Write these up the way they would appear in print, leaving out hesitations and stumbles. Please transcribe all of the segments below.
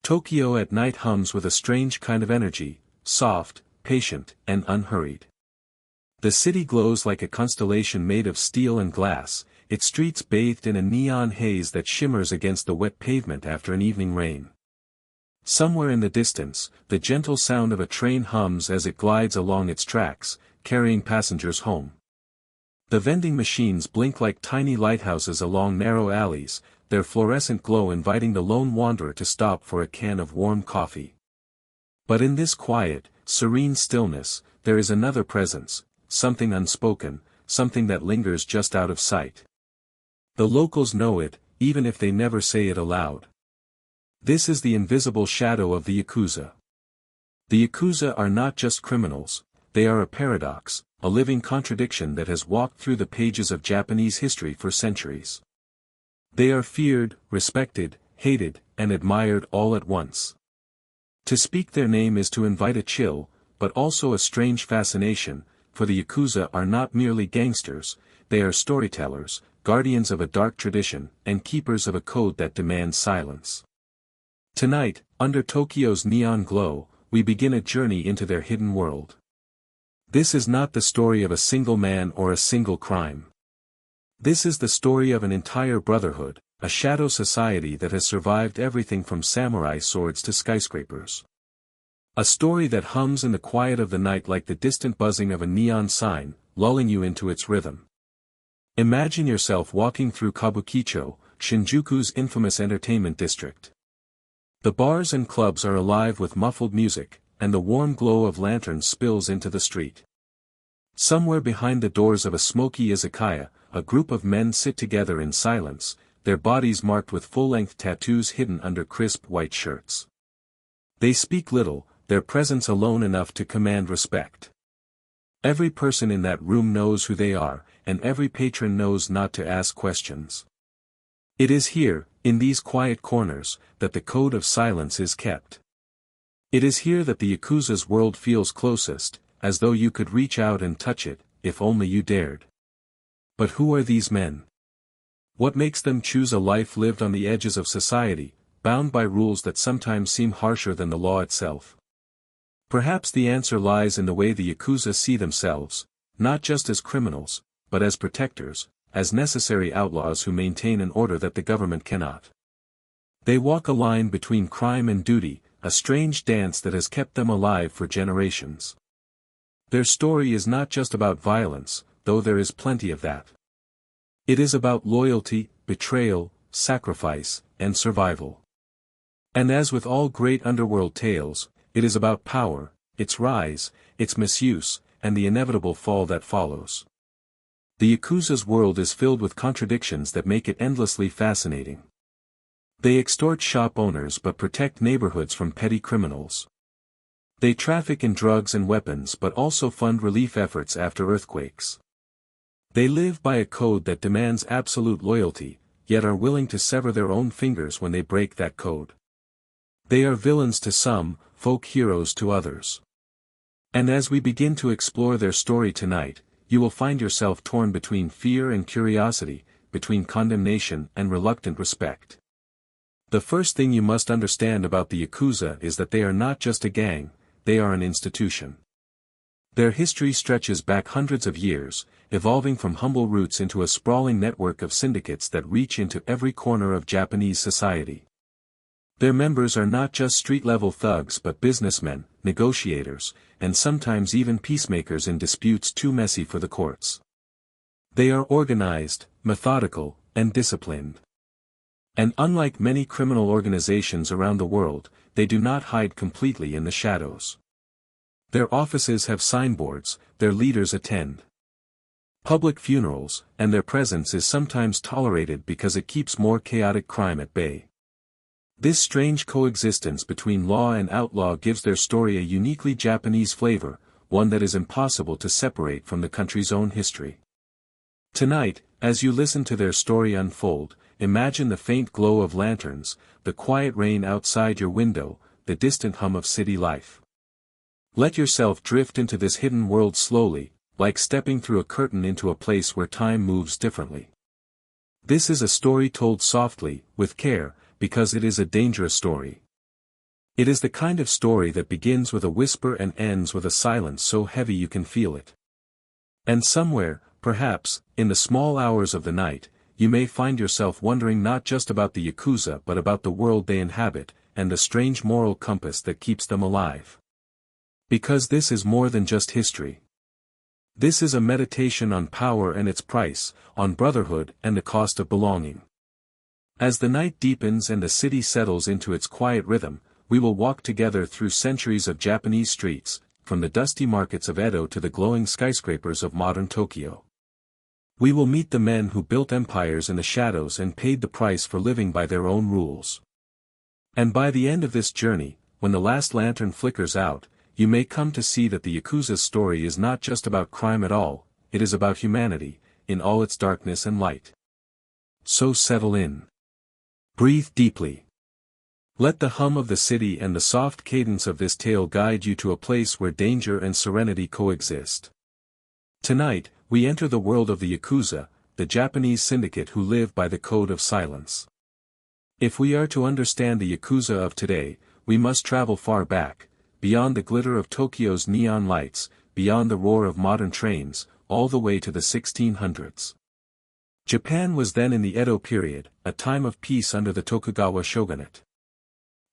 Tokyo at night hums with a strange kind of energy, soft, patient, and unhurried. The city glows like a constellation made of steel and glass, its streets bathed in a neon haze that shimmers against the wet pavement after an evening rain. Somewhere in the distance, the gentle sound of a train hums as it glides along its tracks, carrying passengers home. The vending machines blink like tiny lighthouses along narrow alleys, their fluorescent glow inviting the lone wanderer to stop for a can of warm coffee. But in this quiet, serene stillness, there is another presence, something unspoken, something that lingers just out of sight. The locals know it, even if they never say it aloud. This is the invisible shadow of the Yakuza. The Yakuza are not just criminals, they are a paradox, a living contradiction that has walked through the pages of Japanese history for centuries. They are feared, respected, hated, and admired all at once. To speak their name is to invite a chill, but also a strange fascination, for the Yakuza are not merely gangsters, they are storytellers, guardians of a dark tradition, and keepers of a code that demands silence. Tonight, under Tokyo's neon glow, we begin a journey into their hidden world. This is not the story of a single man or a single crime. This is the story of an entire brotherhood, a shadow society that has survived everything from samurai swords to skyscrapers. A story that hums in the quiet of the night like the distant buzzing of a neon sign, lulling you into its rhythm. Imagine yourself walking through Kabukicho, Shinjuku's infamous entertainment district. The bars and clubs are alive with muffled music, and the warm glow of lanterns spills into the street. Somewhere behind the doors of a smoky izakaya, a group of men sit together in silence, their bodies marked with full-length tattoos hidden under crisp white shirts. They speak little, their presence alone enough to command respect. Every person in that room knows who they are, and every patron knows not to ask questions. It is here, in these quiet corners, that the code of silence is kept. It is here that the Yakuza's world feels closest, as though you could reach out and touch it, if only you dared. But who are these men? What makes them choose a life lived on the edges of society, bound by rules that sometimes seem harsher than the law itself? Perhaps the answer lies in the way the Yakuza see themselves, not just as criminals, but as protectors, as necessary outlaws who maintain an order that the government cannot. They walk a line between crime and duty, a strange dance that has kept them alive for generations. Their story is not just about violence, though there is plenty of that. It is about loyalty, betrayal, sacrifice, and survival. And as with all great underworld tales, it is about power, its rise, its misuse, and the inevitable fall that follows. The Yakuza's world is filled with contradictions that make it endlessly fascinating. They extort shop owners but protect neighborhoods from petty criminals. They traffic in drugs and weapons but also fund relief efforts after earthquakes. They live by a code that demands absolute loyalty, yet are willing to sever their own fingers when they break that code. They are villains to some, folk heroes to others. And as we begin to explore their story tonight, you will find yourself torn between fear and curiosity, between condemnation and reluctant respect. The first thing you must understand about the Yakuza is that they are not just a gang, they are an institution. Their history stretches back hundreds of years, evolving from humble roots into a sprawling network of syndicates that reach into every corner of Japanese society. Their members are not just street-level thugs but businessmen, negotiators, and sometimes even peacemakers in disputes too messy for the courts. They are organized, methodical, and disciplined. And unlike many criminal organizations around the world, they do not hide completely in the shadows. Their offices have signboards, their leaders attend public funerals, and their presence is sometimes tolerated because it keeps more chaotic crime at bay. This strange coexistence between law and outlaw gives their story a uniquely Japanese flavor, one that is impossible to separate from the country's own history. Tonight, as you listen to their story unfold, imagine the faint glow of lanterns, the quiet rain outside your window, the distant hum of city life. Let yourself drift into this hidden world slowly, like stepping through a curtain into a place where time moves differently. This is a story told softly, with care, because it is a dangerous story. It is the kind of story that begins with a whisper and ends with a silence so heavy you can feel it. And somewhere, perhaps, in the small hours of the night, you may find yourself wondering not just about the Yakuza but about the world they inhabit, and the strange moral compass that keeps them alive. Because this is more than just history. This is a meditation on power and its price, on brotherhood and the cost of belonging. As the night deepens and the city settles into its quiet rhythm, we will walk together through centuries of Japanese streets, from the dusty markets of Edo to the glowing skyscrapers of modern Tokyo. We will meet the men who built empires in the shadows and paid the price for living by their own rules. And by the end of this journey, when the last lantern flickers out, you may come to see that the Yakuza's story is not just about crime at all, it is about humanity, in all its darkness and light. So settle in. Breathe deeply. Let the hum of the city and the soft cadence of this tale guide you to a place where danger and serenity coexist. Tonight, we enter the world of the Yakuza, the Japanese syndicate who live by the code of silence. If we are to understand the Yakuza of today, we must travel far back, beyond the glitter of Tokyo's neon lights, beyond the roar of modern trains, all the way to the 1600s. Japan was then in the Edo period, a time of peace under the Tokugawa shogunate.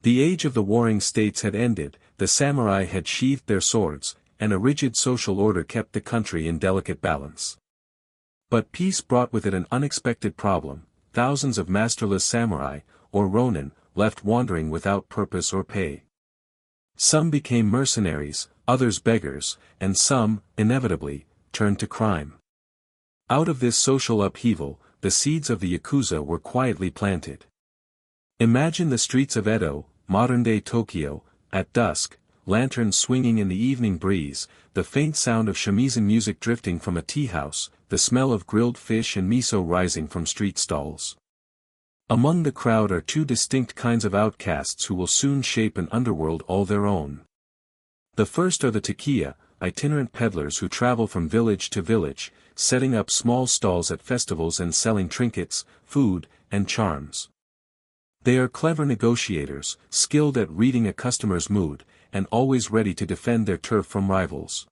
The age of the warring states had ended, the samurai had sheathed their swords, and a rigid social order kept the country in delicate balance. But peace brought with it an unexpected problem: thousands of masterless samurai, or ronin, left wandering without purpose or pay. Some became mercenaries, others beggars, and some, inevitably, turned to crime. Out of this social upheaval, the seeds of the Yakuza were quietly planted. Imagine the streets of Edo, modern-day Tokyo, at dusk, lanterns swinging in the evening breeze, the faint sound of shamisen music drifting from a tea house, the smell of grilled fish and miso rising from street stalls. Among the crowd are two distinct kinds of outcasts who will soon shape an underworld all their own. The first are the takiya, itinerant peddlers who travel from village to village, setting up small stalls at festivals and selling trinkets, food, and charms. They are clever negotiators, skilled at reading a customer's mood, and always ready to defend their turf from rivals.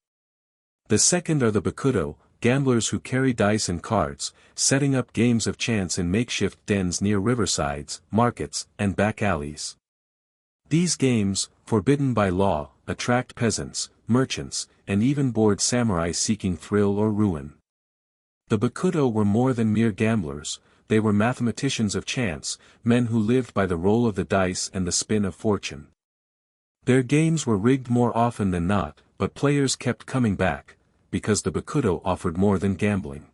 The second are the bakudo, gamblers who carry dice and cards, setting up games of chance in makeshift dens near riversides, markets, and back alleys. These games, forbidden by law, attract peasants, merchants, and even bored samurai seeking thrill or ruin. The bakudo were more than mere gamblers, they were mathematicians of chance, men who lived by the roll of the dice and the spin of fortune. Their games were rigged more often than not, but players kept coming back, because the bakudo offered more than gambling.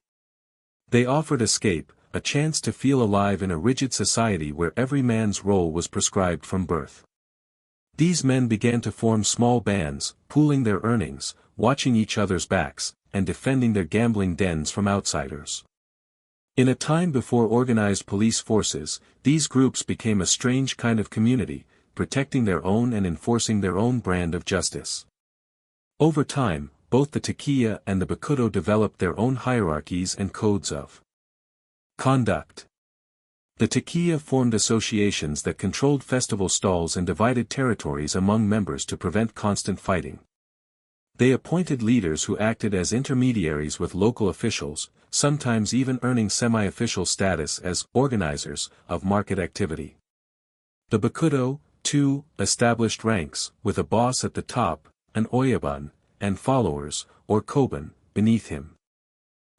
They offered escape, a chance to feel alive in a rigid society where every man's role was prescribed from birth. These men began to form small bands, pooling their earnings, watching each other's backs, and defending their gambling dens from outsiders. In a time before organized police forces, these groups became a strange kind of community, protecting their own and enforcing their own brand of justice. Over time, both the takiya and the bakudo developed their own hierarchies and codes of conduct. The takiya formed associations that controlled festival stalls and divided territories among members to prevent constant fighting. They appointed leaders who acted as intermediaries with local officials, sometimes even earning semi-official status as organizers of market activity. The bakudo, too, established ranks, with a boss at the top, an oyabun, and followers, or koban, beneath him.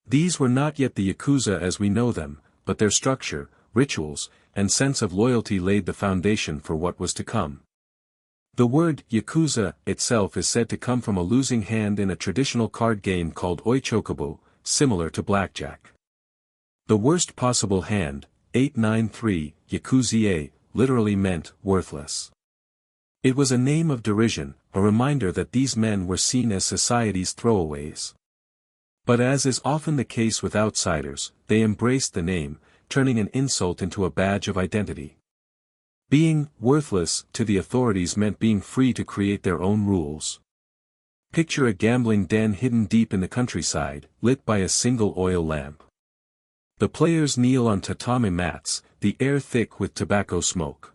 These were not yet the Yakuza as we know them, but their structure, rituals, and sense of loyalty laid the foundation for what was to come. The word Yakuza itself is said to come from a losing hand in a traditional card game called oichokubo, similar to blackjack. The worst possible hand, 893, Yakuza, literally meant worthless. It was a name of derision, a reminder that these men were seen as society's throwaways. But as is often the case with outsiders, they embraced the name, turning an insult into a badge of identity. Being worthless to the authorities meant being free to create their own rules. Picture a gambling den hidden deep in the countryside, lit by a single oil lamp. The players kneel on tatami mats, the air thick with tobacco smoke.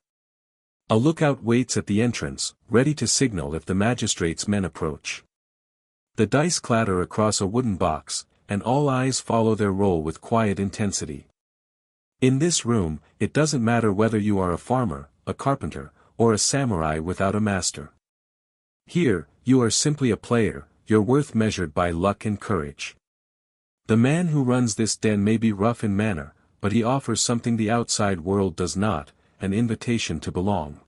A lookout waits at the entrance, ready to signal if the magistrate's men approach. The dice clatter across a wooden box, and all eyes follow their roll with quiet intensity. In this room, it doesn't matter whether you are a farmer, a carpenter, or a samurai without a master. Here, you are simply a player, your worth measured by luck and courage. The man who runs this den may be rough in manner, but he offers something the outside world does not, an invitation to belong.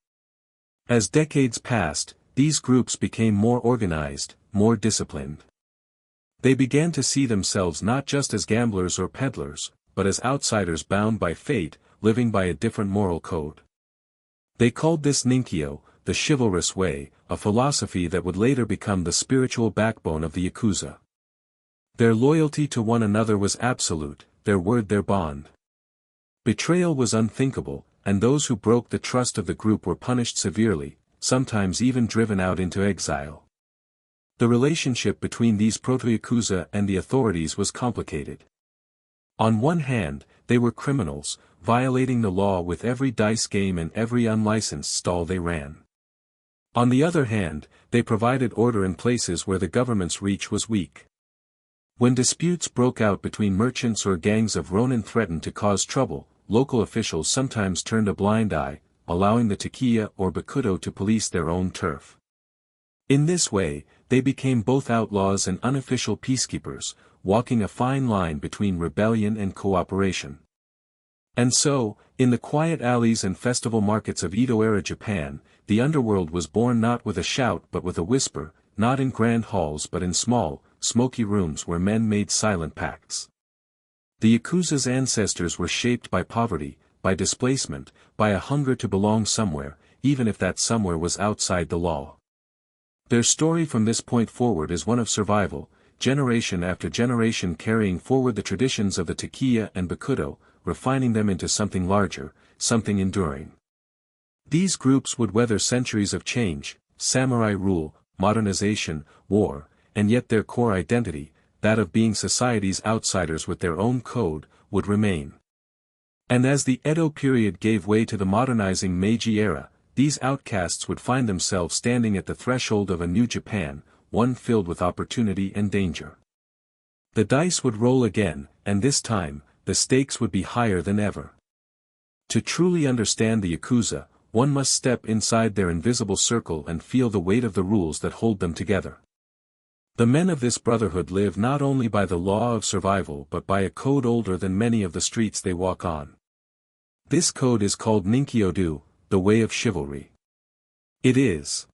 As decades passed, these groups became more organized, more disciplined. They began to see themselves not just as gamblers or peddlers, but as outsiders bound by fate, living by a different moral code. They called this Ninkyo, the chivalrous way, a philosophy that would later become the spiritual backbone of the Yakuza. Their loyalty to one another was absolute, their word their bond. Betrayal was unthinkable, and those who broke the trust of the group were punished severely, sometimes even driven out into exile. The relationship between these proto-Yakuza and the authorities was complicated. On one hand, they were criminals, violating the law with every dice game and every unlicensed stall they ran. On the other hand, they provided order in places where the government's reach was weak. When disputes broke out between merchants or gangs of ronin threatened to cause trouble, local officials sometimes turned a blind eye, allowing the takiya or bakudo to police their own turf. In this way, they became both outlaws and unofficial peacekeepers, walking a fine line between rebellion and cooperation. And so, in the quiet alleys and festival markets of Edo-era Japan, the underworld was born not with a shout but with a whisper, not in grand halls but in small, smoky rooms where men made silent pacts. The Yakuza's ancestors were shaped by poverty, by displacement, by a hunger to belong somewhere, even if that somewhere was outside the law. Their story from this point forward is one of survival, generation after generation carrying forward the traditions of the takiya and bakudo, refining them into something larger, something enduring. These groups would weather centuries of change, samurai rule, modernization, war, and yet their core identity, that of being society's outsiders with their own code, would remain. And as the Edo period gave way to the modernizing Meiji era, these outcasts would find themselves standing at the threshold of a new Japan, one filled with opportunity and danger. The dice would roll again, and this time, the stakes would be higher than ever. To truly understand the Yakuza, one must step inside their invisible circle and feel the weight of the rules that hold them together. The men of this brotherhood live not only by the law of survival but by a code older than many of the streets they walk on. This code is called Ninkyo-do, the way of chivalry. It is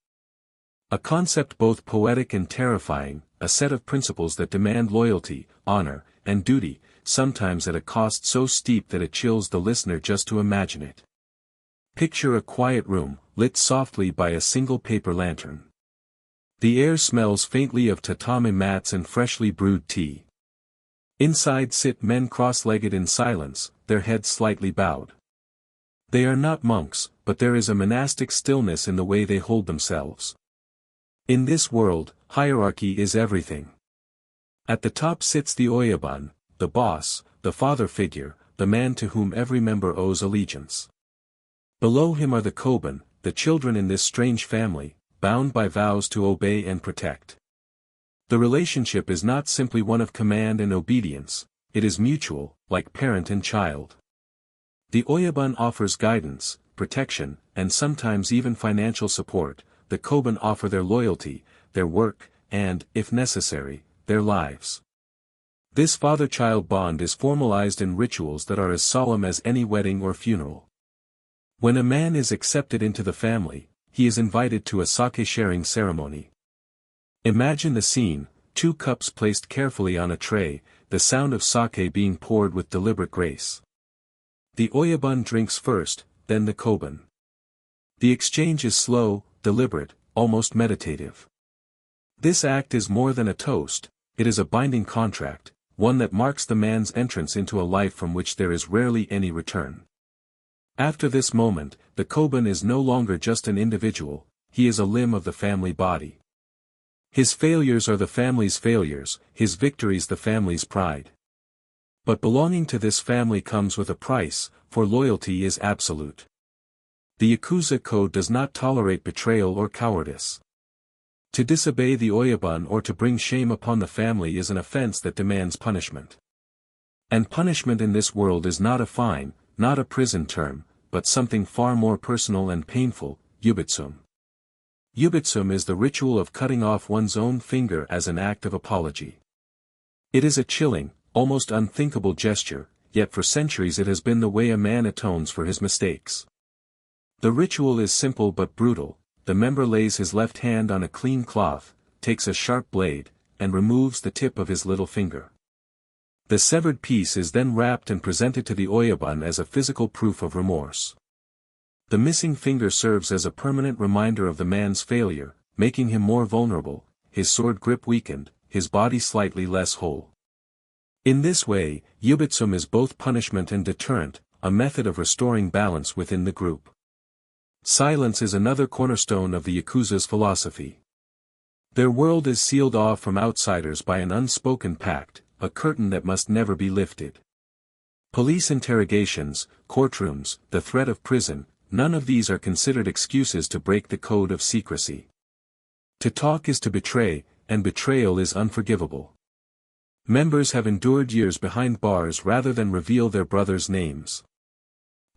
a concept both poetic and terrifying, a set of principles that demand loyalty, honor, and duty, sometimes at a cost so steep that it chills the listener just to imagine it. Picture a quiet room, lit softly by a single paper lantern. The air smells faintly of tatami mats and freshly brewed tea. Inside sit men cross-legged in silence, their heads slightly bowed. They are not monks, but there is a monastic stillness in the way they hold themselves. In this world, hierarchy is everything. At the top sits the Oyaban, the boss, the father figure, the man to whom every member owes allegiance. Below him are the koban, the children in this strange family, bound by vows to obey and protect. The relationship is not simply one of command and obedience, it is mutual, like parent and child. The Oyaban offers guidance, protection, and sometimes even financial support, the koban offer their loyalty, their work, and, if necessary, their lives. This father-child bond is formalized in rituals that are as solemn as any wedding or funeral. When a man is accepted into the family, he is invited to a sake-sharing ceremony. Imagine the scene, 2 cups placed carefully on a tray, the sound of sake being poured with deliberate grace. The Oyaban drinks first, then the koban. The exchange is slow, deliberate, almost meditative. This act is more than a toast, it is a binding contract, one that marks the man's entrance into a life from which there is rarely any return. After this moment, the koban is no longer just an individual, he is a limb of the family body. His failures are the family's failures, his victories the family's pride. But belonging to this family comes with a price, for loyalty is absolute. The Yakuza code does not tolerate betrayal or cowardice. To disobey the oyabun or to bring shame upon the family is an offense that demands punishment. And punishment in this world is not a fine, not a prison term, but something far more personal and painful, yubitsum. Yubitsum is the ritual of cutting off one's own finger as an act of apology. It is a chilling, almost unthinkable gesture, yet for centuries it has been the way a man atones for his mistakes. The ritual is simple but brutal. The member lays his left hand on a clean cloth, takes a sharp blade, and removes the tip of his little finger. The severed piece is then wrapped and presented to the oyabun as a physical proof of remorse. The missing finger serves as a permanent reminder of the man's failure, making him more vulnerable, his sword grip weakened, his body slightly less whole. In this way, yubitsum is both punishment and deterrent, a method of restoring balance within the group. Silence is another cornerstone of the Yakuza's philosophy. Their world is sealed off from outsiders by an unspoken pact, a curtain that must never be lifted. Police interrogations, courtrooms, the threat of prison, none of these are considered excuses to break the code of secrecy. To talk is to betray, and betrayal is unforgivable. Members have endured years behind bars rather than reveal their brothers' names.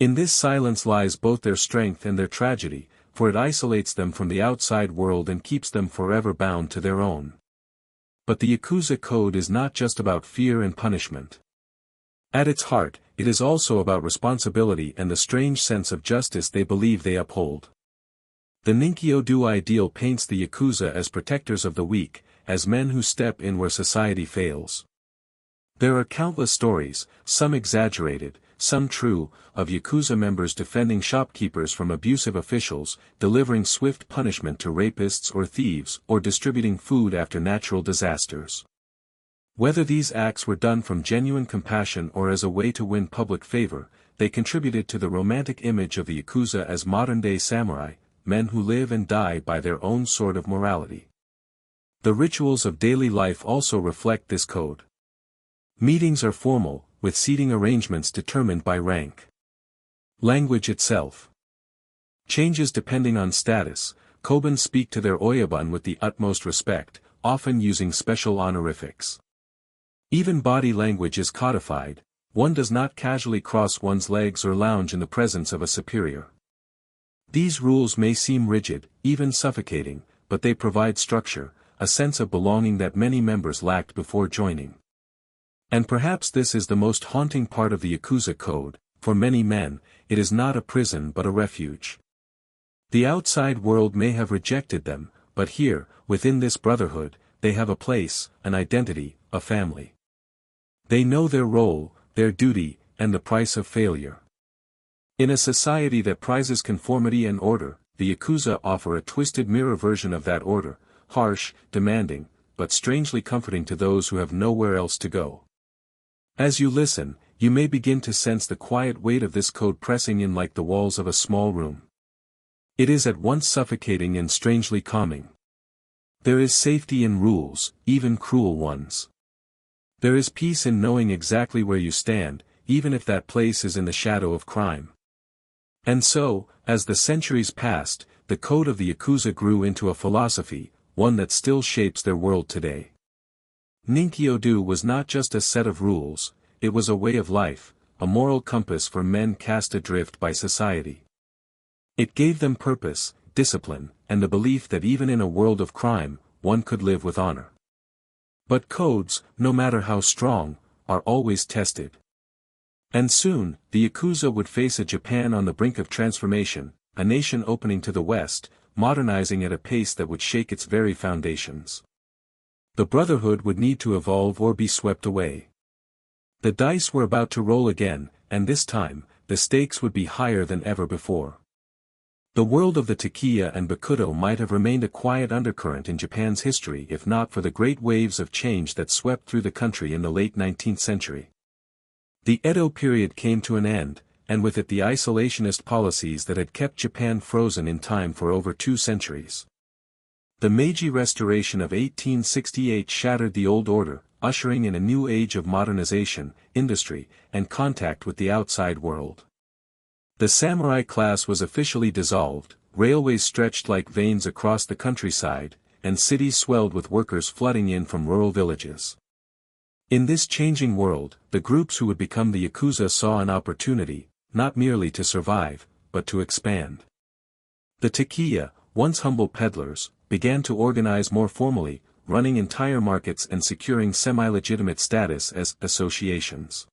In this silence lies both their strength and their tragedy, for it isolates them from the outside world and keeps them forever bound to their own. But the Yakuza code is not just about fear and punishment. At its heart, it is also about responsibility and the strange sense of justice they believe they uphold. The Ninkyo-do ideal paints the Yakuza as protectors of the weak, as men who step in where society fails. There are countless stories, some exaggerated, some true, of Yakuza members defending shopkeepers from abusive officials, delivering swift punishment to rapists or thieves, or distributing food after natural disasters. Whether these acts were done from genuine compassion or as a way to win public favor, they contributed to the romantic image of the Yakuza as modern-day samurai, men who live and die by their own sort of morality. The rituals of daily life also reflect this code. Meetings are formal, with seating arrangements determined by rank. Language itself changes depending on status. Kobun speak to their oyabun with the utmost respect, often using special honorifics. Even body language is codified. One does not casually cross one's legs or lounge in the presence of a superior. These rules may seem rigid, even suffocating, but they provide structure, a sense of belonging that many members lacked before joining. And perhaps this is the most haunting part of the Yakuza code. For many men, it is not a prison but a refuge. The outside world may have rejected them, but here, within this brotherhood, they have a place, an identity, a family. They know their role, their duty, and the price of failure. In a society that prizes conformity and order, the Yakuza offer a twisted mirror version of that order, harsh, demanding, but strangely comforting to those who have nowhere else to go. As you listen, you may begin to sense the quiet weight of this code pressing in like the walls of a small room. It is at once suffocating and strangely calming. There is safety in rules, even cruel ones. There is peace in knowing exactly where you stand, even if that place is in the shadow of crime. And so, as the centuries passed, the code of the Yakuza grew into a philosophy, one that still shapes their world today. Ninkyo-do was not just a set of rules, it was a way of life, a moral compass for men cast adrift by society. It gave them purpose, discipline, and the belief that even in a world of crime, one could live with honor. But codes, no matter how strong, are always tested. And soon, the Yakuza would face a Japan on the brink of transformation, a nation opening to the West, modernizing at a pace that would shake its very foundations. The brotherhood would need to evolve or be swept away. The dice were about to roll again, and this time, the stakes would be higher than ever before. The world of the Takiya and Bakudo might have remained a quiet undercurrent in Japan's history if not for the great waves of change that swept through the country in the late 19th century. The Edo period came to an end, and with it the isolationist policies that had kept Japan frozen in time for over 2 centuries. The Meiji Restoration of 1868 shattered the old order, ushering in a new age of modernization, industry, and contact with the outside world. The samurai class was officially dissolved, railways stretched like veins across the countryside, and cities swelled with workers flooding in from rural villages. In this changing world, the groups who would become the Yakuza saw an opportunity, not merely to survive, but to expand. The takiya, once humble peddlers, began to organize more formally, running entire markets and securing semi-legitimate status as associations.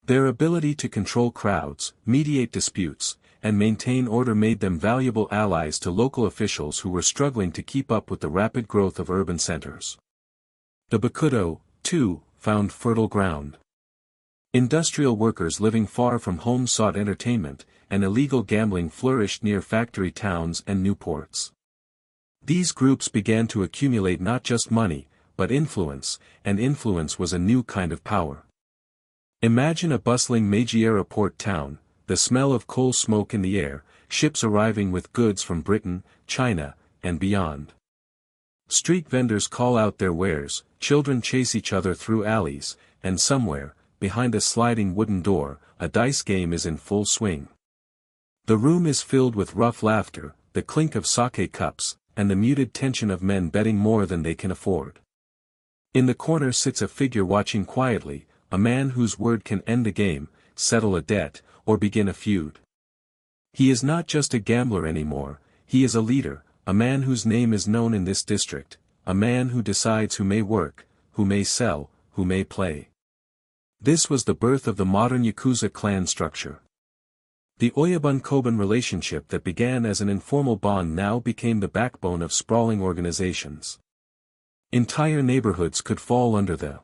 Their ability to control crowds, mediate disputes, and maintain order made them valuable allies to local officials who were struggling to keep up with the rapid growth of urban centers. The Bakudo, too, found fertile ground. Industrial workers living far from home sought entertainment, and illegal gambling flourished near factory towns and new ports. These groups began to accumulate not just money, but influence, and influence was a new kind of power. Imagine a bustling Meiji-era port town, the smell of coal smoke in the air, ships arriving with goods from Britain, China, and beyond. Street vendors call out their wares, children chase each other through alleys, and somewhere, behind a sliding wooden door, a dice game is in full swing. The room is filled with rough laughter, the clink of sake cups, and the muted tension of men betting more than they can afford. In the corner sits a figure watching quietly, a man whose word can end a game, settle a debt, or begin a feud. He is not just a gambler anymore, he is a leader, a man whose name is known in this district, a man who decides who may work, who may sell, who may play. This was the birth of the modern Yakuza clan structure. The Oyabun-Koban relationship that began as an informal bond now became the backbone of sprawling organizations. Entire neighborhoods could fall under the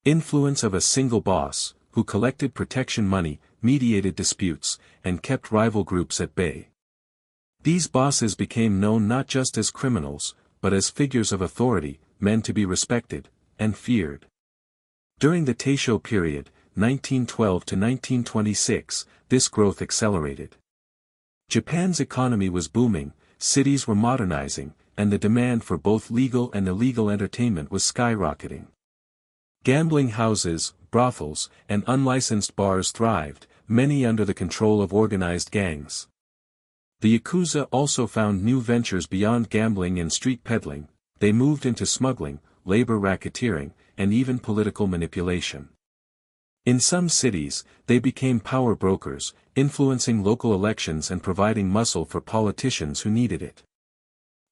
influence of a single boss, who collected protection money, mediated disputes, and kept rival groups at bay. These bosses became known not just as criminals, but as figures of authority, men to be respected, and feared. During the Taisho period, 1912 to 1926, this growth accelerated. Japan's economy was booming, cities were modernizing, and the demand for both legal and illegal entertainment was skyrocketing. Gambling houses, brothels, and unlicensed bars thrived, many under the control of organized gangs. The Yakuza also found new ventures beyond gambling and street peddling. They moved into smuggling, labor racketeering, and even political manipulation. In some cities, they became power brokers, influencing local elections and providing muscle for politicians who needed it.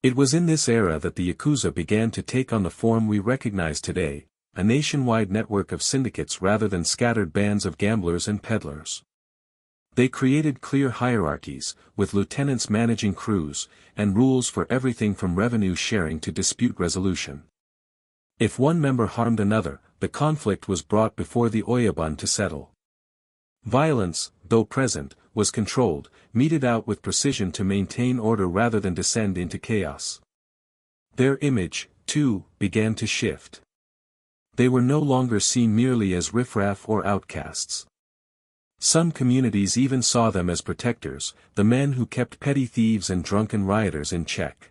It was in this era that the Yakuza began to take on the form we recognize today, a nationwide network of syndicates rather than scattered bands of gamblers and peddlers. They created clear hierarchies, with lieutenants managing crews, and rules for everything from revenue sharing to dispute resolution. If one member harmed another, the conflict was brought before the Oyabun to settle. Violence, though present, was controlled, meted out with precision to maintain order rather than descend into chaos. Their image, too, began to shift. They were no longer seen merely as riffraff or outcasts. Some communities even saw them as protectors, the men who kept petty thieves and drunken rioters in check.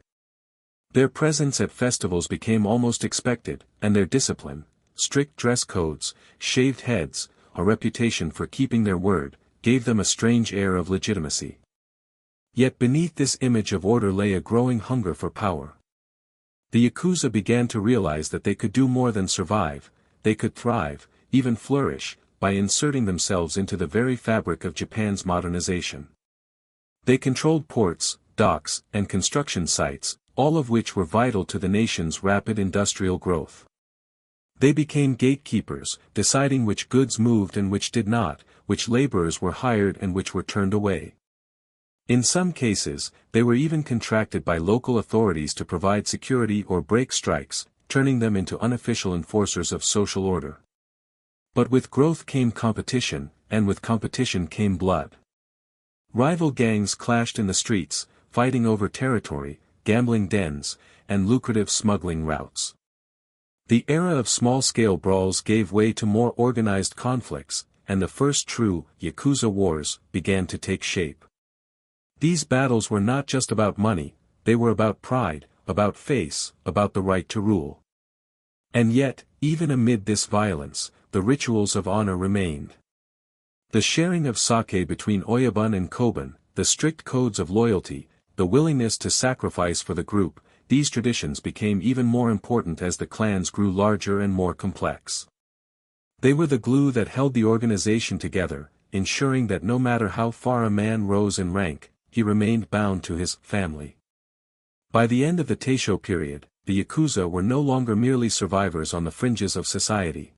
Their presence at festivals became almost expected, and their discipline, strict dress codes, shaved heads, a reputation for keeping their word, gave them a strange air of legitimacy. Yet beneath this image of order lay a growing hunger for power. The Yakuza began to realize that they could do more than survive, they could thrive, even flourish, by inserting themselves into the very fabric of Japan's modernization. They controlled ports, docks, and construction sites, all of which were vital to the nation's rapid industrial growth. They became gatekeepers, deciding which goods moved and which did not, which laborers were hired and which were turned away. In some cases, they were even contracted by local authorities to provide security or break strikes, turning them into unofficial enforcers of social order. But with growth came competition, and with competition came blood. Rival gangs clashed in the streets, fighting over territory, gambling dens, and lucrative smuggling routes. The era of small-scale brawls gave way to more organized conflicts, and the first true Yakuza wars began to take shape. These battles were not just about money, they were about pride, about face, about the right to rule. And yet, even amid this violence, the rituals of honor remained. The sharing of sake between Oyabun and Koban, the strict codes of loyalty, the willingness to sacrifice for the group, these traditions became even more important as the clans grew larger and more complex. They were the glue that held the organization together, ensuring that no matter how far a man rose in rank, he remained bound to his family. By the end of the Taisho period, the Yakuza were no longer merely survivors on the fringes of society.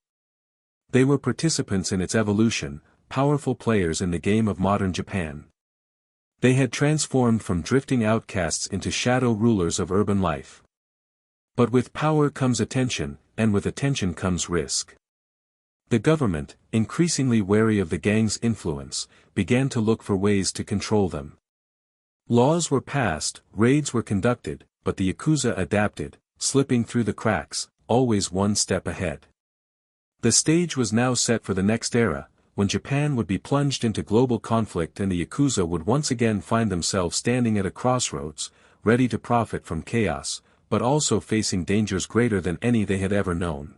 They were participants in its evolution, powerful players in the game of modern Japan. They had transformed from drifting outcasts into shadow rulers of urban life. But with power comes attention, and with attention comes risk. The government, increasingly wary of the gang's influence, began to look for ways to control them. Laws were passed, raids were conducted, but the Yakuza adapted, slipping through the cracks, always one step ahead. The stage was now set for the next era, when Japan would be plunged into global conflict and the Yakuza would once again find themselves standing at a crossroads, ready to profit from chaos, but also facing dangers greater than any they had ever known.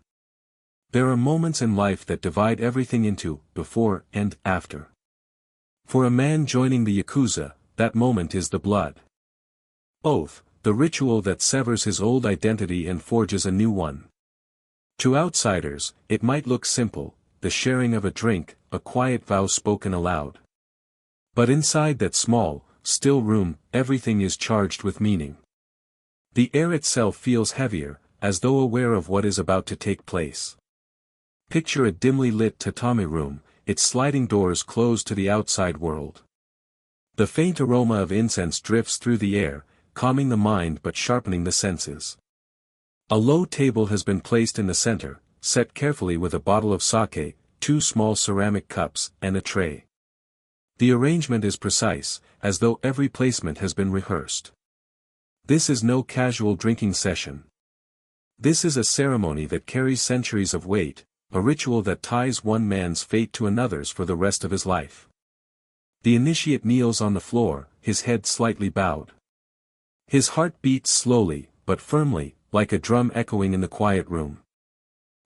There are moments in life that divide everything into before and after. For a man joining the Yakuza, that moment is the blood oath, the ritual that severs his old identity and forges a new one. To outsiders, it might look simple, the sharing of a drink, a quiet vow spoken aloud. But inside that small, still room, everything is charged with meaning. The air itself feels heavier, as though aware of what is about to take place. Picture a dimly lit tatami room, its sliding doors closed to the outside world. The faint aroma of incense drifts through the air, calming the mind but sharpening the senses. A low table has been placed in the center, set carefully with a bottle of sake, 2 small ceramic cups, and a tray. The arrangement is precise, as though every placement has been rehearsed. This is no casual drinking session. This is a ceremony that carries centuries of weight, a ritual that ties one man's fate to another's for the rest of his life. The initiate kneels on the floor, his head slightly bowed. His heart beats slowly, but firmly, like a drum echoing in the quiet room.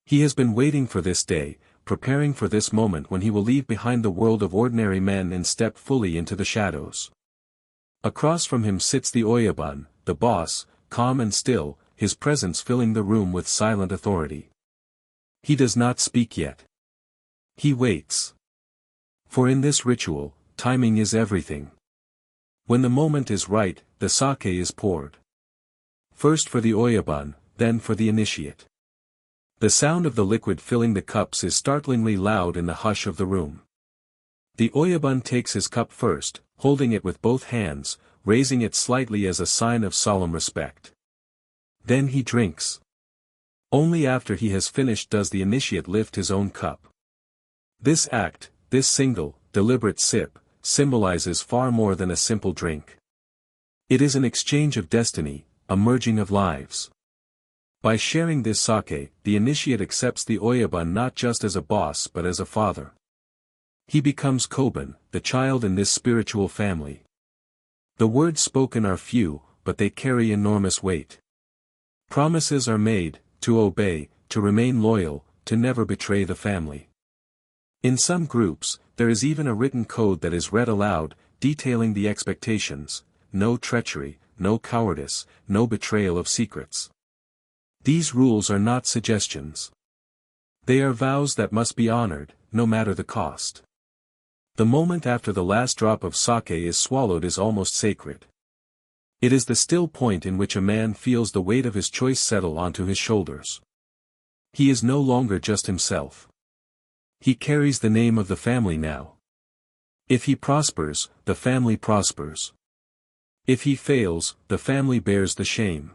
He has been waiting for this day, preparing for this moment when he will leave behind the world of ordinary men and step fully into the shadows. Across from him sits the Oyabun, the boss, calm and still, his presence filling the room with silent authority. He does not speak yet. He waits. For in this ritual, timing is everything. When the moment is right, the sake is poured. First for the Oyabun, then for the initiate. The sound of the liquid filling the cups is startlingly loud in the hush of the room. The Oyabun takes his cup first, holding it with both hands, raising it slightly as a sign of solemn respect. Then he drinks. Only after he has finished does the initiate lift his own cup. This act, this single, deliberate sip, symbolizes far more than a simple drink. It is an exchange of destiny, a merging of lives. By sharing this sake, the initiate accepts the Oyabun not just as a boss but as a father. He becomes Koban, the child in this spiritual family. The words spoken are few, but they carry enormous weight. Promises are made, to obey, to remain loyal, to never betray the family. In some groups, there is even a written code that is read aloud, detailing the expectations: no treachery, no cowardice, no betrayal of secrets. These rules are not suggestions. They are vows that must be honored, no matter the cost. The moment after the last drop of sake is swallowed is almost sacred. It is the still point in which a man feels the weight of his choice settle onto his shoulders. He is no longer just himself. He carries the name of the family now. If he prospers, the family prospers. If he fails, the family bears the shame.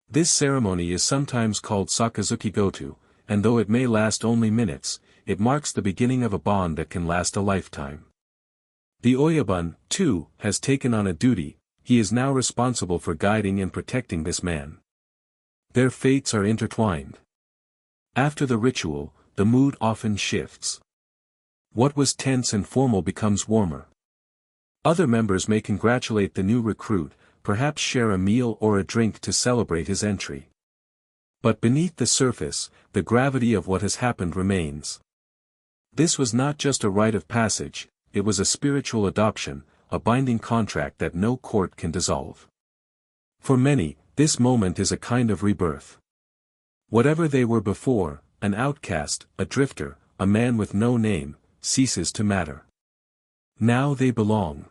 This ceremony is sometimes called Sakazuki Goto, and though it may last only minutes, it marks the beginning of a bond that can last a lifetime. The Oyabun, too, has taken on a duty. He is now responsible for guiding and protecting this man. Their fates are intertwined. After the ritual, the mood often shifts. What was tense and formal becomes warmer. Other members may congratulate the new recruit, perhaps share a meal or a drink to celebrate his entry. But beneath the surface, the gravity of what has happened remains. This was not just a rite of passage, it was a spiritual adoption, a binding contract that no court can dissolve. For many, this moment is a kind of rebirth. Whatever they were before, an outcast, a drifter, a man with no name, ceases to matter. Now they belong.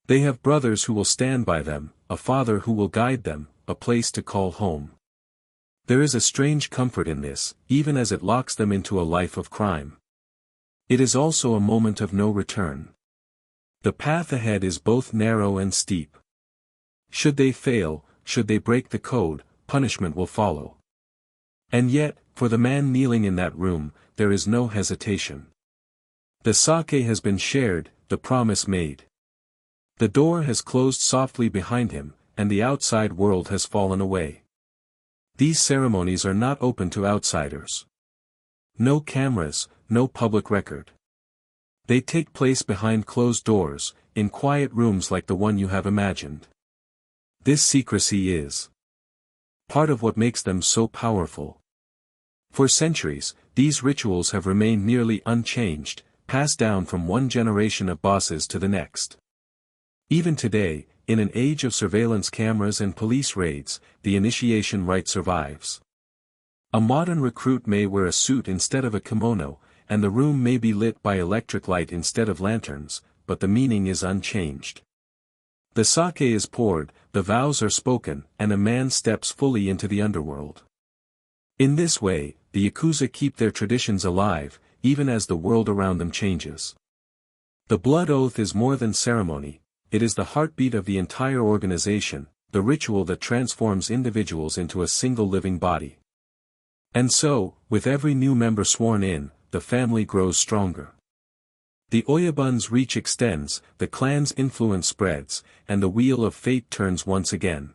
They have brothers who will stand by them, a father who will guide them, a place to call home. There is a strange comfort in this, even as it locks them into a life of crime. It is also a moment of no return. The path ahead is both narrow and steep. Should they fail, should they break the code, punishment will follow. And yet, for the man kneeling in that room, there is no hesitation. The sake has been shared, the promise made. The door has closed softly behind him, and the outside world has fallen away. These ceremonies are not open to outsiders. No cameras, no public record. They take place behind closed doors, in quiet rooms like the one you have imagined. This secrecy is part of what makes them so powerful. For centuries, these rituals have remained nearly unchanged, passed down from one generation of bosses to the next. Even today, in an age of surveillance cameras and police raids, the initiation rite survives. A modern recruit may wear a suit instead of a kimono, and the room may be lit by electric light instead of lanterns, but the meaning is unchanged. The sake is poured, the vows are spoken, and a man steps fully into the underworld. In this way, the Yakuza keep their traditions alive, even as the world around them changes. The blood oath is more than ceremony, it is the heartbeat of the entire organization, the ritual that transforms individuals into a single living body. And so, with every new member sworn in, the family grows stronger. The Oyabun's reach extends, the clan's influence spreads, and the wheel of fate turns once again.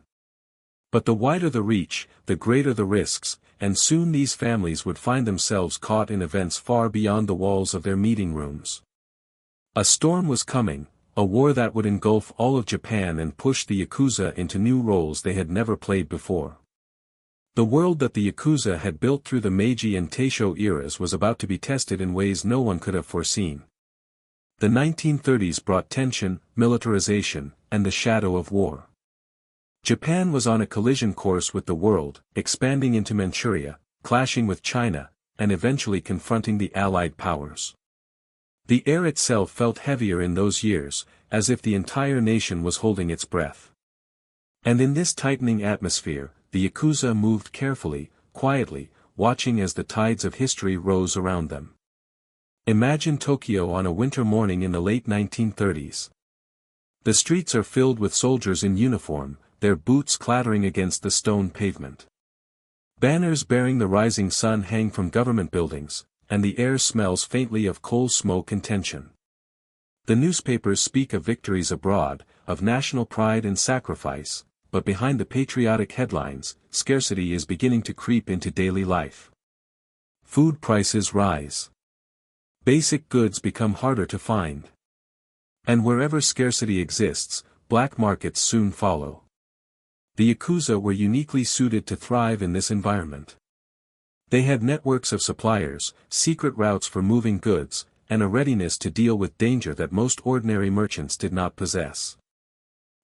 But the wider the reach, the greater the risks, and soon these families would find themselves caught in events far beyond the walls of their meeting rooms. A storm was coming, a war that would engulf all of Japan and push the Yakuza into new roles they had never played before. The world that the Yakuza had built through the Meiji and Taisho eras was about to be tested in ways no one could have foreseen. The 1930s brought tension, militarization, and the shadow of war. Japan was on a collision course with the world, expanding into Manchuria, clashing with China, and eventually confronting the Allied powers. The air itself felt heavier in those years, as if the entire nation was holding its breath. And in this tightening atmosphere, the Yakuza moved carefully, quietly, watching as the tides of history rose around them. Imagine Tokyo on a winter morning in the late 1930s. The streets are filled with soldiers in uniform, their boots clattering against the stone pavement. Banners bearing the rising sun hang from government buildings, and the air smells faintly of coal smoke and tension. The newspapers speak of victories abroad, of national pride and sacrifice, but behind the patriotic headlines, scarcity is beginning to creep into daily life. Food prices rise. Basic goods become harder to find. And wherever scarcity exists, black markets soon follow. The Yakuza were uniquely suited to thrive in this environment. They had networks of suppliers, secret routes for moving goods, and a readiness to deal with danger that most ordinary merchants did not possess.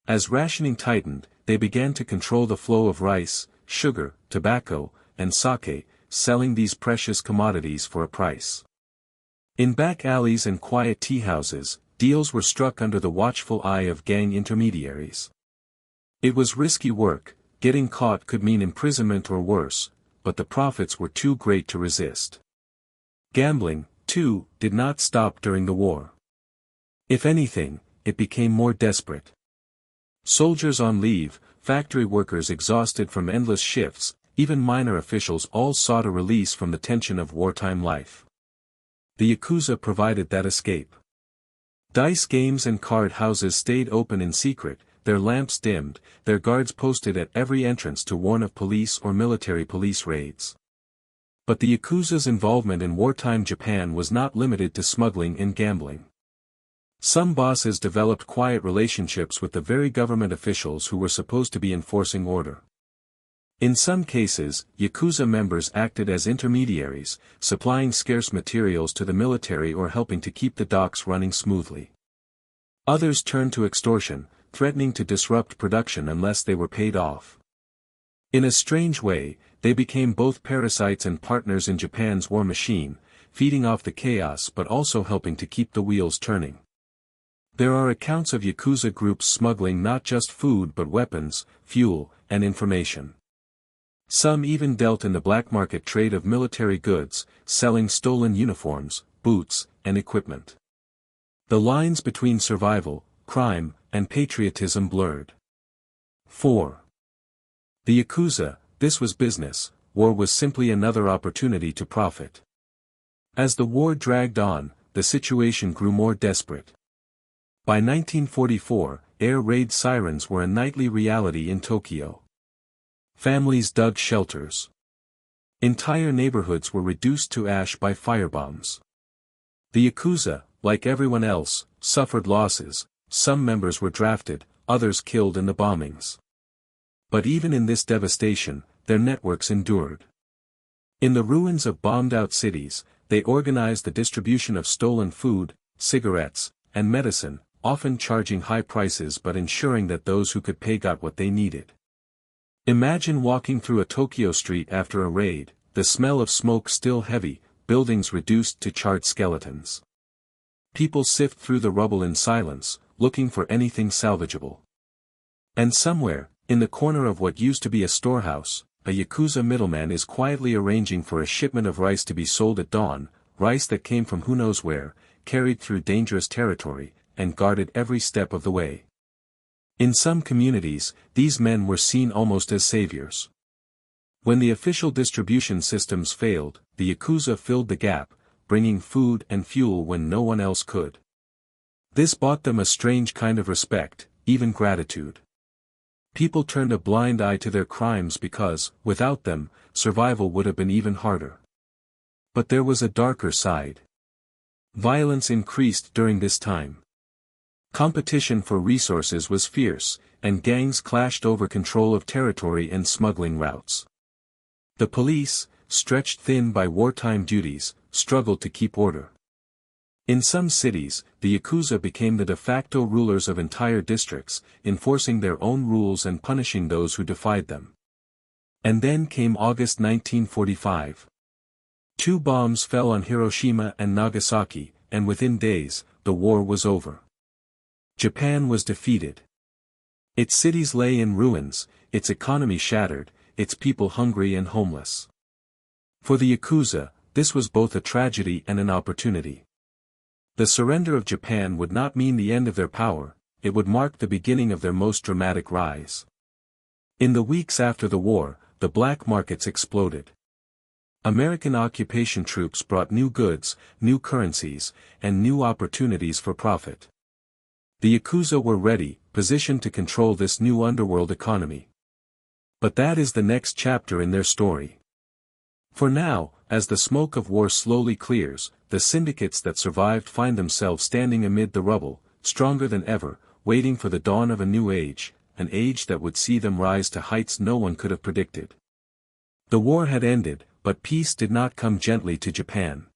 As rationing tightened, they began to control the flow of rice, sugar, tobacco, and sake, selling these precious commodities for a price. In back alleys and quiet tea houses, deals were struck under the watchful eye of gang intermediaries. It was risky work, getting caught could mean imprisonment or worse, but the profits were too great to resist. Gambling, too, did not stop during the war. If anything, it became more desperate. Soldiers on leave, factory workers exhausted from endless shifts, even minor officials all sought a release from the tension of wartime life. The Yakuza provided that escape. Dice games and card houses stayed open in secret, their lamps dimmed, their guards posted at every entrance to warn of police or military police raids. But the Yakuza's involvement in wartime Japan was not limited to smuggling and gambling. Some bosses developed quiet relationships with the very government officials who were supposed to be enforcing order. In some cases, Yakuza members acted as intermediaries, supplying scarce materials to the military or helping to keep the docks running smoothly. Others turned to extortion, threatening to disrupt production unless they were paid off. In a strange way, they became both parasites and partners in Japan's war machine, feeding off the chaos but also helping to keep the wheels turning. There are accounts of Yakuza groups smuggling not just food but weapons, fuel, and information. Some even dealt in the black market trade of military goods, selling stolen uniforms, boots, and equipment. The lines between survival, crime, and patriotism blurred. 4. The Yakuza, this was business, war was simply another opportunity to profit. As the war dragged on, the situation grew more desperate. By 1944, air raid sirens were a nightly reality in Tokyo. Families dug shelters. Entire neighborhoods were reduced to ash by firebombs. The Yakuza, like everyone else, suffered losses, some members were drafted, others killed in the bombings. But even in this devastation, their networks endured. In the ruins of bombed-out cities, they organized the distribution of stolen food, cigarettes, and medicine, often charging high prices but ensuring that those who could pay got what they needed. Imagine walking through a Tokyo street after a raid, the smell of smoke still heavy, buildings reduced to charred skeletons. People sift through the rubble in silence, looking for anything salvageable. And somewhere, in the corner of what used to be a storehouse, a Yakuza middleman is quietly arranging for a shipment of rice to be sold at dawn, rice that came from who knows where, carried through dangerous territory, and guarded every step of the way. In some communities, these men were seen almost as saviors. When the official distribution systems failed, the Yakuza filled the gap, bringing food and fuel when no one else could. This bought them a strange kind of respect, even gratitude. People turned a blind eye to their crimes because, without them, survival would have been even harder. But there was a darker side. Violence increased during this time. Competition for resources was fierce, and gangs clashed over control of territory and smuggling routes. The police, stretched thin by wartime duties, struggled to keep order. In some cities, the Yakuza became the de facto rulers of entire districts, enforcing their own rules and punishing those who defied them. And then came August 1945. 2 bombs fell on Hiroshima and Nagasaki, and within days, the war was over. Japan was defeated. Its cities lay in ruins, its economy shattered, its people hungry and homeless. For the Yakuza, this was both a tragedy and an opportunity. The surrender of Japan would not mean the end of their power, it would mark the beginning of their most dramatic rise. In the weeks after the war, the black markets exploded. American occupation troops brought new goods, new currencies, and new opportunities for profit. The Yakuza were ready, positioned to control this new underworld economy. But that is the next chapter in their story. For now, as the smoke of war slowly clears, the syndicates that survived find themselves standing amid the rubble, stronger than ever, waiting for the dawn of a new age, an age that would see them rise to heights no one could have predicted. The war had ended, but peace did not come gently to Japan.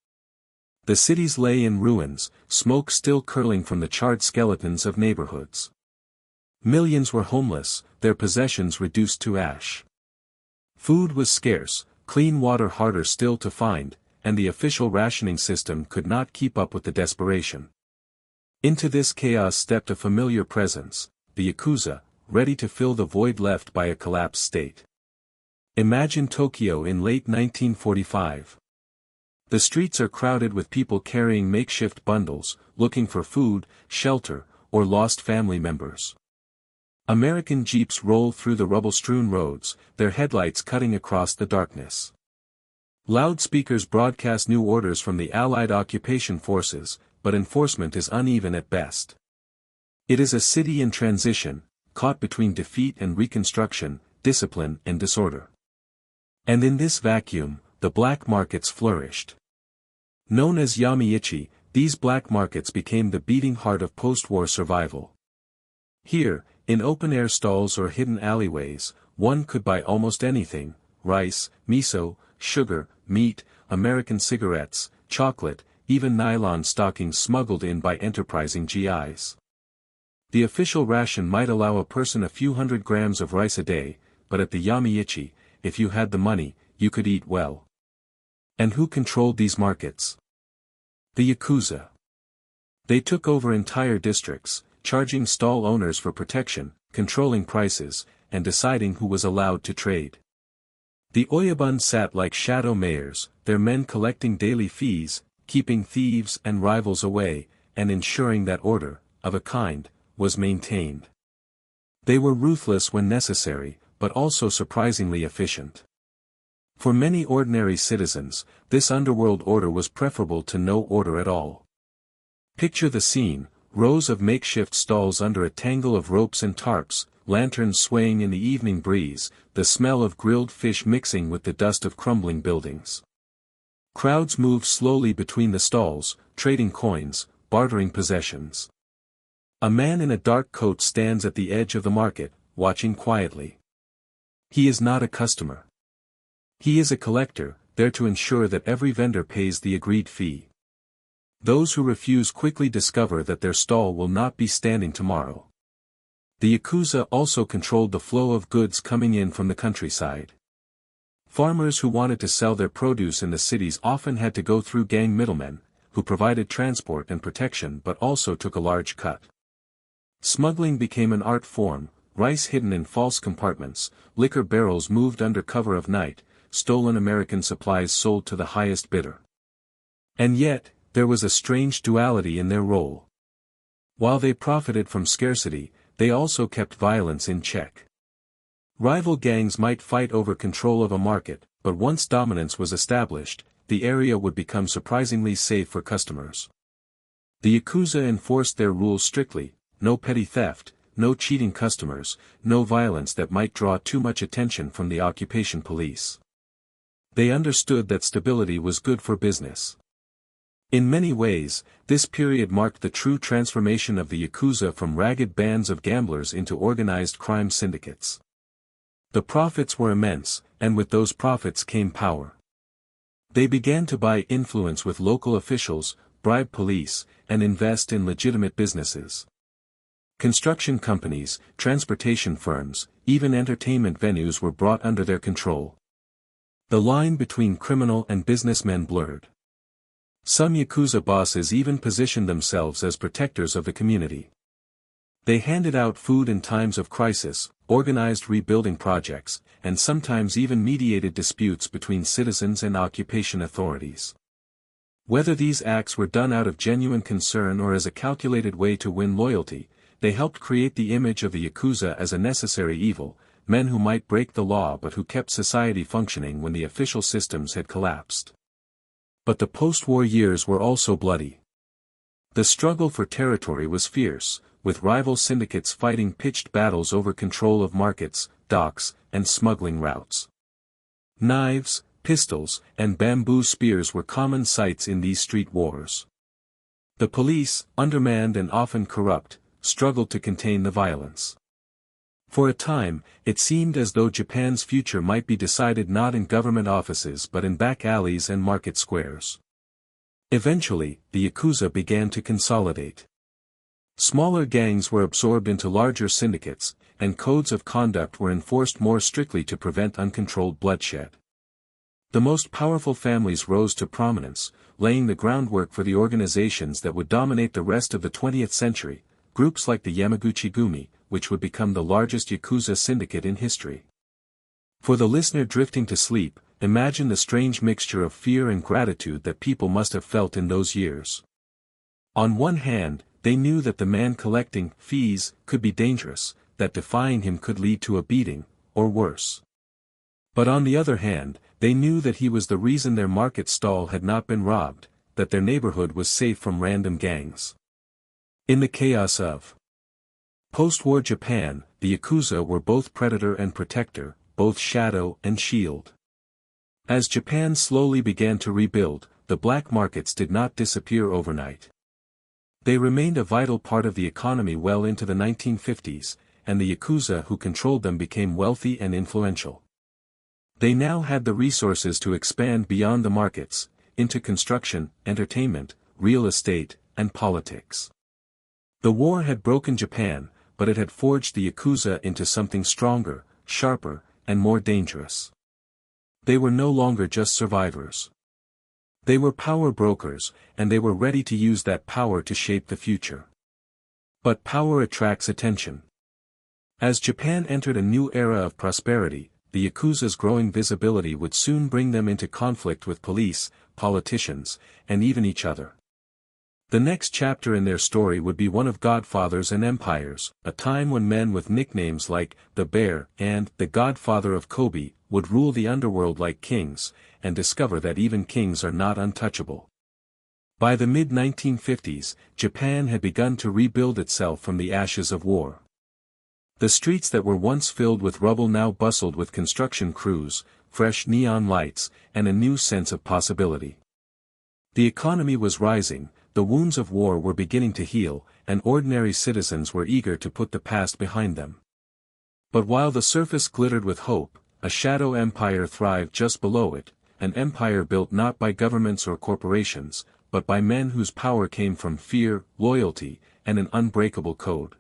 The cities lay in ruins, smoke still curling from the charred skeletons of neighborhoods. Millions were homeless, their possessions reduced to ash. Food was scarce, clean water harder still to find, and the official rationing system could not keep up with the desperation. Into this chaos stepped a familiar presence, the Yakuza, ready to fill the void left by a collapsed state. Imagine Tokyo in late 1945. The streets are crowded with people carrying makeshift bundles, looking for food, shelter, or lost family members. American jeeps roll through the rubble-strewn roads, their headlights cutting across the darkness. Loudspeakers broadcast new orders from the Allied occupation forces, but enforcement is uneven at best. It is a city in transition, caught between defeat and reconstruction, discipline and disorder. And in this vacuum, the black markets flourished. Known as Yamaguchi, these black markets became the beating heart of post-war survival. Here, In open-air stalls or hidden alleyways, one could buy almost anything: rice, miso, sugar, meat, American cigarettes, chocolate, even nylon stockings smuggled in by enterprising GIs. The official ration might allow a person a few hundred grams of rice a day, but at the Yamaguchi, if you had the money, you could eat well. And who controlled these markets? The Yakuza. They took over entire districts, charging stall owners for protection, controlling prices, and deciding who was allowed to trade. The Oyabun sat like shadow mayors, their men collecting daily fees, keeping thieves and rivals away, and ensuring that order, of a kind, was maintained. They were ruthless when necessary, but also surprisingly efficient. For many ordinary citizens, this underworld order was preferable to no order at all. Picture the scene: rows of makeshift stalls under a tangle of ropes and tarps, lanterns swaying in the evening breeze, the smell of grilled fish mixing with the dust of crumbling buildings. Crowds move slowly between the stalls, trading coins, bartering possessions. A man in a dark coat stands at the edge of the market, watching quietly. He is not a customer. He is a collector, there to ensure that every vendor pays the agreed fee. Those who refuse quickly discover that their stall will not be standing tomorrow. The Yakuza also controlled the flow of goods coming in from the countryside. Farmers who wanted to sell their produce in the cities often had to go through gang middlemen, who provided transport and protection but also took a large cut. Smuggling became an art form: rice hidden in false compartments, liquor barrels moved under cover of night, stolen American supplies sold to the highest bidder. And yet, there was a strange duality in their role. While they profited from scarcity, they also kept violence in check. Rival gangs might fight over control of a market, but once dominance was established, the area would become surprisingly safe for customers. The Yakuza enforced their rules strictly: no petty theft, no cheating customers, no violence that might draw too much attention from the occupation police. They understood that stability was good for business. In many ways, this period marked the true transformation of the Yakuza from ragged bands of gamblers into organized crime syndicates. The profits were immense, and with those profits came power. They began to buy influence with local officials, bribe police, and invest in legitimate businesses. Construction companies, transportation firms, even entertainment venues were brought under their control. The line between criminal and businessmen blurred. Some Yakuza bosses even positioned themselves as protectors of the community. They handed out food in times of crisis, organized rebuilding projects, and sometimes even mediated disputes between citizens and occupation authorities. Whether these acts were done out of genuine concern or as a calculated way to win loyalty, they helped create the image of the Yakuza as a necessary evil, men who might break the law but who kept society functioning when the official systems had collapsed. But the post-war years were also bloody. The struggle for territory was fierce, with rival syndicates fighting pitched battles over control of markets, docks, and smuggling routes. Knives, pistols, and bamboo spears were common sights in these street wars. The police, undermanned and often corrupt, struggled to contain the violence. For a time, it seemed as though Japan's future might be decided not in government offices but in back alleys and market squares. Eventually, the Yakuza began to consolidate. Smaller gangs were absorbed into larger syndicates, and codes of conduct were enforced more strictly to prevent uncontrolled bloodshed. The most powerful families rose to prominence, laying the groundwork for the organizations that would dominate the rest of the 20th century, groups like the Yamaguchi-gumi, which would become the largest Yakuza syndicate in history. For the listener drifting to sleep, imagine the strange mixture of fear and gratitude that people must have felt in those years. On one hand, they knew that the man collecting fees could be dangerous, that defying him could lead to a beating, or worse. But on the other hand, they knew that he was the reason their market stall had not been robbed, that their neighborhood was safe from random gangs. In the chaos of post-war Japan, the Yakuza were both predator and protector, both shadow and shield. As Japan slowly began to rebuild, the black markets did not disappear overnight. They remained a vital part of the economy well into the 1950s, and the Yakuza who controlled them became wealthy and influential. They now had the resources to expand beyond the markets, into construction, entertainment, real estate, and politics. The war had broken Japan, but it had forged the Yakuza into something stronger, sharper, and more dangerous. They were no longer just survivors. They were power brokers, and they were ready to use that power to shape the future. But power attracts attention. As Japan entered a new era of prosperity, the Yakuza's growing visibility would soon bring them into conflict with police, politicians, and even each other. The next chapter in their story would be one of godfathers and empires, a time when men with nicknames like the Bear and the Godfather of Kobe would rule the underworld like kings, and discover that even kings are not untouchable. By the mid-1950s, Japan had begun to rebuild itself from the ashes of war. The streets that were once filled with rubble now bustled with construction crews, fresh neon lights, and a new sense of possibility. The economy was rising, the wounds of war were beginning to heal, and ordinary citizens were eager to put the past behind them. But while the surface glittered with hope, a shadow empire thrived just below it, an empire built not by governments or corporations, but by men whose power came from fear, loyalty, and an unbreakable code.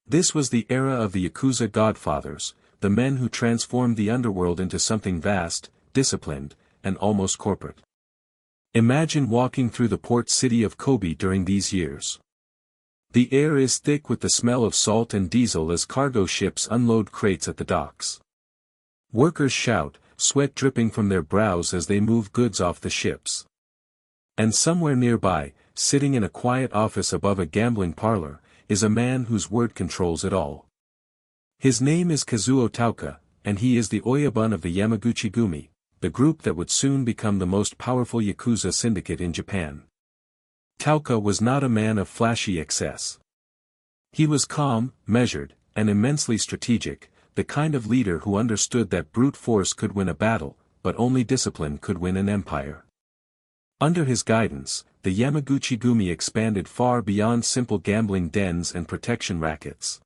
This was the era of the Yakuza godfathers, the men who transformed the underworld into something vast, disciplined, and almost corporate. Imagine walking through the port city of Kobe during these years. The air is thick with the smell of salt and diesel as cargo ships unload crates at the docks. Workers shout, sweat dripping from their brows as they move goods off the ships. And somewhere nearby, sitting in a quiet office above a gambling parlor, is a man whose word controls it all. His name is Kazuo Tauka, and he is the Oyabun of the Yamaguchi-gumi, the group that would soon become the most powerful Yakuza syndicate in Japan. Tauka was not a man of flashy excess. He was calm, measured, and immensely strategic, the kind of leader who understood that brute force could win a battle, but only discipline could win an empire. Under his guidance, the Yamaguchi-gumi expanded far beyond simple gambling dens and protection rackets.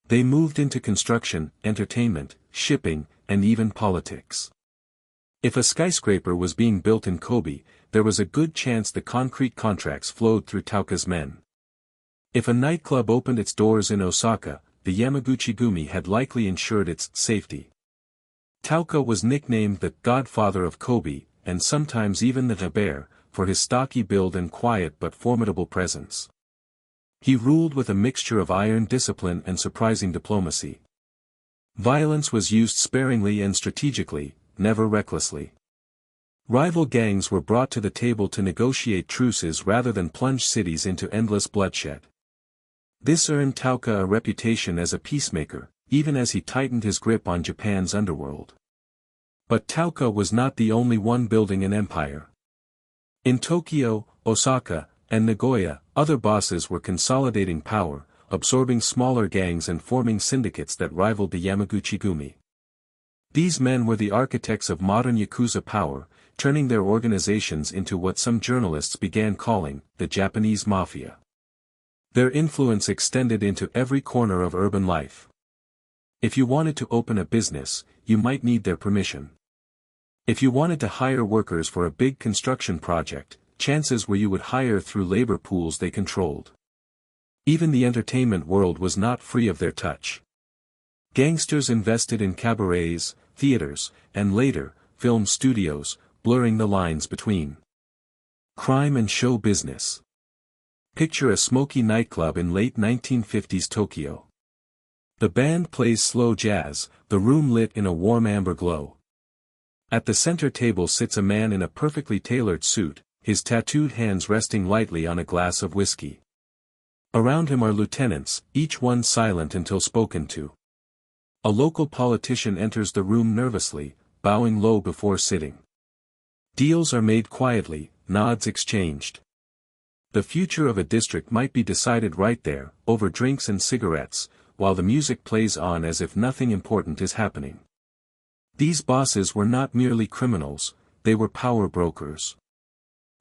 They moved into construction, entertainment, shipping, and even politics. If a skyscraper was being built in Kobe, there was a good chance the concrete contracts flowed through Tauka's men. If a nightclub opened its doors in Osaka, the Yamaguchi-gumi had likely ensured its safety. Tauka was nicknamed the Godfather of Kobe, and sometimes even the Bear, for his stocky build and quiet but formidable presence. He ruled with a mixture of iron discipline and surprising diplomacy. Violence was used sparingly and strategically, never recklessly. Rival gangs were brought to the table to negotiate truces rather than plunge cities into endless bloodshed. This earned Tauka a reputation as a peacemaker, even as he tightened his grip on Japan's underworld. But Tauka was not the only one building an empire. In Tokyo, Osaka, and Nagoya, other bosses were consolidating power, absorbing smaller gangs and forming syndicates that rivaled the Yamaguchi-gumi. These men were the architects of modern Yakuza power, turning their organizations into what some journalists began calling the Japanese mafia. Their influence extended into every corner of urban life. If you wanted to open a business, you might need their permission. If you wanted to hire workers for a big construction project, chances were you would hire through labor pools they controlled. Even the entertainment world was not free of their touch. Gangsters invested in cabarets, theaters, and later, film studios, blurring the lines between crime and show business. Picture a smoky nightclub in late 1950s Tokyo. The band plays slow jazz, the room lit in a warm amber glow. At the center table sits a man in a perfectly tailored suit, his tattooed hands resting lightly on a glass of whiskey. Around him are lieutenants, each one silent until spoken to. A local politician enters the room nervously, bowing low before sitting. Deals are made quietly, nods exchanged. The future of a district might be decided right there, over drinks and cigarettes, while the music plays on as if nothing important is happening. These bosses were not merely criminals, they were power brokers.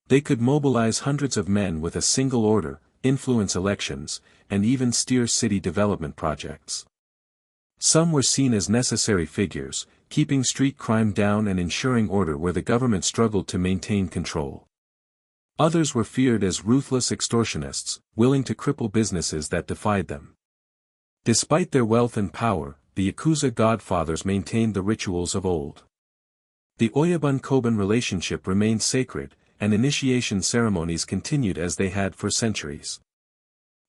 They could mobilize hundreds of men with a single order, influence elections, and even steer city development projects. Some were seen as necessary figures, keeping street crime down and ensuring order where the government struggled to maintain control. Others were feared as ruthless extortionists, willing to cripple businesses that defied them. Despite their wealth and power, the Yakuza godfathers maintained the rituals of old. The Oyabun-Koban relationship remained sacred, and initiation ceremonies continued as they had for centuries.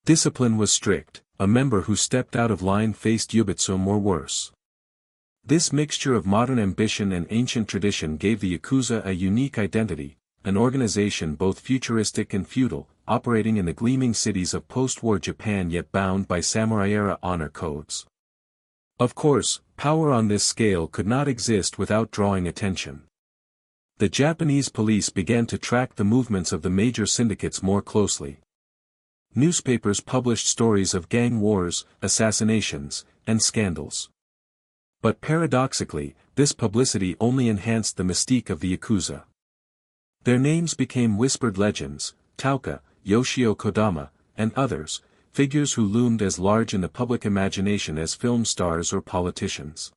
Discipline was strict, a member who stepped out of line faced yubitsum or worse. This mixture of modern ambition and ancient tradition gave the Yakuza a unique identity, an organization both futuristic and feudal, operating in the gleaming cities of post-war Japan yet bound by samurai-era honor codes. Of course, power on this scale could not exist without drawing attention. The Japanese police began to track the movements of the major syndicates more closely. Newspapers published stories of gang wars, assassinations, and scandals. But paradoxically, this publicity only enhanced the mystique of the Yakuza. Their names became whispered legends, Tauka, Yoshio Kodama, and others, figures who loomed as large in the public imagination as film stars or politicians.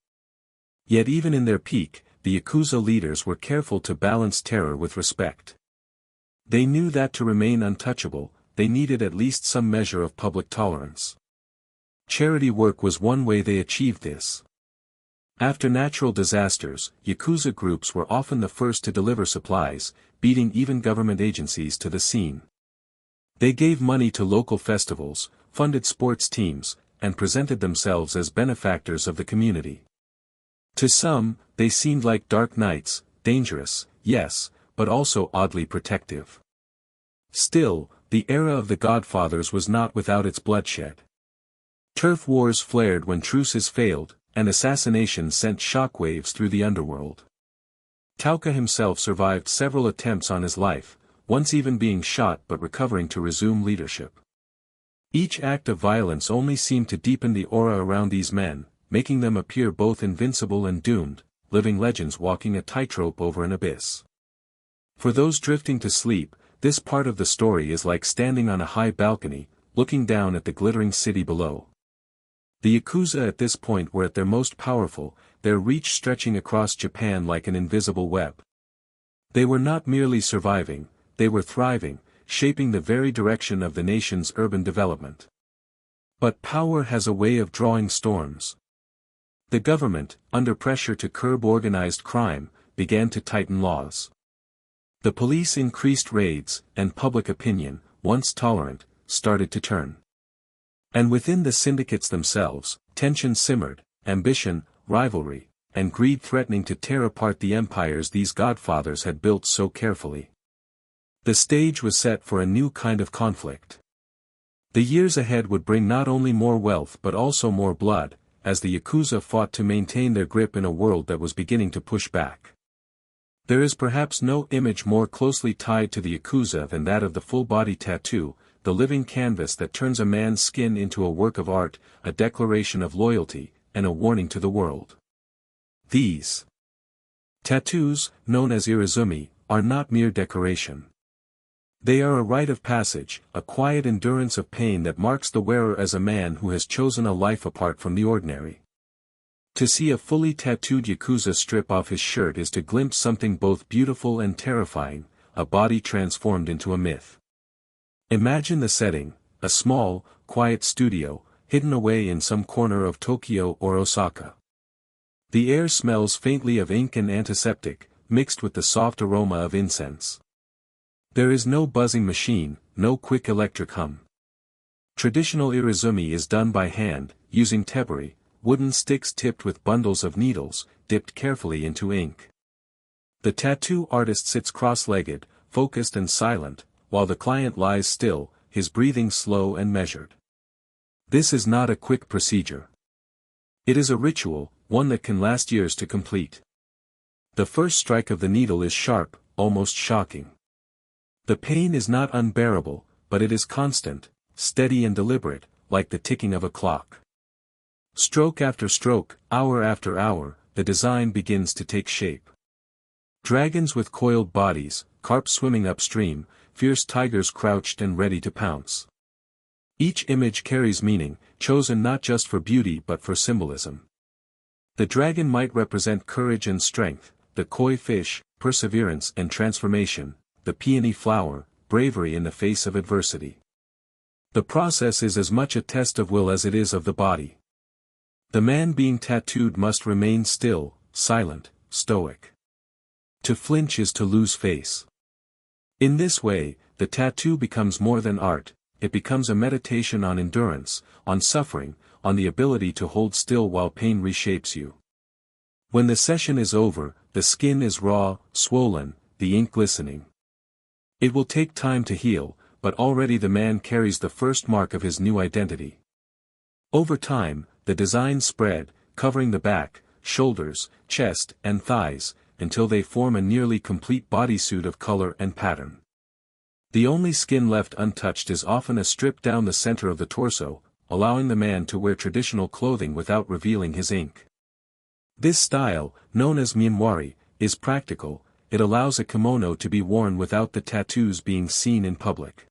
Yet even in their peak, the Yakuza leaders were careful to balance terror with respect. They knew that to remain untouchable, they needed at least some measure of public tolerance. Charity work was one way they achieved this. After natural disasters, Yakuza groups were often the first to deliver supplies, beating even government agencies to the scene. They gave money to local festivals, funded sports teams, and presented themselves as benefactors of the community. To some, they seemed like dark knights, dangerous, yes, but also oddly protective. Still, the era of the Godfathers was not without its bloodshed. Turf wars flared when truces failed, and assassinations sent shockwaves through the underworld. Tauka himself survived several attempts on his life, once even being shot but recovering to resume leadership. Each act of violence only seemed to deepen the aura around these men, making them appear both invincible and doomed, living legends walking a tightrope over an abyss. For those drifting to sleep, this part of the story is like standing on a high balcony, looking down at the glittering city below. The Yakuza at this point were at their most powerful, their reach stretching across Japan like an invisible web. They were not merely surviving, they were thriving, shaping the very direction of the nation's urban development. But power has a way of drawing storms. The government, under pressure to curb organized crime, began to tighten laws. The police increased raids, and public opinion, once tolerant, started to turn. And within the syndicates themselves, tension simmered, ambition, rivalry, and greed threatening to tear apart the empires these godfathers had built so carefully. The stage was set for a new kind of conflict. The years ahead would bring not only more wealth but also more blood, as the Yakuza fought to maintain their grip in a world that was beginning to push back. There is perhaps no image more closely tied to the Yakuza than that of the full-body tattoo, the living canvas that turns a man's skin into a work of art, a declaration of loyalty, and a warning to the world. These tattoos, known as irizumi, are not mere decoration. They are a rite of passage, a quiet endurance of pain that marks the wearer as a man who has chosen a life apart from the ordinary. To see a fully tattooed Yakuza strip off his shirt is to glimpse something both beautiful and terrifying, a body transformed into a myth. Imagine the setting, a small, quiet studio, hidden away in some corner of Tokyo or Osaka. The air smells faintly of ink and antiseptic, mixed with the soft aroma of incense. There is no buzzing machine, no quick electric hum. Traditional irizumi is done by hand, using tebari, wooden sticks tipped with bundles of needles, dipped carefully into ink. The tattoo artist sits cross-legged, focused and silent, while the client lies still, his breathing slow and measured. This is not a quick procedure. It is a ritual, one that can last years to complete. The first strike of the needle is sharp, almost shocking. The pain is not unbearable, but it is constant, steady and deliberate, like the ticking of a clock. Stroke after stroke, hour after hour, the design begins to take shape. Dragons with coiled bodies, carp swimming upstream, fierce tigers crouched and ready to pounce. Each image carries meaning, chosen not just for beauty but for symbolism. The dragon might represent courage and strength, the koi fish, perseverance and transformation, the peony flower, bravery in the face of adversity. The process is as much a test of will as it is of the body. The man being tattooed must remain still, silent, stoic. To flinch is to lose face. In this way, the tattoo becomes more than art, it becomes a meditation on endurance, on suffering, on the ability to hold still while pain reshapes you. When the session is over, the skin is raw, swollen, the ink glistening. It will take time to heal, but already the man carries the first mark of his new identity. Over time, the design spread, covering the back, shoulders, chest, and thighs, until they form a nearly complete bodysuit of color and pattern. The only skin left untouched is often a strip down the center of the torso, allowing the man to wear traditional clothing without revealing his ink. This style, known as mianwari, is practical, it allows a kimono to be worn without the tattoos being seen in public.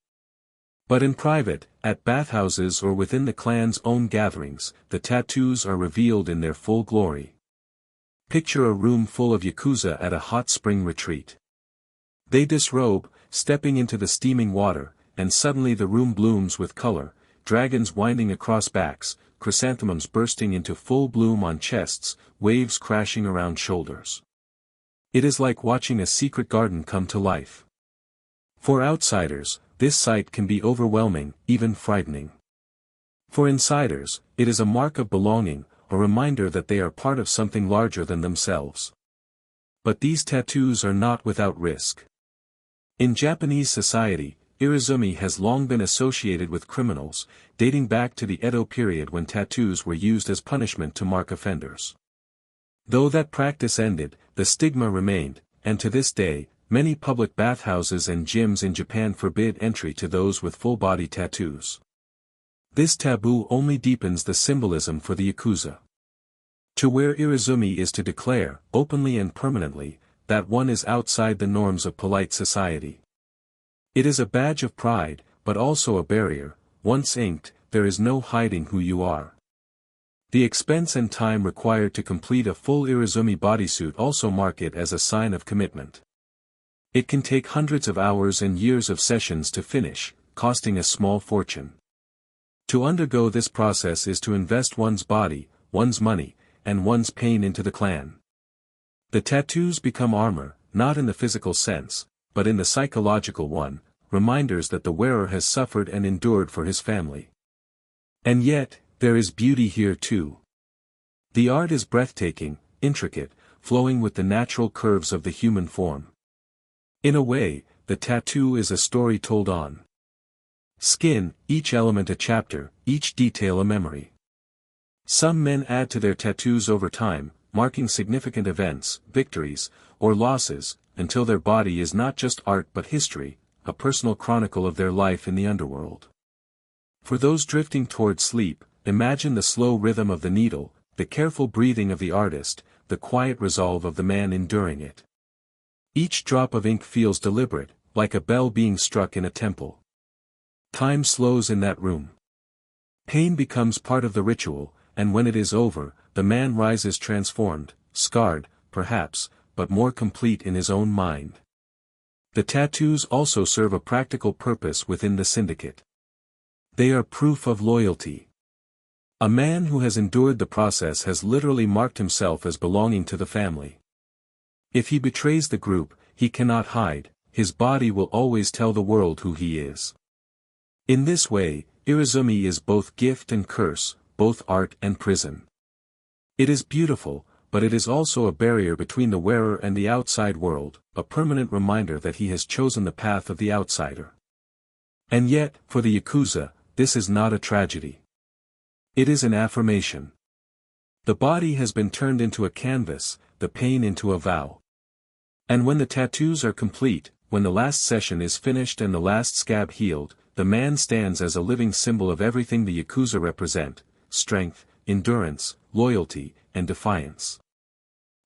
But in private, at bathhouses or within the clan's own gatherings, the tattoos are revealed in their full glory. Picture a room full of Yakuza at a hot spring retreat. They disrobe, stepping into the steaming water, and suddenly the room blooms with color, dragons winding across backs, chrysanthemums bursting into full bloom on chests, waves crashing around shoulders. It is like watching a secret garden come to life. For outsiders, this sight can be overwhelming, even frightening. For insiders, it is a mark of belonging, a reminder that they are part of something larger than themselves. But these tattoos are not without risk. In Japanese society, irizumi has long been associated with criminals, dating back to the Edo period when tattoos were used as punishment to mark offenders. Though that practice ended, the stigma remained, and to this day, many public bathhouses and gyms in Japan forbid entry to those with full-body tattoos. This taboo only deepens the symbolism for the Yakuza. To wear irizumi is to declare, openly and permanently, that one is outside the norms of polite society. It is a badge of pride, but also a barrier. Once inked, there is no hiding who you are. The expense and time required to complete a full irizumi bodysuit also mark it as a sign of commitment. It can take hundreds of hours and years of sessions to finish, costing a small fortune. To undergo this process is to invest one's body, one's money, and one's pain into the clan. The tattoos become armor, not in the physical sense, but in the psychological one, reminders that the wearer has suffered and endured for his family. And yet, there is beauty here too. The art is breathtaking, intricate, flowing with the natural curves of the human form. In a way, the tattoo is a story told on skin, each element a chapter, each detail a memory. Some men add to their tattoos over time, marking significant events, victories, or losses, until their body is not just art but history, a personal chronicle of their life in the underworld. For those drifting toward sleep, imagine the slow rhythm of the needle, the careful breathing of the artist, the quiet resolve of the man enduring it. Each drop of ink feels deliberate, like a bell being struck in a temple. Time slows in that room. Pain becomes part of the ritual, and when it is over, the man rises transformed, scarred, perhaps, but more complete in his own mind. The tattoos also serve a practical purpose within the syndicate. They are proof of loyalty. A man who has endured the process has literally marked himself as belonging to the family. If he betrays the group, he cannot hide, his body will always tell the world who he is. In this way, irizumi is both gift and curse, both art and prison. It is beautiful, but it is also a barrier between the wearer and the outside world, a permanent reminder that he has chosen the path of the outsider. And yet, for the Yakuza, this is not a tragedy. It is an affirmation. The body has been turned into a canvas, the pain into a vow. And when the tattoos are complete, when the last session is finished and the last scab healed, the man stands as a living symbol of everything the Yakuza represent: strength, endurance, loyalty, and defiance.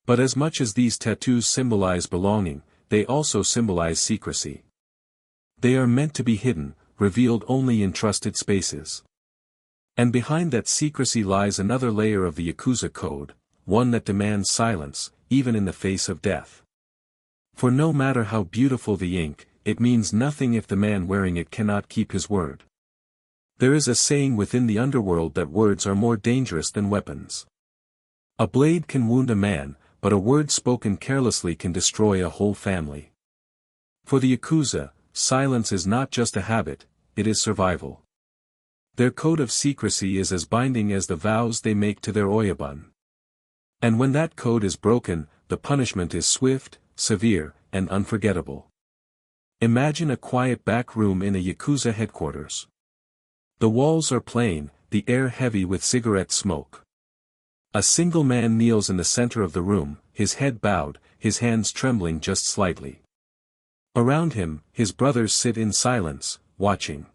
But as much as these tattoos symbolize belonging, they also symbolize secrecy. They are meant to be hidden, revealed only in trusted spaces. And behind that secrecy lies another layer of the Yakuza code, one that demands silence, even in the face of death. For no matter how beautiful the ink, it means nothing if the man wearing it cannot keep his word. There is a saying within the underworld that words are more dangerous than weapons. A blade can wound a man, but a word spoken carelessly can destroy a whole family. For the Yakuza, silence is not just a habit, it is survival. Their code of secrecy is as binding as the vows they make to their oyabun. And when that code is broken, the punishment is swift, severe, and unforgettable. Imagine a quiet back room in a Yakuza headquarters. The walls are plain, the air heavy with cigarette smoke. A single man kneels in the center of the room, his head bowed, his hands trembling just slightly. Around him, his brothers sit in silence, watching.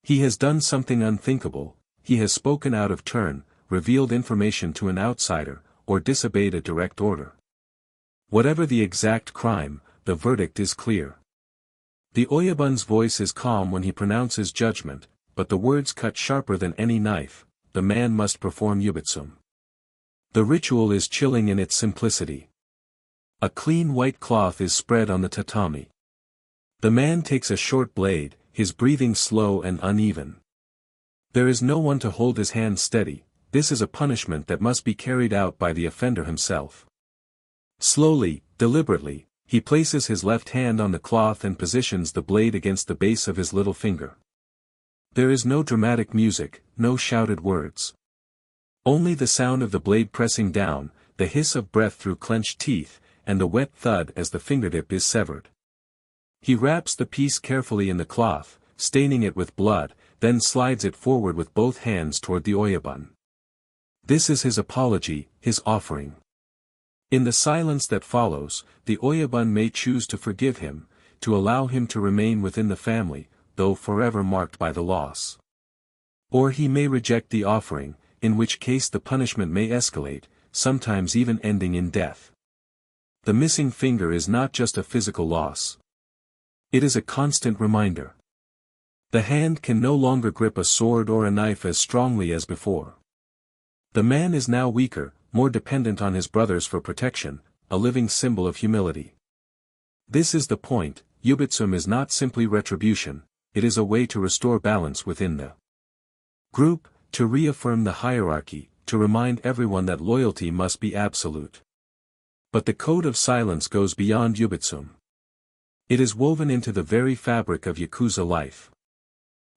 He has done something unthinkable, he has spoken out of turn, revealed information to an outsider, or disobeyed a direct order. Whatever the exact crime, the verdict is clear. The oyabun's voice is calm when he pronounces judgment, but the words cut sharper than any knife. The man must perform yubitsum. The ritual is chilling in its simplicity. A clean white cloth is spread on the tatami. The man takes a short blade, his breathing slow and uneven. There is no one to hold his hand steady, this is a punishment that must be carried out by the offender himself. Slowly, deliberately, he places his left hand on the cloth and positions the blade against the base of his little finger. There is no dramatic music, no shouted words. Only the sound of the blade pressing down, the hiss of breath through clenched teeth, and the wet thud as the fingertip is severed. He wraps the piece carefully in the cloth, staining it with blood, then slides it forward with both hands toward the oyabun. This is his apology, his offering. In the silence that follows, the oyabun may choose to forgive him, to allow him to remain within the family, though forever marked by the loss. Or he may reject the offering, in which case the punishment may escalate, sometimes even ending in death. The missing finger is not just a physical loss. It is a constant reminder. The hand can no longer grip a sword or a knife as strongly as before. The man is now weaker, more dependent on his brothers for protection, a living symbol of humility. This is the point, yubitsum is not simply retribution, it is a way to restore balance within the group, to reaffirm the hierarchy, to remind everyone that loyalty must be absolute. But the code of silence goes beyond yubitsum. It is woven into the very fabric of Yakuza life.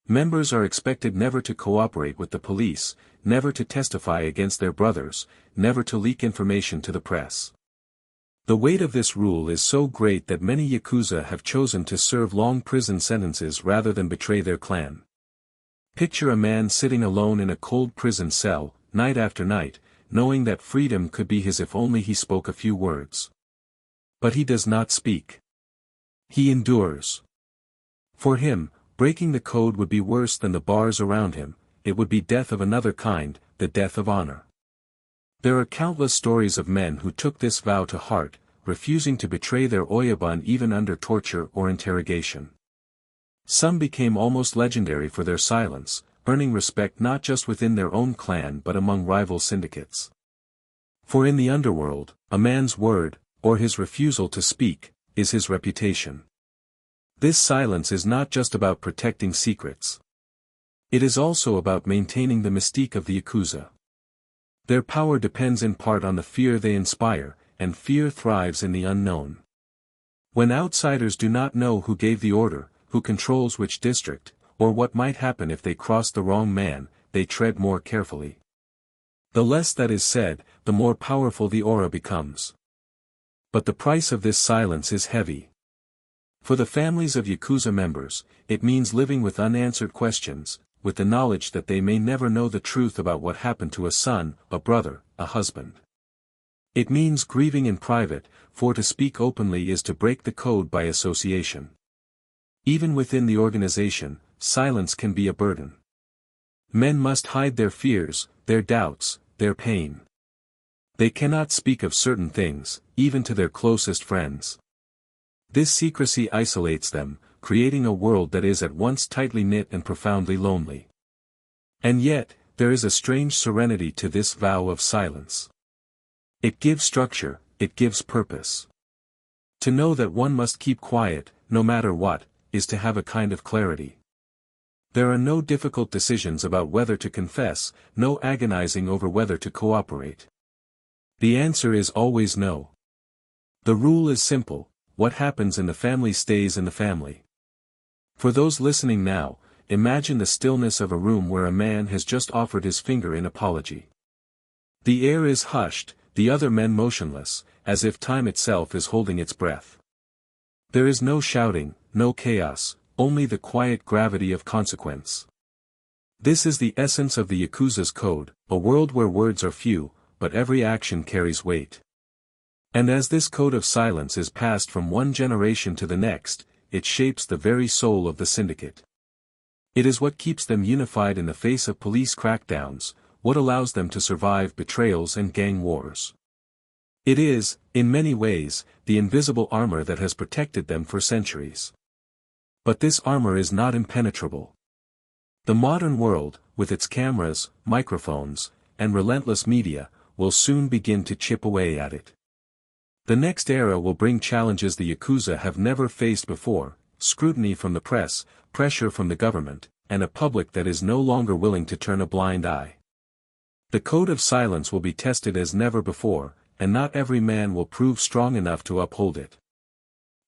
Members are expected never to cooperate with the police, never to testify against their brothers, never to leak information to the press. The weight of this rule is so great that many Yakuza have chosen to serve long prison sentences rather than betray their clan. Picture a man sitting alone in a cold prison cell, night after night, knowing that freedom could be his if only he spoke a few words. But he does not speak. He endures. For him, breaking the code would be worse than the bars around him, it would be death of another kind, the death of honor. There are countless stories of men who took this vow to heart, refusing to betray their oyabun even under torture or interrogation. Some became almost legendary for their silence, earning respect not just within their own clan but among rival syndicates. For in the underworld, a man's word, or his refusal to speak, is his reputation. This silence is not just about protecting secrets. It is also about maintaining the mystique of the Yakuza. Their power depends in part on the fear they inspire, and fear thrives in the unknown. When outsiders do not know who gave the order, who controls which district, or what might happen if they cross the wrong man, they tread more carefully. The less that is said, the more powerful the aura becomes. But the price of this silence is heavy. For the families of Yakuza members, it means living with unanswered questions, with the knowledge that they may never know the truth about what happened to a son, a brother, a husband. It means grieving in private, for to speak openly is to break the code by association. Even within the organization, silence can be a burden. Men must hide their fears, their doubts, their pain. They cannot speak of certain things, even to their closest friends. This secrecy isolates them, creating a world that is at once tightly knit and profoundly lonely. And yet, there is a strange serenity to this vow of silence. It gives structure, it gives purpose. To know that one must keep quiet, no matter what, is to have a kind of clarity. There are no difficult decisions about whether to confess, no agonizing over whether to cooperate. The answer is always no. The rule is simple: what happens in the family stays in the family. For those listening now, imagine the stillness of a room where a man has just offered his finger in apology. The air is hushed, the other men motionless, as if time itself is holding its breath. There is no shouting, no chaos, only the quiet gravity of consequence. This is the essence of the Yakuza's code, a world where words are few, but every action carries weight. And as this code of silence is passed from one generation to the next, it shapes the very soul of the syndicate. It is what keeps them unified in the face of police crackdowns, what allows them to survive betrayals and gang wars. It is, in many ways, the invisible armor that has protected them for centuries. But this armor is not impenetrable. The modern world, with its cameras, microphones, and relentless media, will soon begin to chip away at it. The next era will bring challenges the Yakuza have never faced before: scrutiny from the press, pressure from the government, and a public that is no longer willing to turn a blind eye. The code of silence will be tested as never before, and not every man will prove strong enough to uphold it.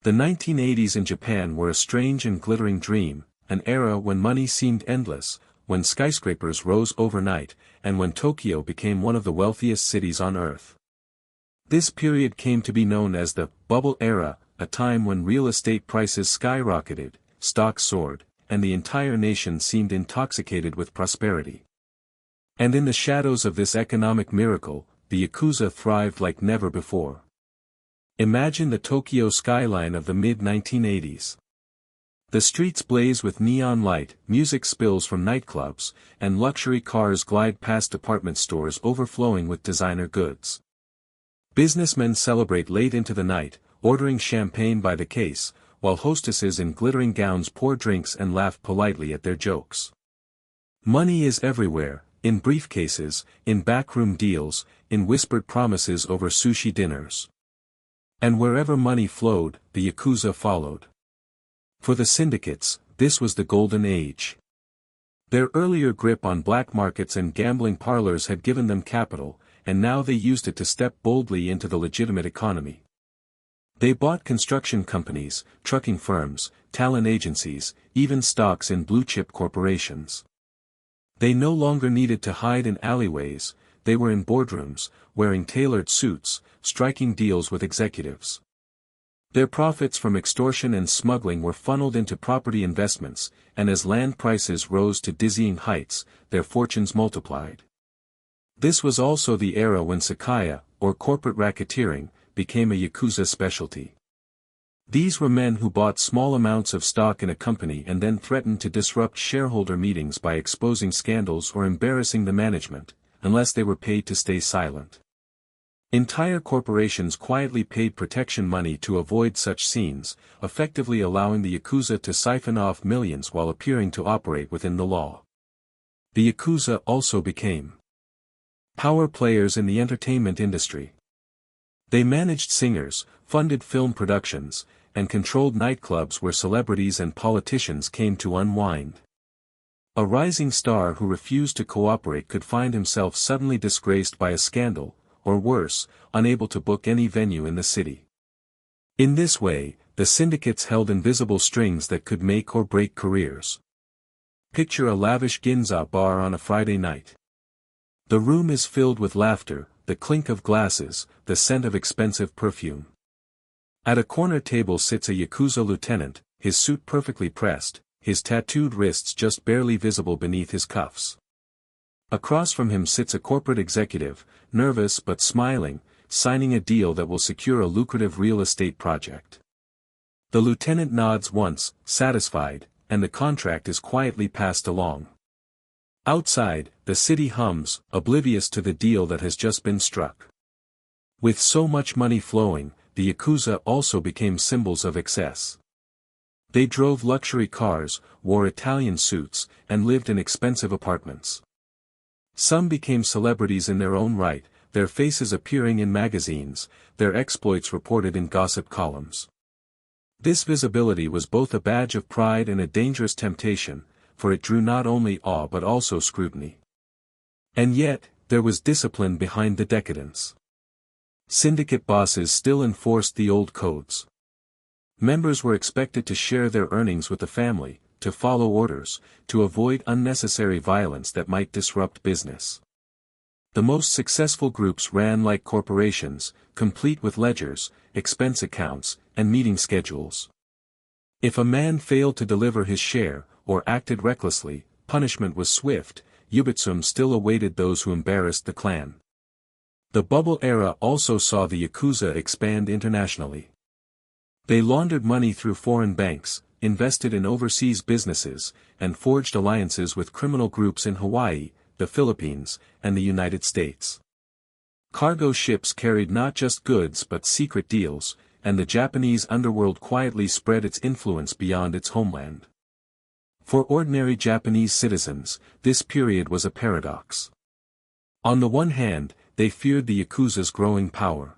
The 1980s in Japan were a strange and glittering dream, an era when money seemed endless, when skyscrapers rose overnight, and when Tokyo became one of the wealthiest cities on earth. This period came to be known as the bubble era, a time when real estate prices skyrocketed, stocks soared, and the entire nation seemed intoxicated with prosperity. And in the shadows of this economic miracle, the Yakuza thrived like never before. Imagine the Tokyo skyline of the mid-1980s. The streets blaze with neon light, music spills from nightclubs, and luxury cars glide past department stores overflowing with designer goods. Businessmen celebrate late into the night, ordering champagne by the case, while hostesses in glittering gowns pour drinks and laugh politely at their jokes. Money is everywhere, in briefcases, in backroom deals, in whispered promises over sushi dinners. And wherever money flowed, the Yakuza followed. For the syndicates, this was the golden age. Their earlier grip on black markets and gambling parlors had given them capital, and now they used it to step boldly into the legitimate economy. They bought construction companies, trucking firms, talent agencies, even stocks in blue-chip corporations. They no longer needed to hide in alleyways, they were in boardrooms, wearing tailored suits, striking deals with executives. Their profits from extortion and smuggling were funneled into property investments, and as land prices rose to dizzying heights, their fortunes multiplied. This was also the era when Sakaya, or corporate racketeering, became a Yakuza specialty. These were men who bought small amounts of stock in a company and then threatened to disrupt shareholder meetings by exposing scandals or embarrassing the management, unless they were paid to stay silent. Entire corporations quietly paid protection money to avoid such scenes, effectively allowing the Yakuza to siphon off millions while appearing to operate within the law. The Yakuza also became power players in the entertainment industry. They managed singers, funded film productions, and controlled nightclubs where celebrities and politicians came to unwind. A rising star who refused to cooperate could find himself suddenly disgraced by a scandal, or worse, unable to book any venue in the city. In this way, the syndicates held invisible strings that could make or break careers. Picture a lavish Ginza bar on a Friday night. The room is filled with laughter, the clink of glasses, the scent of expensive perfume. At a corner table sits a Yakuza lieutenant, his suit perfectly pressed, his tattooed wrists just barely visible beneath his cuffs. Across from him sits a corporate executive, nervous but smiling, signing a deal that will secure a lucrative real estate project. The lieutenant nods once, satisfied, and the contract is quietly passed along. Outside, the city hums, oblivious to the deal that has just been struck. With so much money flowing, the Yakuza also became symbols of excess. They drove luxury cars, wore Italian suits, and lived in expensive apartments. Some became celebrities in their own right, their faces appearing in magazines, their exploits reported in gossip columns. This visibility was both a badge of pride and a dangerous temptation, for it drew not only awe but also scrutiny. And yet, there was discipline behind the decadence. Syndicate bosses still enforced the old codes. Members were expected to share their earnings with the family, to follow orders, to avoid unnecessary violence that might disrupt business. The most successful groups ran like corporations, complete with ledgers, expense accounts, and meeting schedules. If a man failed to deliver his share, or acted recklessly, punishment was swift. Yubitsum still awaited those who embarrassed the clan. The bubble era also saw the Yakuza expand internationally. They laundered money through foreign banks, invested in overseas businesses, and forged alliances with criminal groups in Hawaii, the Philippines, and the United States. Cargo ships carried not just goods but secret deals, and the Japanese underworld quietly spread its influence beyond its homeland. For ordinary Japanese citizens, this period was a paradox. On the one hand, they feared the Yakuza's growing power.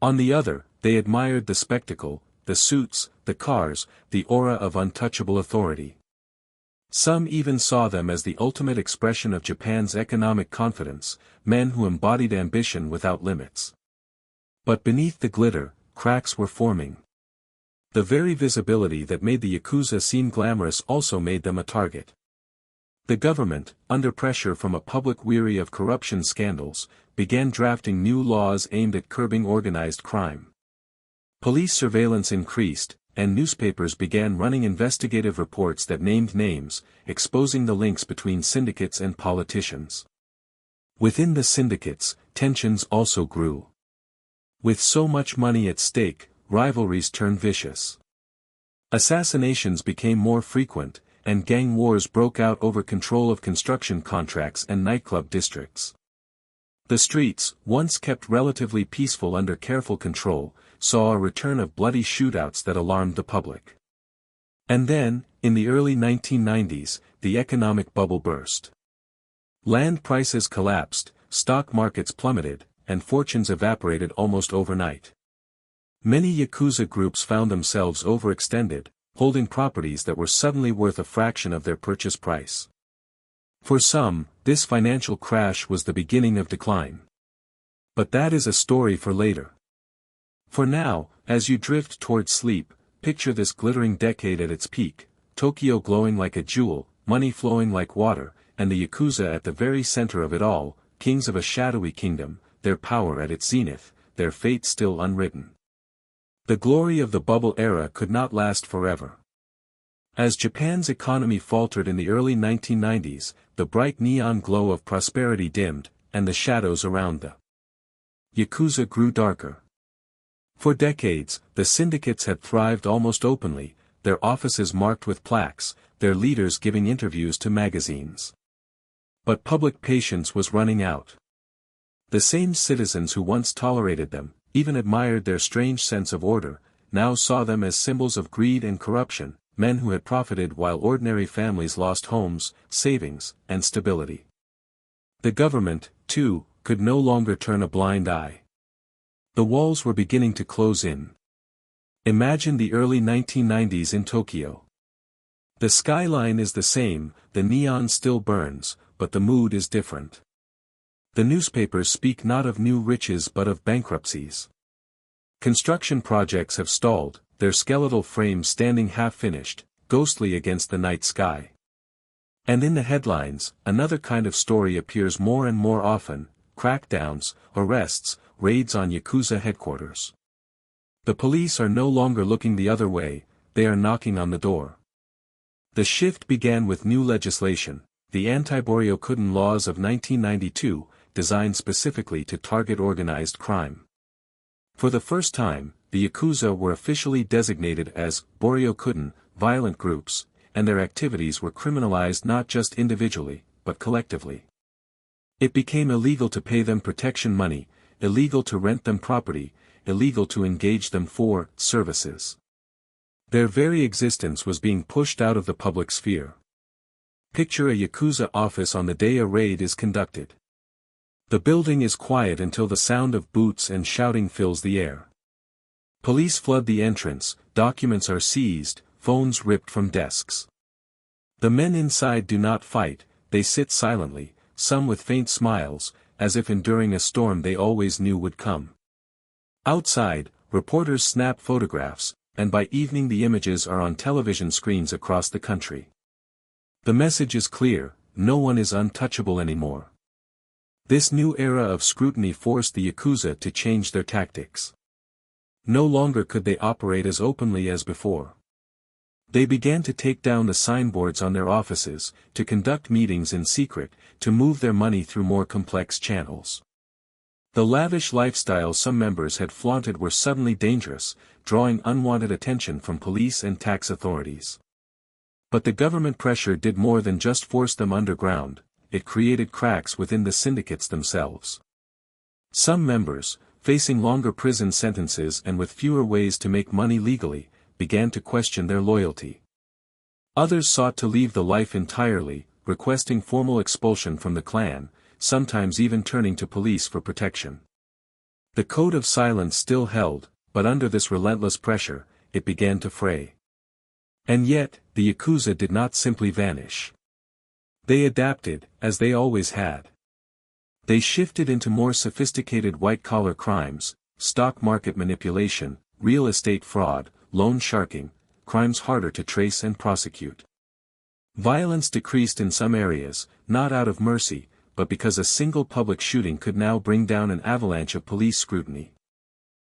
On the other, they admired the spectacle, the suits, the cars, the aura of untouchable authority. Some even saw them as the ultimate expression of Japan's economic confidence, men who embodied ambition without limits. But beneath the glitter, cracks were forming. The very visibility that made the Yakuza seem glamorous also made them a target. The government, under pressure from a public weary of corruption scandals, began drafting new laws aimed at curbing organized crime. Police surveillance increased, and newspapers began running investigative reports that named names, exposing the links between syndicates and politicians. Within the syndicates, tensions also grew. With so much money at stake, rivalries turned vicious. Assassinations became more frequent, and gang wars broke out over control of construction contracts and nightclub districts. The streets, once kept relatively peaceful under careful control, saw a return of bloody shootouts that alarmed the public. And then, in the early 1990s, the economic bubble burst. Land prices collapsed, stock markets plummeted, and fortunes evaporated almost overnight. Many Yakuza groups found themselves overextended, holding properties that were suddenly worth a fraction of their purchase price. For some, this financial crash was the beginning of decline. But that is a story for later. For now, as you drift towards sleep, picture this glittering decade at its peak, Tokyo glowing like a jewel, money flowing like water, and the Yakuza at the very center of it all, kings of a shadowy kingdom, their power at its zenith, their fate still unwritten. The glory of the bubble era could not last forever. As Japan's economy faltered in the early 1990s, the bright neon glow of prosperity dimmed, and the shadows around the Yakuza grew darker. For decades, the syndicates had thrived almost openly, their offices marked with plaques, their leaders giving interviews to magazines. But public patience was running out. The same citizens who once tolerated them, even admired their strange sense of order, now saw them as symbols of greed and corruption, men who had profited while ordinary families lost homes, savings, and stability. The government, too, could no longer turn a blind eye. The walls were beginning to close in. Imagine the early 1990s in Tokyo. The skyline is the same, the neon still burns, but the mood is different. The newspapers speak not of new riches but of bankruptcies. Construction projects have stalled, their skeletal frames standing half-finished, ghostly against the night sky. And in the headlines, another kind of story appears more and more often: crackdowns, arrests, raids on Yakuza headquarters. The police are no longer looking the other way, they are knocking on the door. The shift began with new legislation, the anti-Boryokuden laws of 1992, designed specifically to target organized crime. For the first time, the Yakuza were officially designated as Boryokuden, violent groups, and their activities were criminalized not just individually, but collectively. It became illegal to pay them protection money, illegal to rent them property, illegal to engage them for services. Their very existence was being pushed out of the public sphere. Picture a Yakuza office on the day a raid is conducted. The building is quiet until the sound of boots and shouting fills the air. Police flood the entrance, documents are seized, phones ripped from desks. The men inside do not fight, they sit silently, some with faint smiles, as if enduring a storm they always knew would come. Outside, reporters snap photographs, and by evening the images are on television screens across the country. The message is clear, no one is untouchable anymore. This new era of scrutiny forced the Yakuza to change their tactics. No longer could they operate as openly as before. They began to take down the signboards on their offices, to conduct meetings in secret, to move their money through more complex channels. The lavish lifestyle some members had flaunted were suddenly dangerous, drawing unwanted attention from police and tax authorities. But the government pressure did more than just force them underground, it created cracks within the syndicates themselves. Some members, facing longer prison sentences and with fewer ways to make money legally, began to question their loyalty. Others sought to leave the life entirely, requesting formal expulsion from the clan, sometimes even turning to police for protection. The code of silence still held, but under this relentless pressure, it began to fray. And yet, the Yakuza did not simply vanish. They adapted, as they always had. They shifted into more sophisticated white-collar crimes, stock market manipulation, real estate fraud, loan sharking, crimes harder to trace and prosecute. Violence decreased in some areas, not out of mercy, but because a single public shooting could now bring down an avalanche of police scrutiny.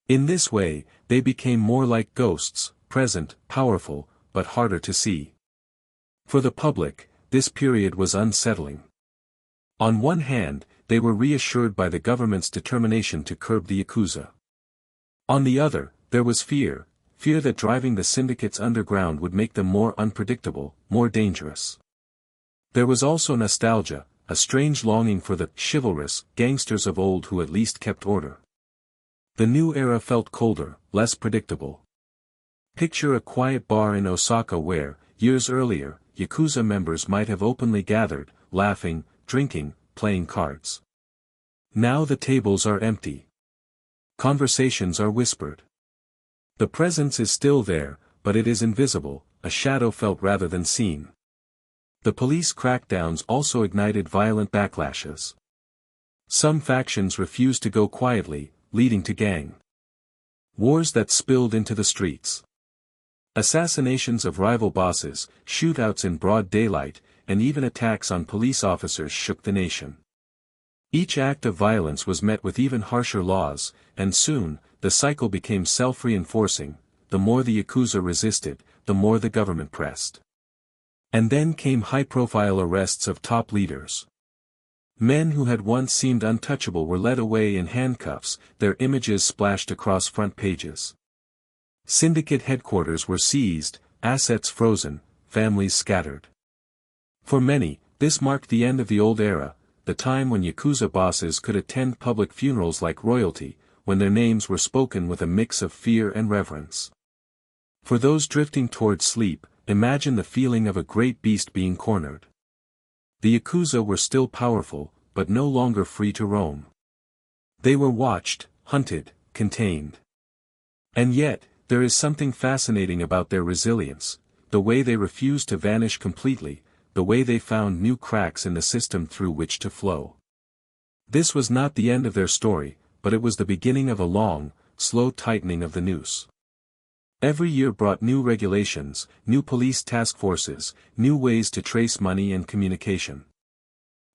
In this way, they became more like ghosts, present, powerful, but harder to see. For the public, this period was unsettling. On one hand, they were reassured by the government's determination to curb the Yakuza. On the other, there was fear that driving the syndicates underground would make them more unpredictable, more dangerous. There was also nostalgia, a strange longing for the chivalrous gangsters of old who at least kept order. The new era felt colder, less predictable. Picture a quiet bar in Osaka where, years earlier, Yakuza members might have openly gathered, laughing, drinking, playing cards. Now the tables are empty. Conversations are whispered. The presence is still there, but it is invisible, a shadow felt rather than seen. The police crackdowns also ignited violent backlashes. Some factions refused to go quietly, leading to gang wars that spilled into the streets. Assassinations of rival bosses, shootouts in broad daylight, and even attacks on police officers shook the nation. Each act of violence was met with even harsher laws, and soon, the cycle became self-reinforcing. The more the Yakuza resisted, the more the government pressed. And then came high-profile arrests of top leaders. Men who had once seemed untouchable were led away in handcuffs, their images splashed across front pages. Syndicate headquarters were seized, assets frozen, families scattered. For many, this marked the end of the old era, the time when Yakuza bosses could attend public funerals like royalty, when their names were spoken with a mix of fear and reverence. For those drifting toward sleep, imagine the feeling of a great beast being cornered. The Yakuza were still powerful, but no longer free to roam. They were watched, hunted, contained. And yet, there is something fascinating about their resilience, the way they refused to vanish completely, the way they found new cracks in the system through which to flow. This was not the end of their story, but it was the beginning of a long, slow tightening of the noose. Every year brought new regulations, new police task forces, new ways to trace money and communication.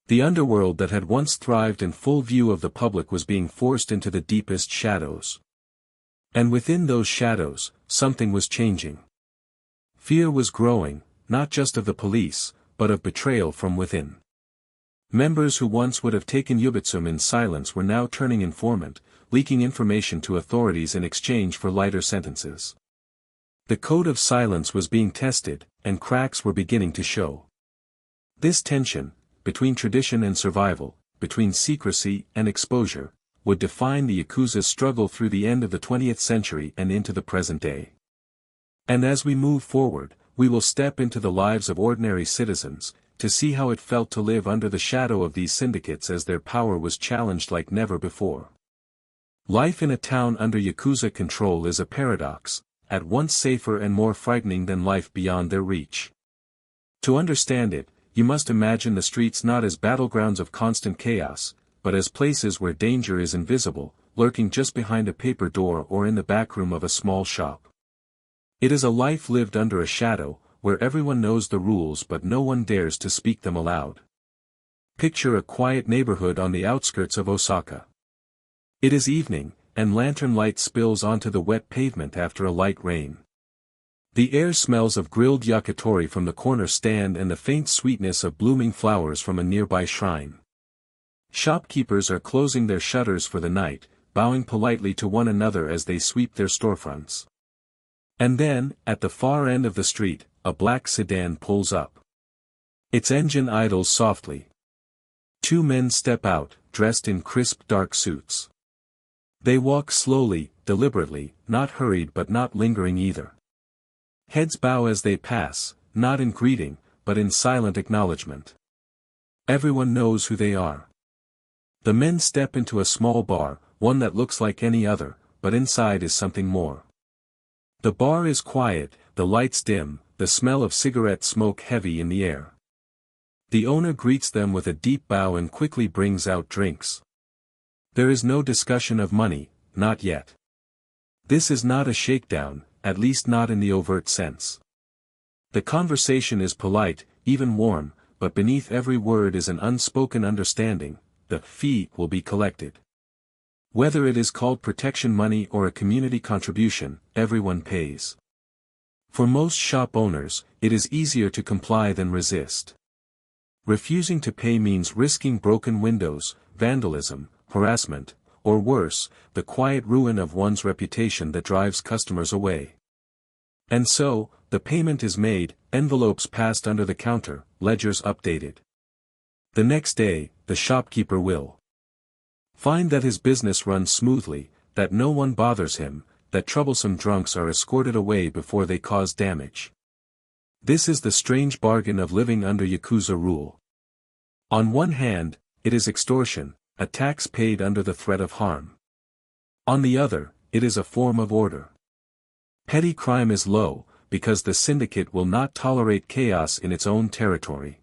The underworld that had once thrived in full view of the public was being forced into the deepest shadows. And within those shadows, something was changing. Fear was growing, not just of the police, but of betrayal from within. Members who once would have taken yubitsum in silence were now turning informant, leaking information to authorities in exchange for lighter sentences. The code of silence was being tested, and cracks were beginning to show. This tension, between tradition and survival, between secrecy and exposure, would define the Yakuza's struggle through the end of the 20th century and into the present day. And as we move forward, we will step into the lives of ordinary citizens, to see how it felt to live under the shadow of these syndicates as their power was challenged like never before. Life in a town under Yakuza control is a paradox, at once safer and more frightening than life beyond their reach. To understand it, you must imagine the streets not as battlegrounds of constant chaos, but as places where danger is invisible, lurking just behind a paper door or in the backroom of a small shop. It is a life lived under a shadow, where everyone knows the rules but no one dares to speak them aloud. Picture a quiet neighborhood on the outskirts of Osaka. It is evening, and lantern light spills onto the wet pavement after a light rain. The air smells of grilled yakitori from the corner stand and the faint sweetness of blooming flowers from a nearby shrine. Shopkeepers are closing their shutters for the night, bowing politely to one another as they sweep their storefronts. And then, at the far end of the street, a black sedan pulls up. Its engine idles softly. Two men step out, dressed in crisp dark suits. They walk slowly, deliberately, not hurried but not lingering either. Heads bow as they pass, not in greeting, but in silent acknowledgement. Everyone knows who they are. The men step into a small bar, one that looks like any other, but inside is something more. The bar is quiet, the lights dim, the smell of cigarette smoke heavy in the air. The owner greets them with a deep bow and quickly brings out drinks. There is no discussion of money, not yet. This is not a shakedown, at least not in the overt sense. The conversation is polite, even warm, but beneath every word is an unspoken understanding: the fee will be collected. Whether it is called protection money or a community contribution, everyone pays. For most shop owners, it is easier to comply than resist. Refusing to pay means risking broken windows, vandalism, harassment, or worse, the quiet ruin of one's reputation that drives customers away. And so, the payment is made, envelopes passed under the counter, ledgers updated. The next day, the shopkeeper will find that his business runs smoothly, that no one bothers him, that troublesome drunks are escorted away before they cause damage. This is the strange bargain of living under Yakuza rule. On one hand, it is extortion, a tax paid under the threat of harm. On the other, it is a form of order. Petty crime is low, because the syndicate will not tolerate chaos in its own territory.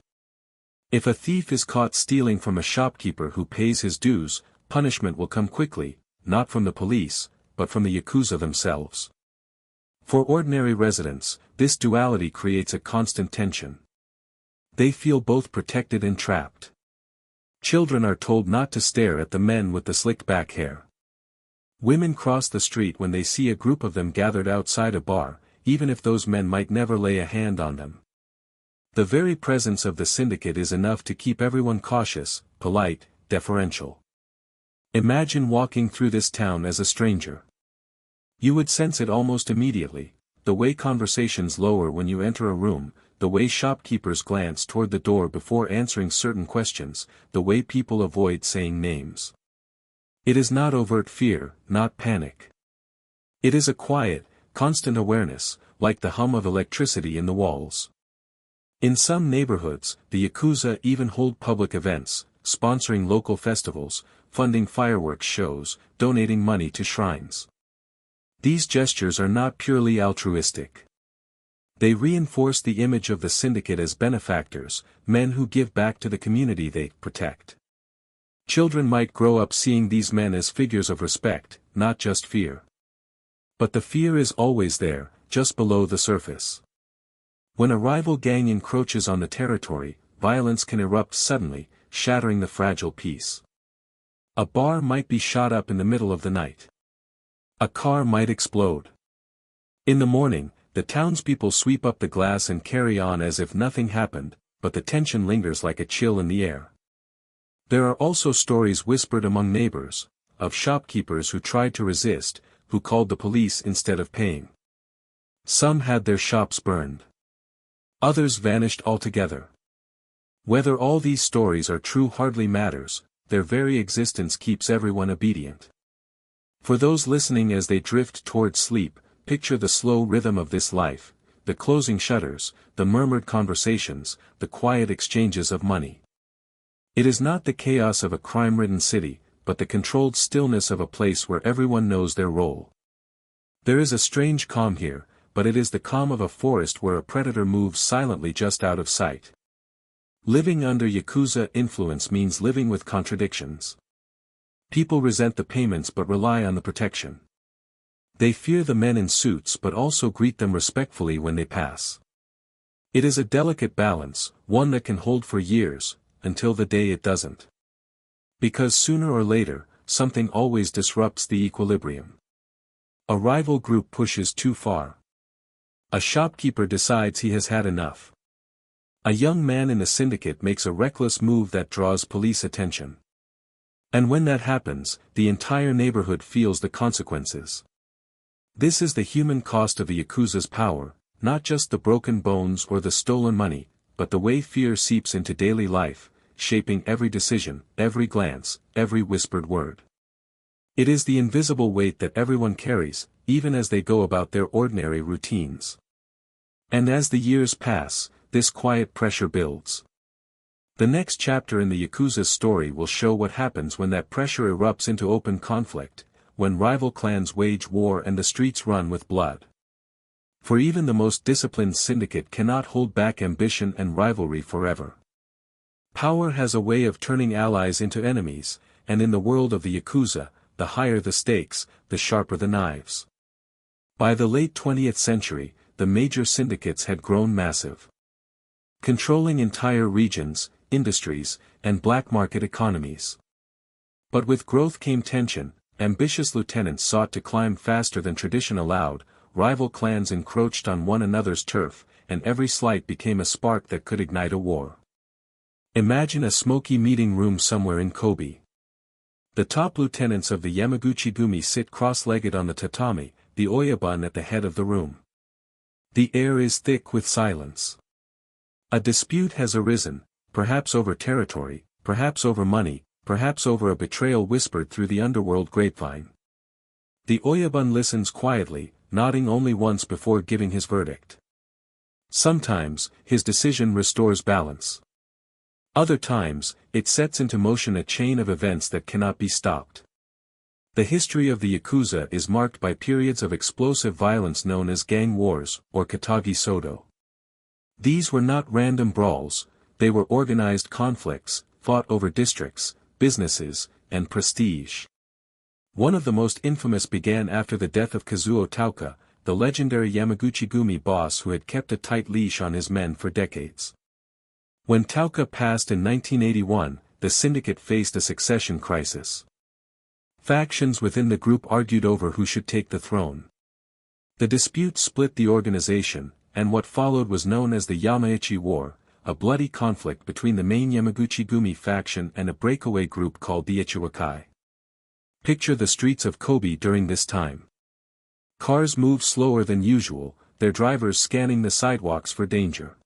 If a thief is caught stealing from a shopkeeper who pays his dues, punishment will come quickly, not from the police, but from the Yakuza themselves. For ordinary residents, this duality creates a constant tension. They feel both protected and trapped. Children are told not to stare at the men with the slicked back hair. Women cross the street when they see a group of them gathered outside a bar, even if those men might never lay a hand on them. The very presence of the syndicate is enough to keep everyone cautious, polite, deferential. Imagine walking through this town as a stranger. You would sense it almost immediately: the way conversations lower when you enter a room, the way shopkeepers glance toward the door before answering certain questions, the way people avoid saying names. It is not overt fear, not panic. It is a quiet, constant awareness, like the hum of electricity in the walls. In some neighborhoods, the Yakuza even hold public events, sponsoring local festivals, funding fireworks shows, donating money to shrines. These gestures are not purely altruistic. They reinforce the image of the syndicate as benefactors, men who give back to the community they protect. Children might grow up seeing these men as figures of respect, not just fear. But the fear is always there, just below the surface. When a rival gang encroaches on the territory, violence can erupt suddenly, shattering the fragile peace. A bar might be shot up in the middle of the night. A car might explode. In the morning, the townspeople sweep up the glass and carry on as if nothing happened, but the tension lingers like a chill in the air. There are also stories whispered among neighbors, of shopkeepers who tried to resist, who called the police instead of paying. Some had their shops burned. Others vanished altogether. Whether all these stories are true hardly matters, their very existence keeps everyone obedient. For those listening as they drift toward sleep, Picture the slow rhythm of this life, the closing shutters, the murmured conversations, the quiet exchanges of money. It is not the chaos of a crime-ridden city, but the controlled stillness of a place where everyone knows their role. There is a strange calm here, but it is the calm of a forest where a predator moves silently just out of sight. Living under Yakuza influence means living with contradictions. People resent the payments but rely on the protection. They fear the men in suits but also greet them respectfully when they pass. It is a delicate balance, one that can hold for years, until the day it doesn't. Because sooner or later, something always disrupts the equilibrium. A rival group pushes too far. A shopkeeper decides he has had enough. A young man in the syndicate makes a reckless move that draws police attention. And when that happens, the entire neighborhood feels the consequences. This is the human cost of the Yakuza's power, not just the broken bones or the stolen money, but the way fear seeps into daily life, shaping every decision, every glance, every whispered word. It is the invisible weight that everyone carries, even as they go about their ordinary routines. And as the years pass, this quiet pressure builds. The next chapter in the Yakuza's story will show what happens when that pressure erupts into open conflict, when rival clans wage war and the streets run with blood. For even the most disciplined syndicate cannot hold back ambition and rivalry forever. Power has a way of turning allies into enemies, and in the world of the Yakuza, the higher the stakes, the sharper the knives. By the late 20th century, the major syndicates had grown massive. Controlling entire regions, industries, and black market economies. But with growth came tension, ambitious lieutenants sought to climb faster than tradition allowed, rival clans encroached on one another's turf, and every slight became a spark that could ignite a war. Imagine a smoky meeting room somewhere in Kobe. The top lieutenants of the Yamaguchi-gumi sit cross-legged on the tatami, the oyabun at the head of the room. The air is thick with silence. A dispute has arisen, perhaps over territory, perhaps over money, perhaps over a betrayal whispered through the underworld grapevine. The oyabun listens quietly, nodding only once before giving his verdict. Sometimes, his decision restores balance. Other times, it sets into motion a chain of events that cannot be stopped. The history of the Yakuza is marked by periods of explosive violence known as gang wars, or katagi sodo. These were not random brawls, they were organized conflicts, fought over districts, businesses, and prestige. One of the most infamous began after the death of Kazuo Tauka, the legendary Yamaguchi-gumi boss who had kept a tight leash on his men for decades. When Tauka passed in 1981, the syndicate faced a succession crisis. Factions within the group argued over who should take the throne. The dispute split the organization, and what followed was known as the Yamaichi War, a bloody conflict between the main Yamaguchi-gumi faction and a breakaway group called the Ichiwakai. Picture the streets of Kobe during this time. Cars move slower than usual, their drivers scanning the sidewalks for danger.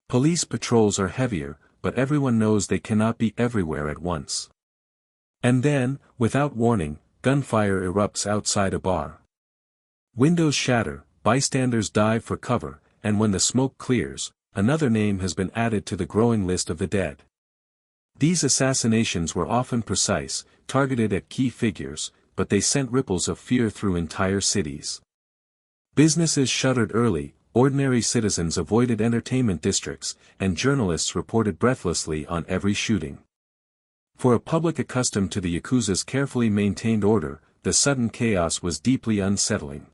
Police patrols are heavier, but everyone knows they cannot be everywhere at once. And then, without warning, gunfire erupts outside a bar. Windows shatter, bystanders dive for cover, and when the smoke clears, another name has been added to the growing list of the dead. These assassinations were often precise, targeted at key figures, but they sent ripples of fear through entire cities. Businesses shuttered early, ordinary citizens avoided entertainment districts, and journalists reported breathlessly on every shooting. For a public accustomed to the Yakuza's carefully maintained order, the sudden chaos was deeply unsettling.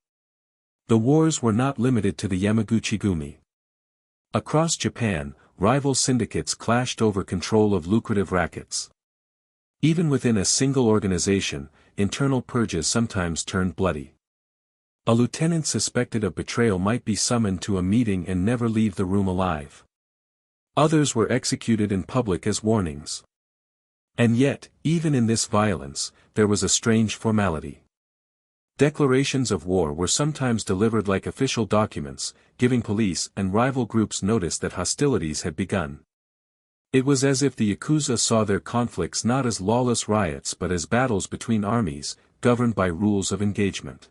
The wars were not limited to the Yamaguchi-gumi. Across Japan, rival syndicates clashed over control of lucrative rackets. Even within a single organization, internal purges sometimes turned bloody. A lieutenant suspected of betrayal might be summoned to a meeting and never leave the room alive. Others were executed in public as warnings. And yet, even in this violence, there was a strange formality. Declarations of war were sometimes delivered like official documents, giving police and rival groups notice that hostilities had begun. It was as if the Yakuza saw their conflicts not as lawless riots but as battles between armies, governed by rules of engagement.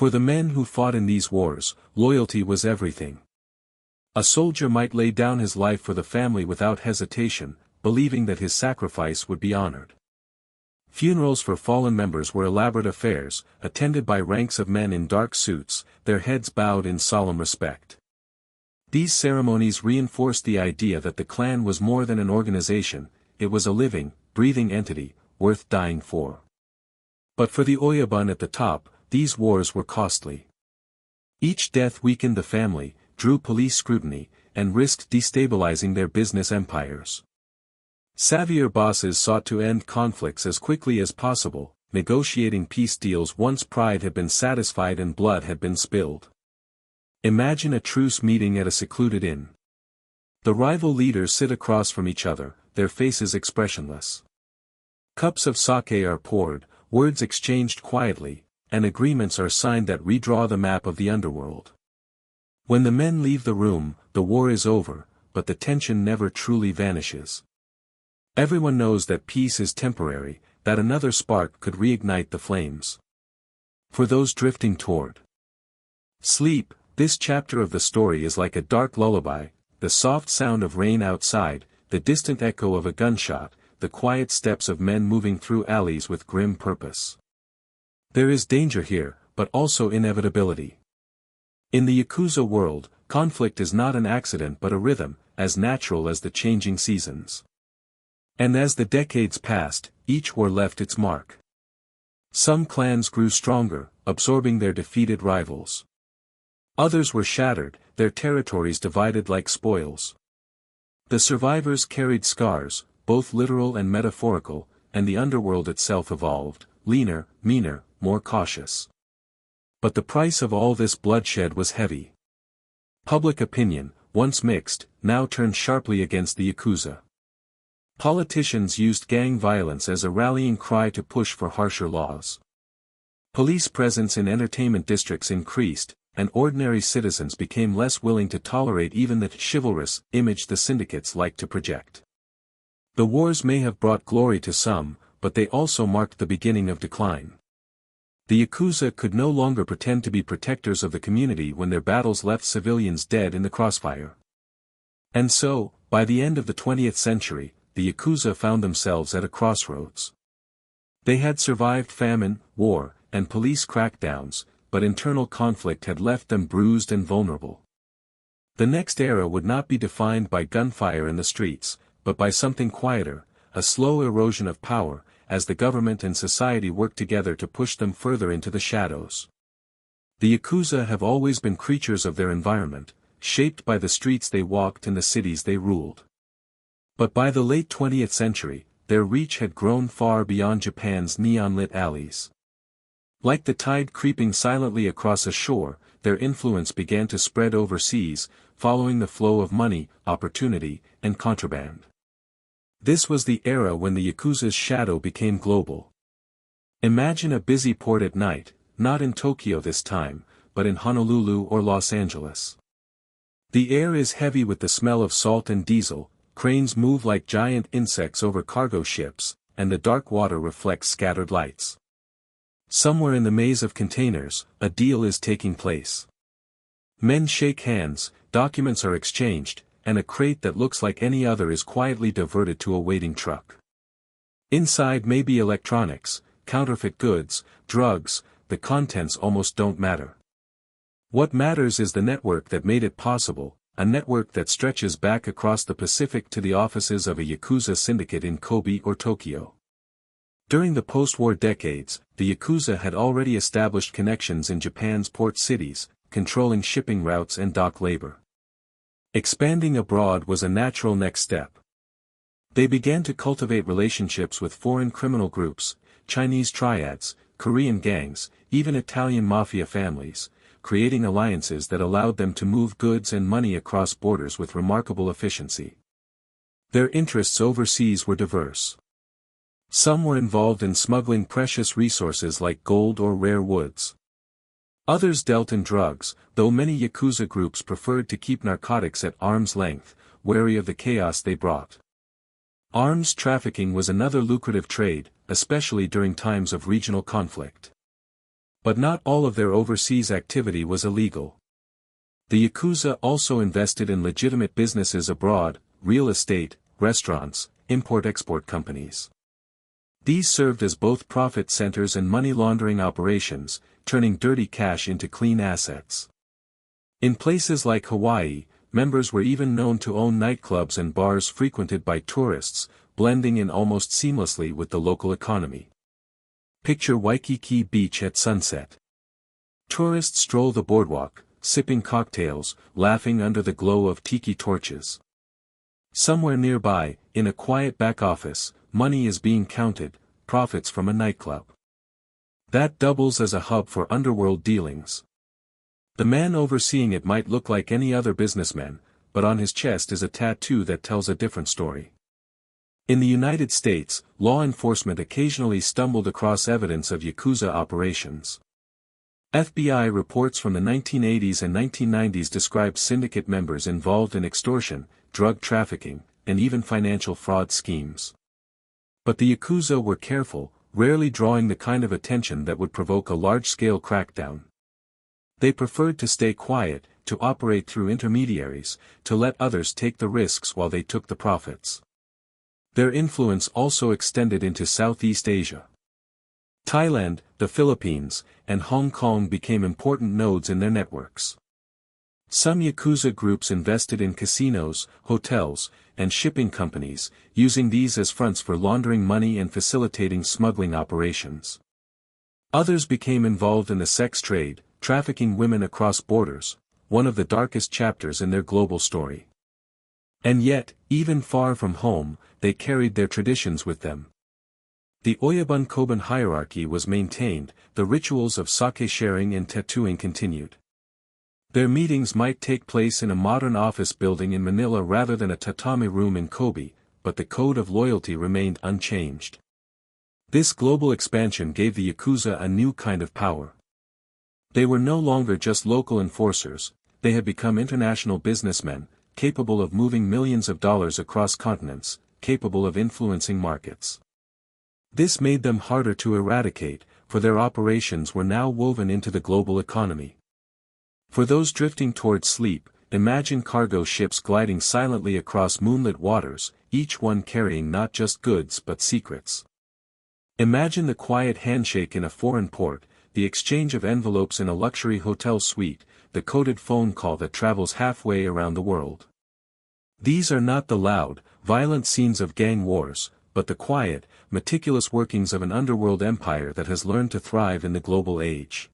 For the men who fought in these wars, loyalty was everything. A soldier might lay down his life for the family without hesitation, believing that his sacrifice would be honored. Funerals for fallen members were elaborate affairs, attended by ranks of men in dark suits, their heads bowed in solemn respect. These ceremonies reinforced the idea that the clan was more than an organization, it was a living, breathing entity, worth dying for. But for the Oyabun at the top, these wars were costly. Each death weakened the family, drew police scrutiny, and risked destabilizing their business empires. Savvier bosses sought to end conflicts as quickly as possible, negotiating peace deals once pride had been satisfied and blood had been spilled. Imagine a truce meeting at a secluded inn. The rival leaders sit across from each other, their faces expressionless. Cups of sake are poured, words exchanged quietly, and agreements are signed that redraw the map of the underworld. When the men leave the room, the war is over, but the tension never truly vanishes. Everyone knows that peace is temporary, that another spark could reignite the flames. For those drifting toward sleep, this chapter of the story is like a dark lullaby, the soft sound of rain outside, the distant echo of a gunshot, the quiet steps of men moving through alleys with grim purpose. There is danger here, but also inevitability. In the Yakuza world, conflict is not an accident but a rhythm, as natural as the changing seasons. And as the decades passed, each war left its mark. Some clans grew stronger, absorbing their defeated rivals. Others were shattered, their territories divided like spoils. The survivors carried scars, both literal and metaphorical, and the underworld itself evolved, leaner, meaner, more cautious. But the price of all this bloodshed was heavy. Public opinion, once mixed, now turned sharply against the Yakuza. Politicians used gang violence as a rallying cry to push for harsher laws. Police presence in entertainment districts increased, and ordinary citizens became less willing to tolerate even the chivalrous image the syndicates liked to project. The wars may have brought glory to some, but they also marked the beginning of decline. The Yakuza could no longer pretend to be protectors of the community when their battles left civilians dead in the crossfire. And so, by the end of the 20th century, the Yakuza found themselves at a crossroads. They had survived famine, war, and police crackdowns, but internal conflict had left them bruised and vulnerable. The next era would not be defined by gunfire in the streets, but by something quieter, a slow erosion of power, as the government and society worked together to push them further into the shadows. The Yakuza have always been creatures of their environment, shaped by the streets they walked and the cities they ruled. But by the late 20th century, their reach had grown far beyond Japan's neon-lit alleys. Like the tide creeping silently across a shore, their influence began to spread overseas, following the flow of money, opportunity, and contraband. This was the era when the Yakuza's shadow became global. Imagine a busy port at night, not in Tokyo this time, but in Honolulu or Los Angeles. The air is heavy with the smell of salt and diesel, cranes move like giant insects over cargo ships, and the dark water reflects scattered lights. Somewhere in the maze of containers, a deal is taking place. Men shake hands, documents are exchanged, and a crate that looks like any other is quietly diverted to a waiting truck. Inside may be electronics, counterfeit goods, drugs, the contents almost don't matter. What matters is the network that made it possible, a network that stretches back across the Pacific to the offices of a Yakuza syndicate in Kobe or Tokyo. During the post-war decades, the Yakuza had already established connections in Japan's port cities, controlling shipping routes and dock labor. Expanding abroad was a natural next step. They began to cultivate relationships with foreign criminal groups, Chinese triads, Korean gangs, even Italian mafia families, creating alliances that allowed them to move goods and money across borders with remarkable efficiency. Their interests overseas were diverse. Some were involved in smuggling precious resources like gold or rare woods. Others dealt in drugs, though many Yakuza groups preferred to keep narcotics at arm's length, wary of the chaos they brought. Arms trafficking was another lucrative trade, especially during times of regional conflict. But not all of their overseas activity was illegal. The Yakuza also invested in legitimate businesses abroad, real estate, restaurants, import-export companies. These served as both profit centers and money laundering operations, turning dirty cash into clean assets. In places like Hawaii, members were even known to own nightclubs and bars frequented by tourists, blending in almost seamlessly with the local economy. Picture Waikiki Beach at sunset. Tourists stroll the boardwalk, sipping cocktails, laughing under the glow of tiki torches. Somewhere nearby, in a quiet back office, money is being counted, profits from a nightclub. That doubles as a hub for underworld dealings. The man overseeing it might look like any other businessman, but on his chest is a tattoo that tells a different story. In the United States, law enforcement occasionally stumbled across evidence of Yakuza operations. FBI reports from the 1980s and 1990s describe syndicate members involved in extortion, drug trafficking, and even financial fraud schemes. But the Yakuza were careful, rarely drawing the kind of attention that would provoke a large-scale crackdown. They preferred to stay quiet, to operate through intermediaries, to let others take the risks while they took the profits. Their influence also extended into Southeast Asia. Thailand, the Philippines, and Hong Kong became important nodes in their networks. Some Yakuza groups invested in casinos, hotels, and shipping companies, using these as fronts for laundering money and facilitating smuggling operations. Others became involved in the sex trade, trafficking women across borders, one of the darkest chapters in their global story. And yet, even far from home, they carried their traditions with them. The Oyabun-Koban hierarchy was maintained, the rituals of sake sharing and tattooing continued. Their meetings might take place in a modern office building in Manila rather than a tatami room in Kobe, but the code of loyalty remained unchanged. This global expansion gave the Yakuza a new kind of power. They were no longer just local enforcers, they had become international businessmen, capable of moving millions of dollars across continents, capable of influencing markets. This made them harder to eradicate, for their operations were now woven into the global economy. For those drifting towards sleep, imagine cargo ships gliding silently across moonlit waters, each one carrying not just goods but secrets. Imagine the quiet handshake in a foreign port, the exchange of envelopes in a luxury hotel suite, the coded phone call that travels halfway around the world. These are not the loud, violent scenes of gang wars, but the quiet, meticulous workings of an underworld empire that has learned to thrive in the global age.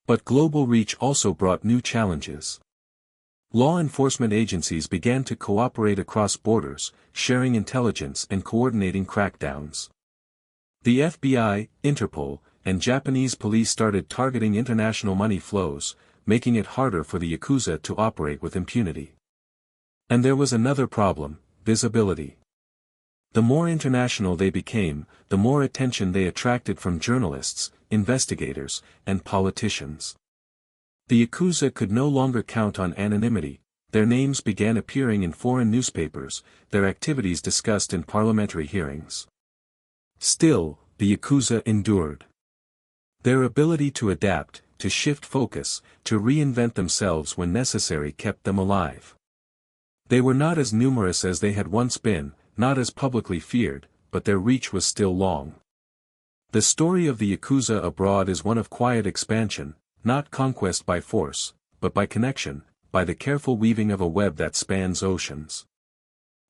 But global reach also brought new challenges. Law enforcement agencies began to cooperate across borders, sharing intelligence and coordinating crackdowns. The FBI, Interpol, and Japanese police started targeting international money flows, making it harder for the Yakuza to operate with impunity. And there was another problem: visibility. The more international they became, the more attention they attracted from journalists, investigators, and politicians. The Yakuza could no longer count on anonymity, their names began appearing in foreign newspapers, their activities discussed in parliamentary hearings. Still, the Yakuza endured. Their ability to adapt, to shift focus, to reinvent themselves when necessary kept them alive. They were not as numerous as they had once been, not as publicly feared, but their reach was still long. The story of the Yakuza abroad is one of quiet expansion, not conquest by force, but by connection, by the careful weaving of a web that spans oceans.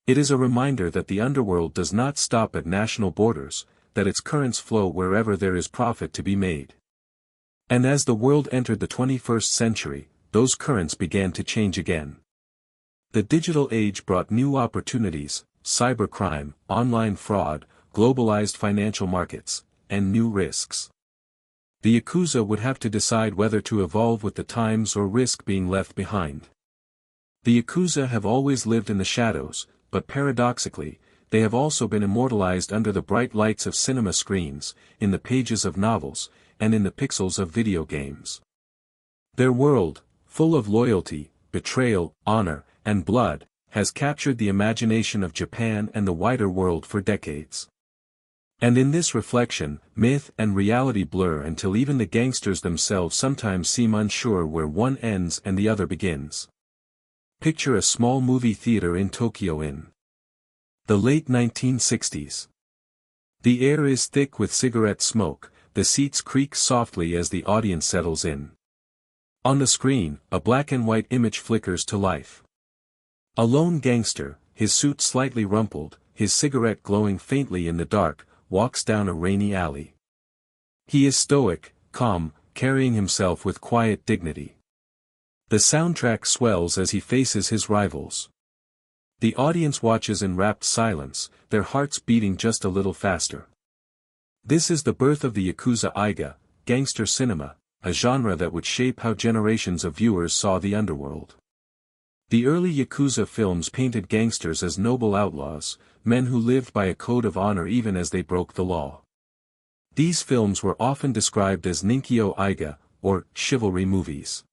It is a reminder that the underworld does not stop at national borders, that its currents flow wherever there is profit to be made. And as the world entered the 21st century, those currents began to change again. The digital age brought new opportunities: cybercrime, online fraud, globalized financial markets, and new risks. The Yakuza would have to decide whether to evolve with the times or risk being left behind. The Yakuza have always lived in the shadows, but paradoxically, they have also been immortalized under the bright lights of cinema screens, in the pages of novels, and in the pixels of video games. Their world, full of loyalty, betrayal, honor, and blood, has captured the imagination of Japan and the wider world for decades. And in this reflection, myth and reality blur until even the gangsters themselves sometimes seem unsure where one ends and the other begins. Picture a small movie theater in Tokyo in the late 1960s. The air is thick with cigarette smoke, the seats creak softly as the audience settles in. On the screen, a black and white image flickers to life. A lone gangster, his suit slightly rumpled, his cigarette glowing faintly in the dark, walks down a rainy alley. He is stoic, calm, carrying himself with quiet dignity. The soundtrack swells as he faces his rivals. The audience watches in rapt silence, their hearts beating just a little faster. This is the birth of the Yakuza Eiga, gangster cinema, a genre that would shape how generations of viewers saw the underworld. The early Yakuza films painted gangsters as noble outlaws, men who lived by a code of honor even as they broke the law. These films were often described as Ninkyo Eiga, or chivalry movies.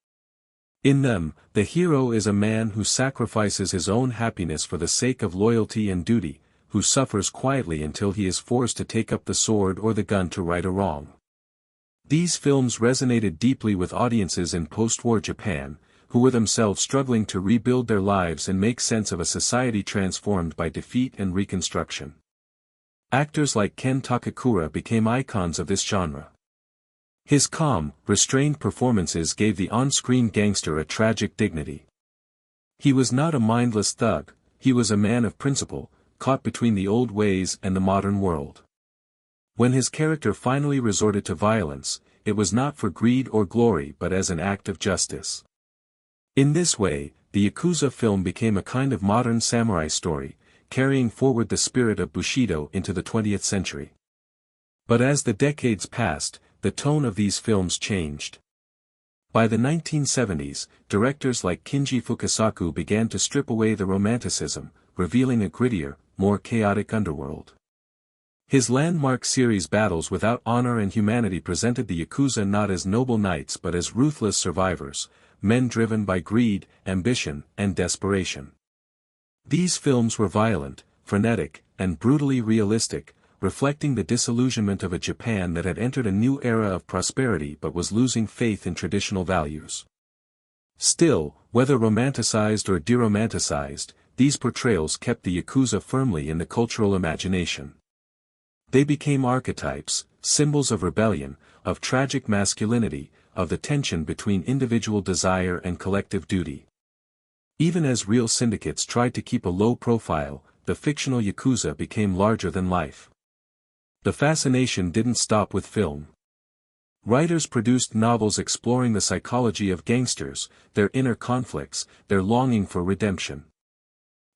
In them, the hero is a man who sacrifices his own happiness for the sake of loyalty and duty, who suffers quietly until he is forced to take up the sword or the gun to right a wrong. These films resonated deeply with audiences in post-war Japan, who were themselves struggling to rebuild their lives and make sense of a society transformed by defeat and reconstruction. Actors like Ken Takakura became icons of this genre. His calm, restrained performances gave the on-screen gangster a tragic dignity. He was not a mindless thug, he was a man of principle, caught between the old ways and the modern world. When his character finally resorted to violence, it was not for greed or glory but as an act of justice. In this way, the Yakuza film became a kind of modern samurai story, carrying forward the spirit of Bushido into the 20th century. But as the decades passed, the tone of these films changed. By the 1970s, directors like Kinji Fukasaku began to strip away the romanticism, revealing a grittier, more chaotic underworld. His landmark series Battles Without Honor and Humanity presented the Yakuza not as noble knights but as ruthless survivors, men driven by greed, ambition, and desperation. These films were violent, frenetic, and brutally realistic, reflecting the disillusionment of a Japan that had entered a new era of prosperity but was losing faith in traditional values. Still, whether romanticized or deromanticized, these portrayals kept the Yakuza firmly in the cultural imagination. They became archetypes, symbols of rebellion, of tragic masculinity, of the tension between individual desire and collective duty. Even as real syndicates tried to keep a low profile, the fictional Yakuza became larger than life. The fascination didn't stop with film. Writers produced novels exploring the psychology of gangsters, their inner conflicts, their longing for redemption.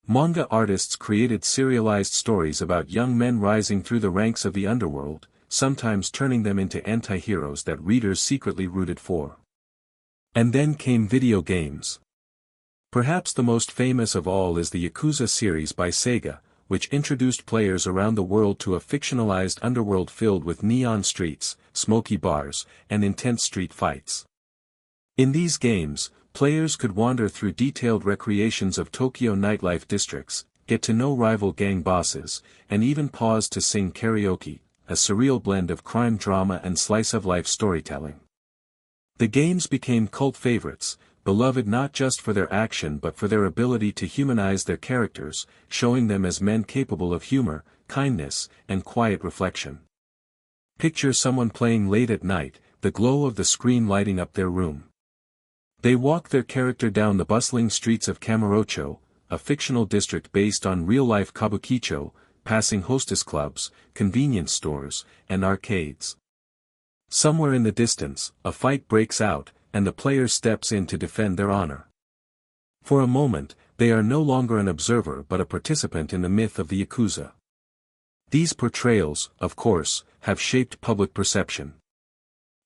Manga artists created serialized stories about young men rising through the ranks of the underworld, sometimes turning them into anti-heroes that readers secretly rooted for. And then came video games. Perhaps the most famous of all is the Yakuza series by Sega, which introduced players around the world to a fictionalized underworld filled with neon streets, smoky bars, and intense street fights. In these games, players could wander through detailed recreations of Tokyo nightlife districts, get to know rival gang bosses, and even pause to sing karaoke, a surreal blend of crime drama and slice-of-life storytelling. The games became cult favorites, beloved not just for their action but for their ability to humanize their characters, showing them as men capable of humor, kindness, and quiet reflection. Picture someone playing late at night, the glow of the screen lighting up their room. They walk their character down the bustling streets of Kamurocho, a fictional district based on real-life kabukicho, passing hostess clubs, convenience stores, and arcades. Somewhere in the distance, a fight breaks out, and the player steps in to defend their honor. For a moment, they are no longer an observer but a participant in the myth of the Yakuza. These portrayals, of course, have shaped public perception.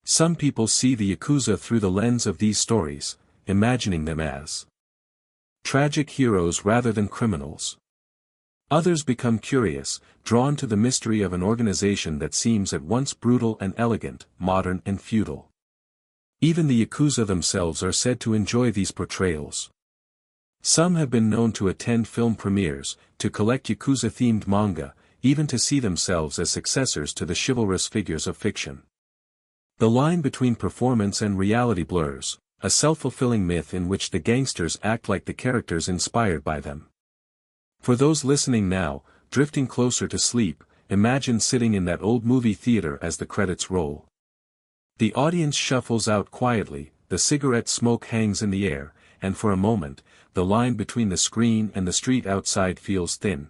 Some people see the Yakuza through the lens of these stories, imagining them as tragic heroes rather than criminals. Others become curious, drawn to the mystery of an organization that seems at once brutal and elegant, modern and feudal. Even the Yakuza themselves are said to enjoy these portrayals. Some have been known to attend film premieres, to collect Yakuza-themed manga, even to see themselves as successors to the chivalrous figures of fiction. The line between performance and reality blurs, a self-fulfilling myth in which the gangsters act like the characters inspired by them. For those listening now, drifting closer to sleep, imagine sitting in that old movie theater as the credits roll. The audience shuffles out quietly, the cigarette smoke hangs in the air, and for a moment, the line between the screen and the street outside feels thin.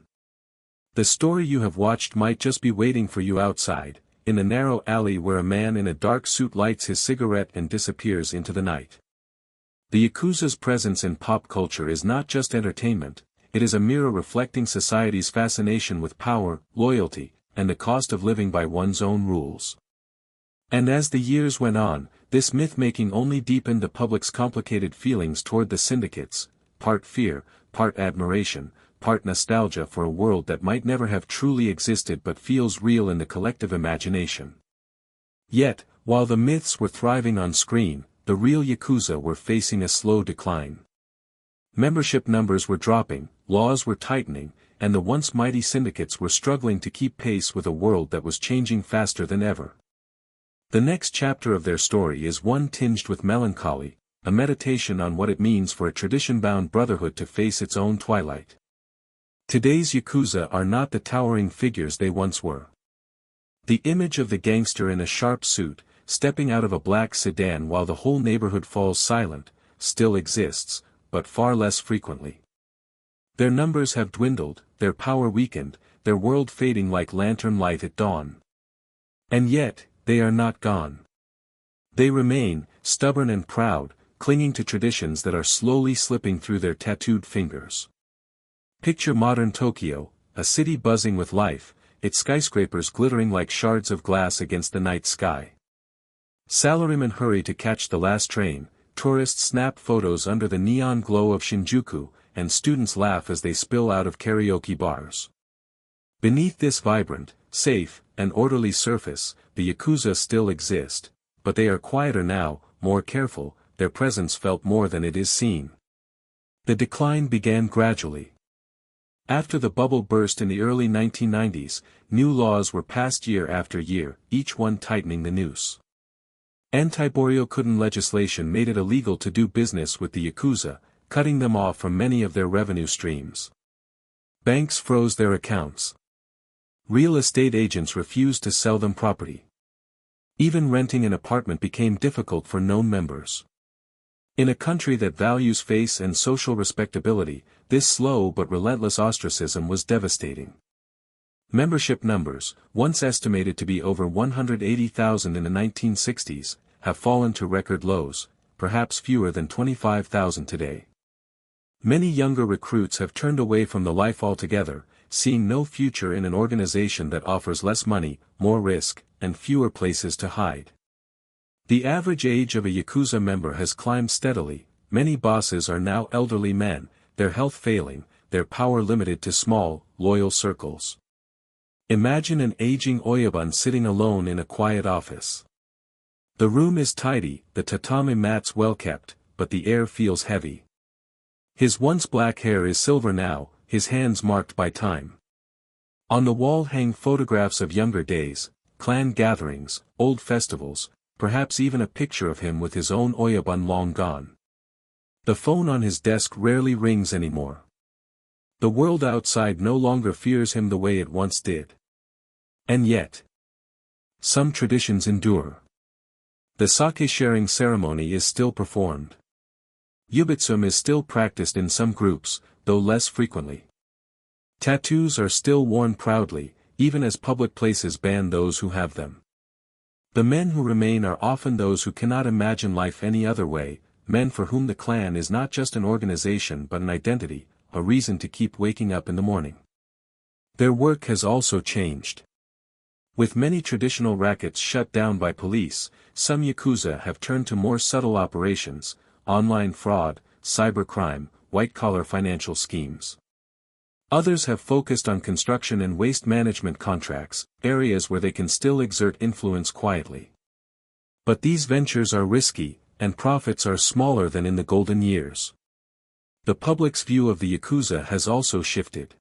The story you have watched might just be waiting for you outside, in a narrow alley where a man in a dark suit lights his cigarette and disappears into the night. The Yakuza's presence in pop culture is not just entertainment, it is a mirror reflecting society's fascination with power, loyalty, and the cost of living by one's own rules. And as the years went on, this myth-making only deepened the public's complicated feelings toward the syndicates, part fear, part admiration, part nostalgia for a world that might never have truly existed but feels real in the collective imagination. Yet, while the myths were thriving on screen, the real Yakuza were facing a slow decline. Membership numbers were dropping, laws were tightening, and the once mighty syndicates were struggling to keep pace with a world that was changing faster than ever. The next chapter of their story is one tinged with melancholy, a meditation on what it means for a tradition-bound brotherhood to face its own twilight. Today's Yakuza are not the towering figures they once were. The image of the gangster in a sharp suit, stepping out of a black sedan while the whole neighborhood falls silent, still exists, but far less frequently. Their numbers have dwindled, their power weakened, their world fading like lantern light at dawn. And yet, they are not gone. They remain, stubborn and proud, clinging to traditions that are slowly slipping through their tattooed fingers. Picture modern Tokyo, a city buzzing with life, its skyscrapers glittering like shards of glass against the night sky. Salarymen hurry to catch the last train, tourists snap photos under the neon glow of Shinjuku, and students laugh as they spill out of karaoke bars. Beneath this vibrant, safe, and orderly surface, the Yakuza still exist, but they are quieter now, more careful, their presence felt more than it is seen. The decline began gradually. After the bubble burst in the early 1990s, new laws were passed year after year, each one tightening the noose. Anti-Boryokuden legislation made it illegal to do business with the Yakuza, cutting them off from many of their revenue streams. Banks froze their accounts. Real estate agents refused to sell them property. Even renting an apartment became difficult for known members. In a country that values face and social respectability, this slow but relentless ostracism was devastating. Membership numbers, once estimated to be over 180,000 in the 1960s, have fallen to record lows, perhaps fewer than 25,000 today. Many younger recruits have turned away from the life altogether, seeing no future in an organization that offers less money, more risk, and fewer places to hide. The average age of a Yakuza member has climbed steadily, many bosses are now elderly men, their health failing, their power limited to small, loyal circles. Imagine an aging Oyabun sitting alone in a quiet office. The room is tidy, the tatami mats well kept, but the air feels heavy. His once black hair is silver now, his hands marked by time. On the wall hang photographs of younger days, clan gatherings, old festivals, perhaps even a picture of him with his own Oyabun long gone. The phone on his desk rarely rings anymore. The world outside no longer fears him the way it once did. And yet, some traditions endure. The sake-sharing ceremony is still performed. Yubitsum is still practiced in some groups, though less frequently. Tattoos are still worn proudly, even as public places ban those who have them. The men who remain are often those who cannot imagine life any other way, men for whom the clan is not just an organization but an identity, a reason to keep waking up in the morning. Their work has also changed. With many traditional rackets shut down by police, some Yakuza have turned to more subtle operations, online fraud, cybercrime, white-collar financial schemes. Others have focused on construction and waste management contracts, areas where they can still exert influence quietly. But these ventures are risky, and profits are smaller than in the golden years. The public's view of the Yakuza has also shifted.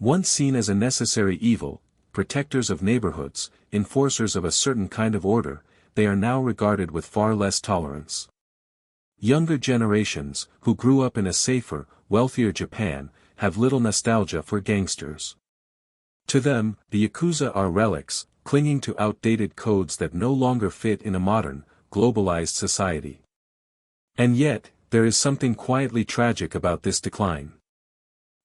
Once seen as a necessary evil, protectors of neighborhoods, enforcers of a certain kind of order, they are now regarded with far less tolerance. Younger generations, who grew up in a safer, wealthier Japan, have little nostalgia for gangsters. To them, the Yakuza are relics, clinging to outdated codes that no longer fit in a modern, globalized society. And yet, there is something quietly tragic about this decline.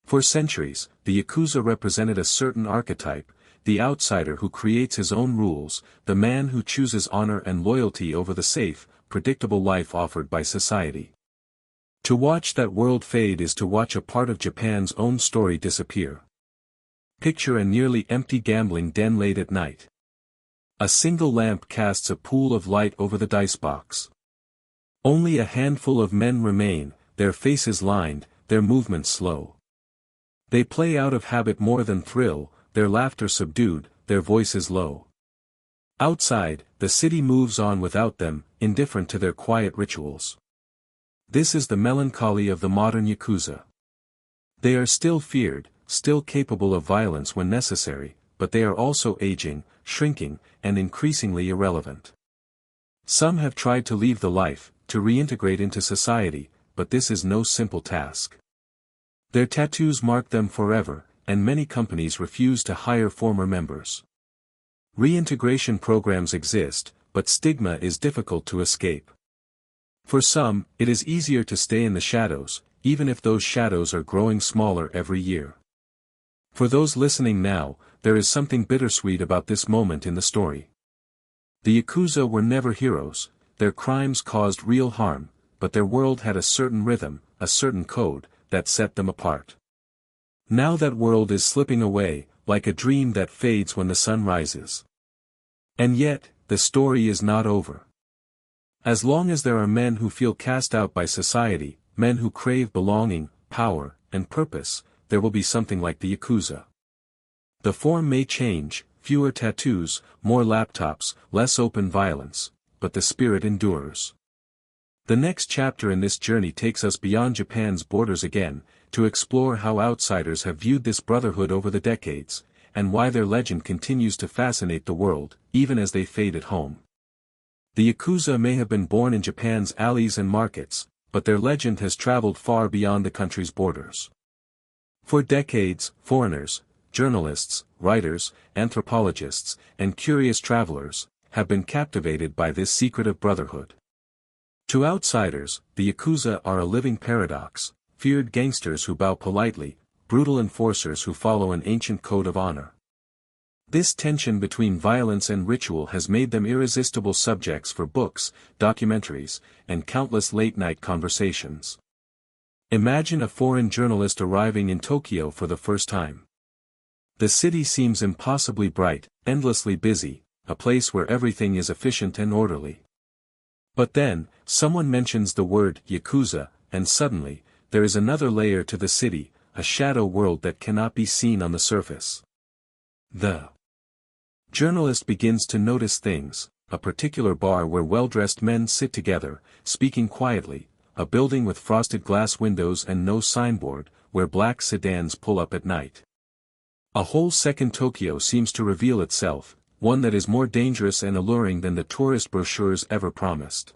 For centuries, the Yakuza represented a certain archetype, the outsider who creates his own rules, the man who chooses honor and loyalty over the safe, predictable life offered by society. To watch that world fade is to watch a part of Japan's own story disappear. Picture a nearly empty gambling den late at night. A single lamp casts a pool of light over the dice box. Only a handful of men remain, their faces lined, their movements slow. They play out of habit more than thrill, their laughter subdued, their voices low. Outside, the city moves on without them, indifferent to their quiet rituals. This is the melancholy of the modern Yakuza. They are still feared, still capable of violence when necessary, but they are also aging, shrinking, and increasingly irrelevant. Some have tried to leave the life, to reintegrate into society, but this is no simple task. Their tattoos mark them forever, and many companies refuse to hire former members. Reintegration programs exist, but stigma is difficult to escape. For some, it is easier to stay in the shadows, even if those shadows are growing smaller every year. For those listening now, there is something bittersweet about this moment in the story. The Yakuza were never heroes, their crimes caused real harm, but their world had a certain rhythm, a certain code, that set them apart. Now that world is slipping away, like a dream that fades when the sun rises. And yet, the story is not over. As long as there are men who feel cast out by society, men who crave belonging, power, and purpose, there will be something like the Yakuza. The form may change, fewer tattoos, more laptops, less open violence, but the spirit endures. The next chapter in this journey takes us beyond Japan's borders again, to explore how outsiders have viewed this brotherhood over the decades, and why their legend continues to fascinate the world, even as they fade at home. The Yakuza may have been born in Japan's alleys and markets, but their legend has traveled far beyond the country's borders. For decades, foreigners, journalists, writers, anthropologists, and curious travelers, have been captivated by this secretive brotherhood. To outsiders, the Yakuza are a living paradox, feared gangsters who bow politely, brutal enforcers who follow an ancient code of honor. This tension between violence and ritual has made them irresistible subjects for books, documentaries, and countless late-night conversations. Imagine a foreign journalist arriving in Tokyo for the first time. The city seems impossibly bright, endlessly busy, a place where everything is efficient and orderly. But then, someone mentions the word Yakuza, and suddenly, there is another layer to the city, a shadow world that cannot be seen on the surface. The journalist begins to notice things, a particular bar where well-dressed men sit together, speaking quietly, a building with frosted glass windows and no signboard, where black sedans pull up at night. A whole second Tokyo seems to reveal itself, one that is more dangerous and alluring than the tourist brochures ever promised.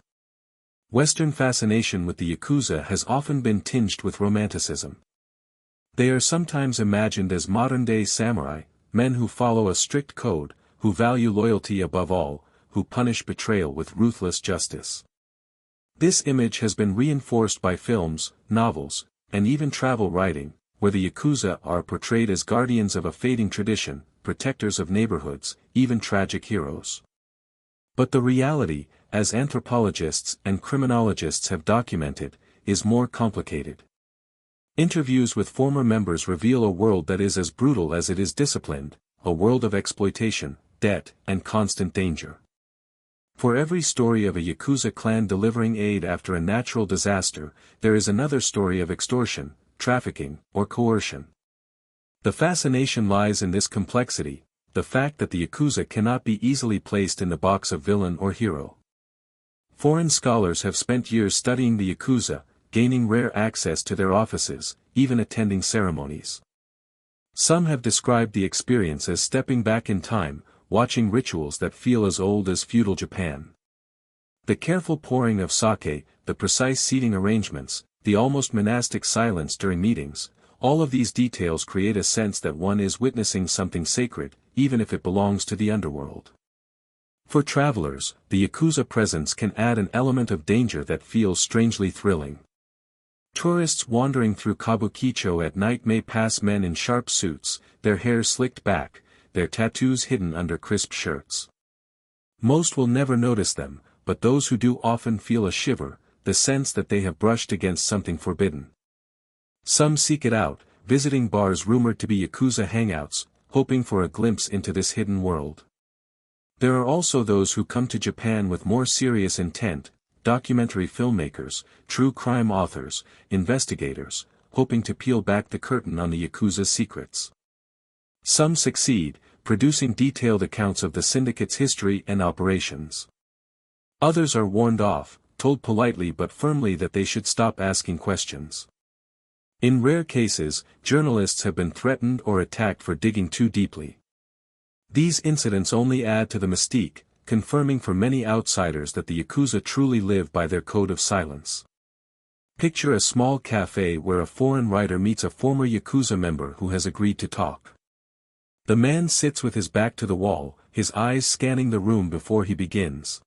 Western fascination with the Yakuza has often been tinged with romanticism. They are sometimes imagined as modern-day samurai, men who follow a strict code, who value loyalty above all, who punish betrayal with ruthless justice. This image has been reinforced by films, novels, and even travel writing, where the Yakuza are portrayed as guardians of a fading tradition, protectors of neighborhoods, even tragic heroes. But the reality, as anthropologists and criminologists have documented, is more complicated. Interviews with former members reveal a world that is as brutal as it is disciplined, a world of exploitation, debt, and constant danger. For every story of a Yakuza clan delivering aid after a natural disaster, there is another story of extortion, trafficking, or coercion. The fascination lies in this complexity, the fact that the Yakuza cannot be easily placed in the box of villain or hero. Foreign scholars have spent years studying the Yakuza, gaining rare access to their offices, even attending ceremonies. Some have described the experience as stepping back in time, watching rituals that feel as old as feudal Japan. The careful pouring of sake, the precise seating arrangements, the almost monastic silence during meetings, all of these details create a sense that one is witnessing something sacred, even if it belongs to the underworld. For travelers, the Yakuza presence can add an element of danger that feels strangely thrilling. Tourists wandering through Kabukicho at night may pass men in sharp suits, their hair slicked back, their tattoos hidden under crisp shirts. Most will never notice them, but those who do often feel a shiver, the sense that they have brushed against something forbidden. Some seek it out, visiting bars rumored to be Yakuza hangouts, hoping for a glimpse into this hidden world. There are also those who come to Japan with more serious intent, documentary filmmakers, true crime authors, investigators, hoping to peel back the curtain on the Yakuza's secrets. Some succeed, producing detailed accounts of the syndicate's history and operations. Others are warned off, told politely but firmly that they should stop asking questions. In rare cases, journalists have been threatened or attacked for digging too deeply. These incidents only add to the mystique, confirming for many outsiders that the Yakuza truly live by their code of silence. Picture a small cafe where a foreign writer meets a former Yakuza member who has agreed to talk. The man sits with his back to the wall, his eyes scanning the room before he begins.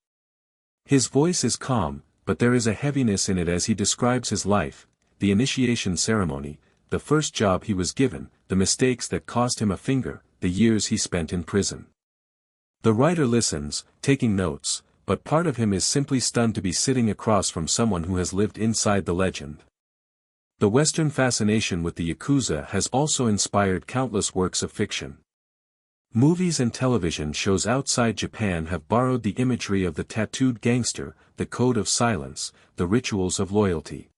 His voice is calm, but there is a heaviness in it as he describes his life, the initiation ceremony, the first job he was given, the mistakes that cost him a finger, the years he spent in prison. The writer listens, taking notes, but part of him is simply stunned to be sitting across from someone who has lived inside the legend. The Western fascination with the Yakuza has also inspired countless works of fiction. Movies and television shows outside Japan have borrowed the imagery of the tattooed gangster, the code of silence, the rituals of loyalty.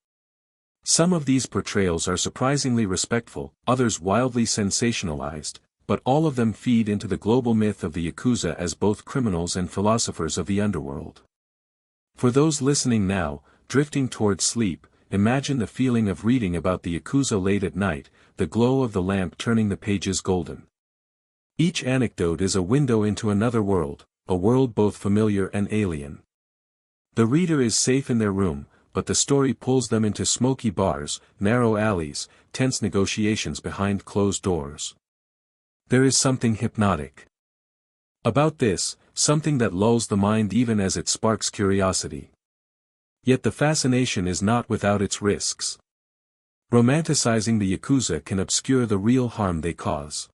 Some of these portrayals are surprisingly respectful, others wildly sensationalized, but all of them feed into the global myth of the Yakuza as both criminals and philosophers of the underworld. For those listening now, drifting towards sleep, imagine the feeling of reading about the Yakuza late at night, the glow of the lamp turning the pages golden. Each anecdote is a window into another world, a world both familiar and alien. The reader is safe in their room, but the story pulls them into smoky bars, narrow alleys, tense negotiations behind closed doors. There is something hypnotic about this, something that lulls the mind even as it sparks curiosity. Yet the fascination is not without its risks. Romanticizing the Yakuza can obscure the real harm they cause.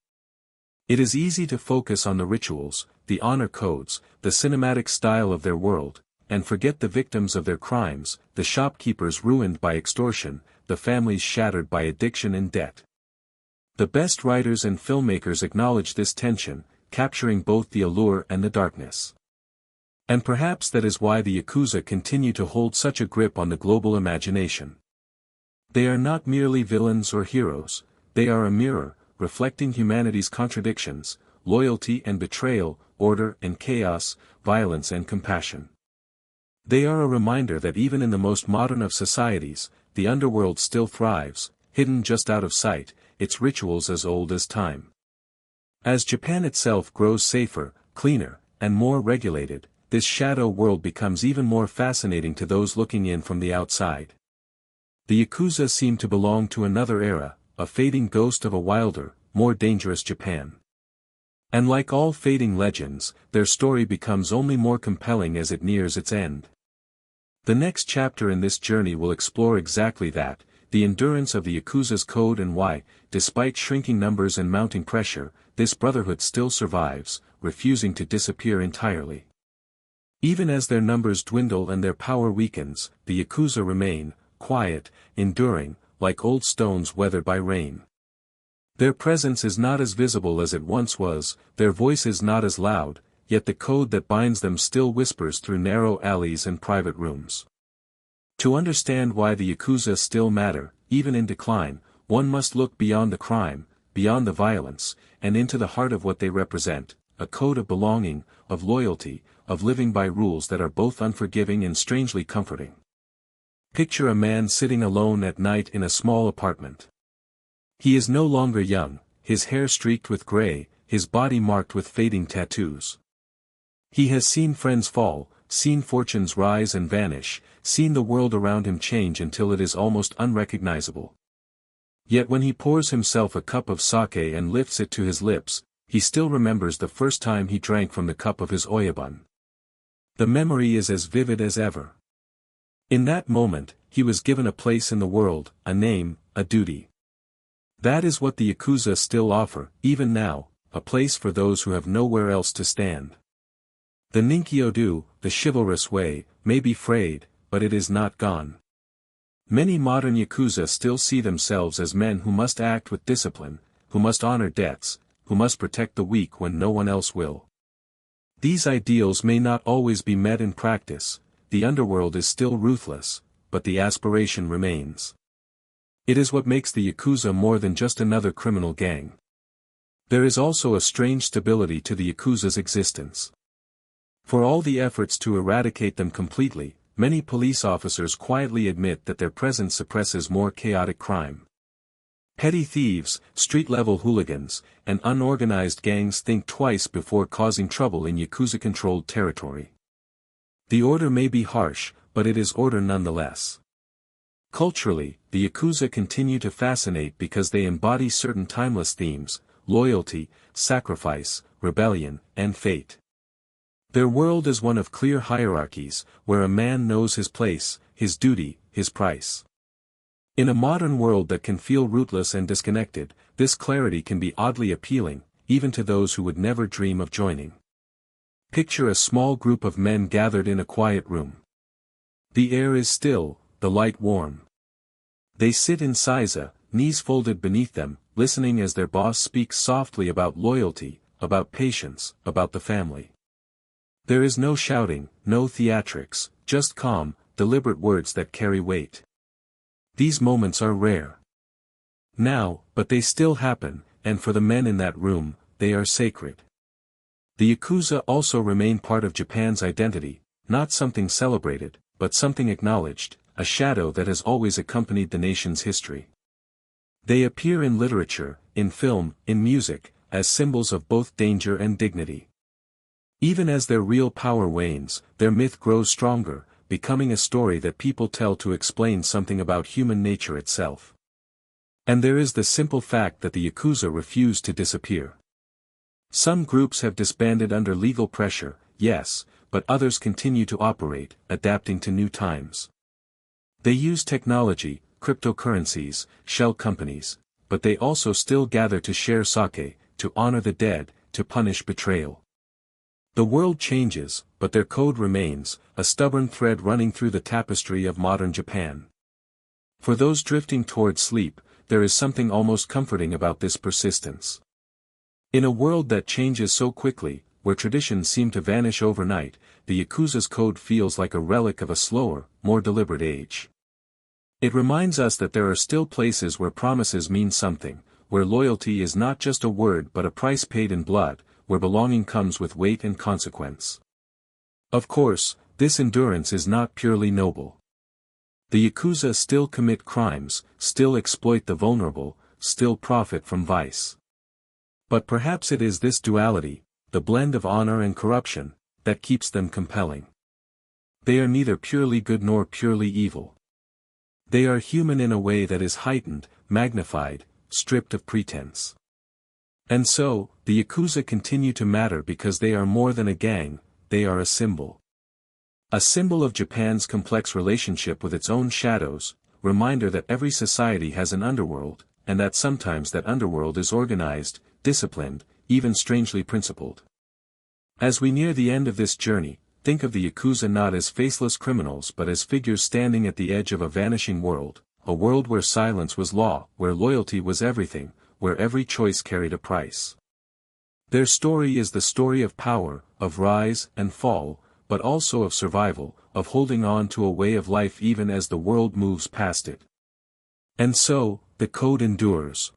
It is easy to focus on the rituals, the honor codes, the cinematic style of their world, and forget the victims of their crimes, the shopkeepers ruined by extortion, the families shattered by addiction and debt. The best writers and filmmakers acknowledge this tension, capturing both the allure and the darkness. And perhaps that is why the Yakuza continue to hold such a grip on the global imagination. They are not merely villains or heroes, they are a mirror, reflecting humanity's contradictions, loyalty and betrayal, order and chaos, violence and compassion. They are a reminder that even in the most modern of societies, the underworld still thrives, hidden just out of sight, its rituals as old as time. As Japan itself grows safer, cleaner, and more regulated, this shadow world becomes even more fascinating to those looking in from the outside. The Yakuza seem to belong to another era, a fading ghost of a wilder, more dangerous Japan. And like all fading legends, their story becomes only more compelling as it nears its end. The next chapter in this journey will explore exactly that, the endurance of the Yakuza's code and why, despite shrinking numbers and mounting pressure, this brotherhood still survives, refusing to disappear entirely. Even as their numbers dwindle and their power weakens, the Yakuza remain, quiet, enduring, like old stones weathered by rain. Their presence is not as visible as it once was, their voice is not as loud, yet the code that binds them still whispers through narrow alleys and private rooms. To understand why the Yakuza still matter, even in decline, one must look beyond the crime, beyond the violence, and into the heart of what they represent, a code of belonging, of loyalty, of living by rules that are both unforgiving and strangely comforting. Picture a man sitting alone at night in a small apartment. He is no longer young, his hair streaked with gray, his body marked with fading tattoos. He has seen friends fall, seen fortunes rise and vanish, seen the world around him change until it is almost unrecognizable. Yet when he pours himself a cup of sake and lifts it to his lips, he still remembers the first time he drank from the cup of his oyabun. The memory is as vivid as ever. In that moment, he was given a place in the world, a name, a duty. That is what the Yakuza still offer, even now, a place for those who have nowhere else to stand. The Ninkyo-do, the chivalrous way, may be frayed, but it is not gone. Many modern Yakuza still see themselves as men who must act with discipline, who must honor debts, who must protect the weak when no one else will. These ideals may not always be met in practice, the underworld is still ruthless, but the aspiration remains. It is what makes the Yakuza more than just another criminal gang. There is also a strange stability to the Yakuza's existence. For all the efforts to eradicate them completely, many police officers quietly admit that their presence suppresses more chaotic crime. Petty thieves, street-level hooligans, and unorganized gangs think twice before causing trouble in Yakuza-controlled territory. The order may be harsh, but it is order nonetheless. Culturally, the Yakuza continue to fascinate because they embody certain timeless themes: loyalty, sacrifice, rebellion, and fate. Their world is one of clear hierarchies, where a man knows his place, his duty, his price. In a modern world that can feel rootless and disconnected, this clarity can be oddly appealing, even to those who would never dream of joining. Picture a small group of men gathered in a quiet room. The air is still, the light warm. They sit in seiza, knees folded beneath them, listening as their boss speaks softly about loyalty, about patience, about the family. There is no shouting, no theatrics, just calm, deliberate words that carry weight. These moments are rare now, but they still happen, and for the men in that room, they are sacred. The Yakuza also remain part of Japan's identity, not something celebrated, but something acknowledged, a shadow that has always accompanied the nation's history. They appear in literature, in film, in music, as symbols of both danger and dignity. Even as their real power wanes, their myth grows stronger, becoming a story that people tell to explain something about human nature itself. And there is the simple fact that the Yakuza refuse to disappear. Some groups have disbanded under legal pressure, yes, but others continue to operate, adapting to new times. They use technology, cryptocurrencies, shell companies, but they also still gather to share sake, to honor the dead, to punish betrayal. The world changes, but their code remains, a stubborn thread running through the tapestry of modern Japan. For those drifting toward sleep, there is something almost comforting about this persistence. In a world that changes so quickly, where traditions seem to vanish overnight, the Yakuza's code feels like a relic of a slower, more deliberate age. It reminds us that there are still places where promises mean something, where loyalty is not just a word but a price paid in blood, where belonging comes with weight and consequence. Of course, this endurance is not purely noble. The Yakuza still commit crimes, still exploit the vulnerable, still profit from vice. But perhaps it is this duality, the blend of honor and corruption, that keeps them compelling. They are neither purely good nor purely evil. They are human in a way that is heightened, magnified, stripped of pretense. And so, the Yakuza continue to matter because they are more than a gang, they are a symbol. A symbol of Japan's complex relationship with its own shadows, reminder that every society has an underworld, and that sometimes that underworld is organized, disciplined, even strangely principled. As we near the end of this journey, think of the Yakuza not as faceless criminals but as figures standing at the edge of a vanishing world, a world where silence was law, where loyalty was everything, where every choice carried a price. Their story is the story of power, of rise and fall, but also of survival, of holding on to a way of life even as the world moves past it. And so, the code endures.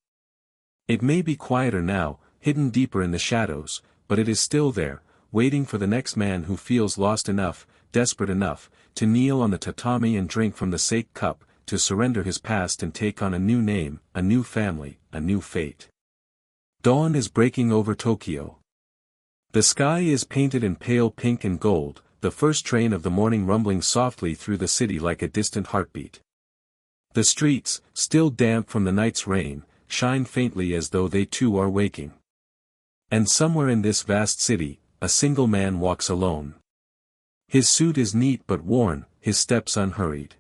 It may be quieter now, hidden deeper in the shadows, but it is still there, waiting for the next man who feels lost enough, desperate enough, to kneel on the tatami and drink from the sake cup, to surrender his past and take on a new name, a new family, a new fate. Dawn is breaking over Tokyo. The sky is painted in pale pink and gold, the first train of the morning rumbling softly through the city like a distant heartbeat. The streets, still damp from the night's rain, shine faintly as though they too are waking. And somewhere in this vast city, a single man walks alone. His suit is neat but worn, his steps unhurried.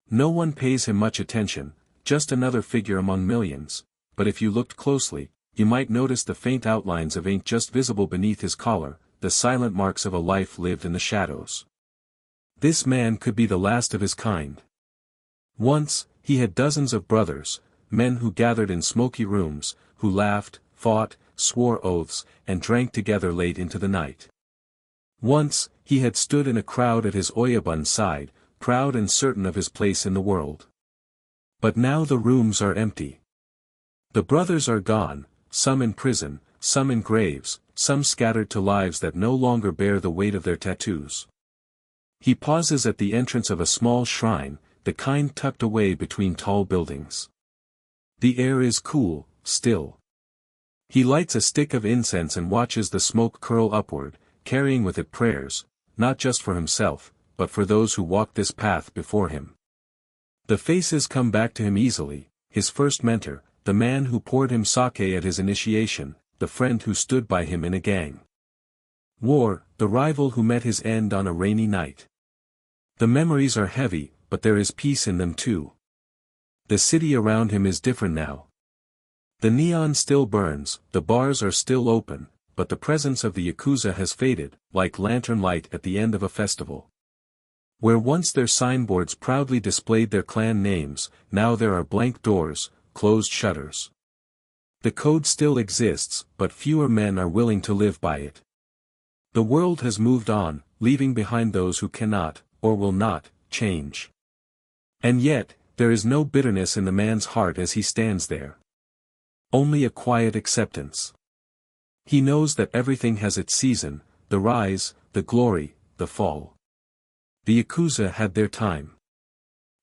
No one pays him much attention, just another figure among millions, but if you looked closely, you might notice the faint outlines of ink just visible beneath his collar, the silent marks of a life lived in the shadows. This man could be the last of his kind. Once, he had dozens of brothers, men who gathered in smoky rooms, who laughed, fought, swore oaths, and drank together late into the night. Once, he had stood in a crowd at his Oyabun's side, proud and certain of his place in the world. But now the rooms are empty. The brothers are gone, some in prison, some in graves, some scattered to lives that no longer bear the weight of their tattoos. He pauses at the entrance of a small shrine, the kind tucked away between tall buildings. The air is cool, still. He lights a stick of incense and watches the smoke curl upward, carrying with it prayers, not just for himself, but for those who walked this path before him. The faces come back to him easily, his first mentor, the man who poured him sake at his initiation, the friend who stood by him in a gang war, the rival who met his end on a rainy night. The memories are heavy, but there is peace in them too. The city around him is different now. The neon still burns, the bars are still open, but the presence of the Yakuza has faded, like lantern light at the end of a festival. Where once their signboards proudly displayed their clan names, now there are blank doors, closed shutters. The code still exists, but fewer men are willing to live by it. The world has moved on, leaving behind those who cannot, or will not, change. And yet, there is no bitterness in the man's heart as he stands there. Only a quiet acceptance. He knows that everything has its season, the rise, the glory, the fall. The Yakuza had their time.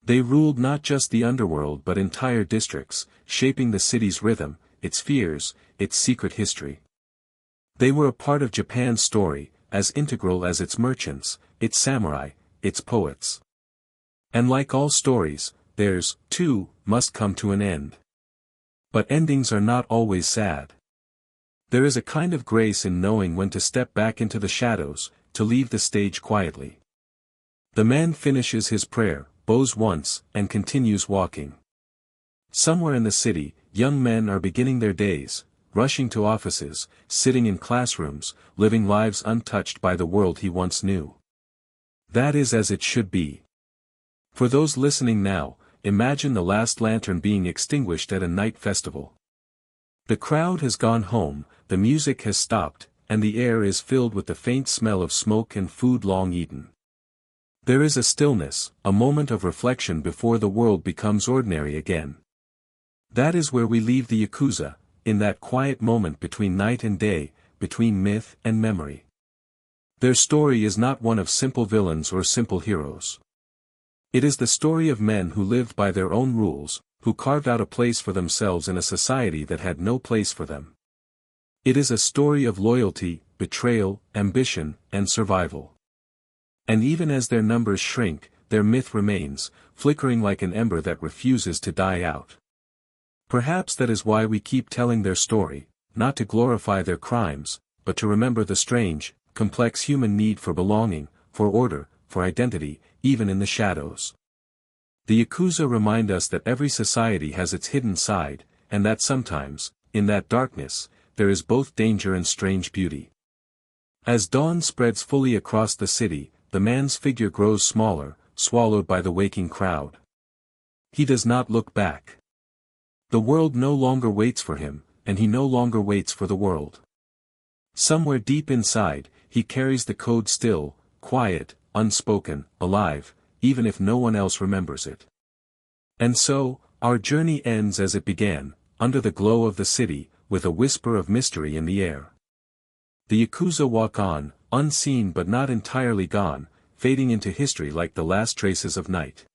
They ruled not just the underworld but entire districts, shaping the city's rhythm, its fears, its secret history. They were a part of Japan's story, as integral as its merchants, its samurai, its poets. And like all stories, theirs, too, must come to an end. But endings are not always sad. There is a kind of grace in knowing when to step back into the shadows, to leave the stage quietly. The man finishes his prayer, bows once, and continues walking. Somewhere in the city, young men are beginning their days, rushing to offices, sitting in classrooms, living lives untouched by the world he once knew. That is as it should be. For those listening now, imagine the last lantern being extinguished at a night festival. The crowd has gone home, the music has stopped, and the air is filled with the faint smell of smoke and food long eaten. There is a stillness, a moment of reflection before the world becomes ordinary again. That is where we leave the Yakuza, in that quiet moment between night and day, between myth and memory. Their story is not one of simple villains or simple heroes. It is the story of men who lived by their own rules, who carved out a place for themselves in a society that had no place for them. It is a story of loyalty, betrayal, ambition, and survival. And even as their numbers shrink, their myth remains, flickering like an ember that refuses to die out. Perhaps that is why we keep telling their story, not to glorify their crimes, but to remember the strange, complex human need for belonging, for order, for identity, even in the shadows. The Yakuza remind us that every society has its hidden side, and that sometimes, in that darkness, there is both danger and strange beauty. As dawn spreads fully across the city, the man's figure grows smaller, swallowed by the waking crowd. He does not look back. The world no longer waits for him, and he no longer waits for the world. Somewhere deep inside, he carries the code still, quiet, unspoken, alive, even if no one else remembers it. And so, our journey ends as it began, under the glow of the city, with a whisper of mystery in the air. The Yakuza walk on, unseen but not entirely gone, fading into history like the last traces of night.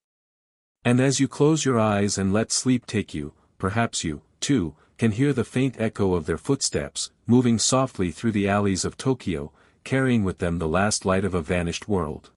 And as you close your eyes and let sleep take you, perhaps you, too, can hear the faint echo of their footsteps, moving softly through the alleys of Tokyo, carrying with them the last light of a vanished world.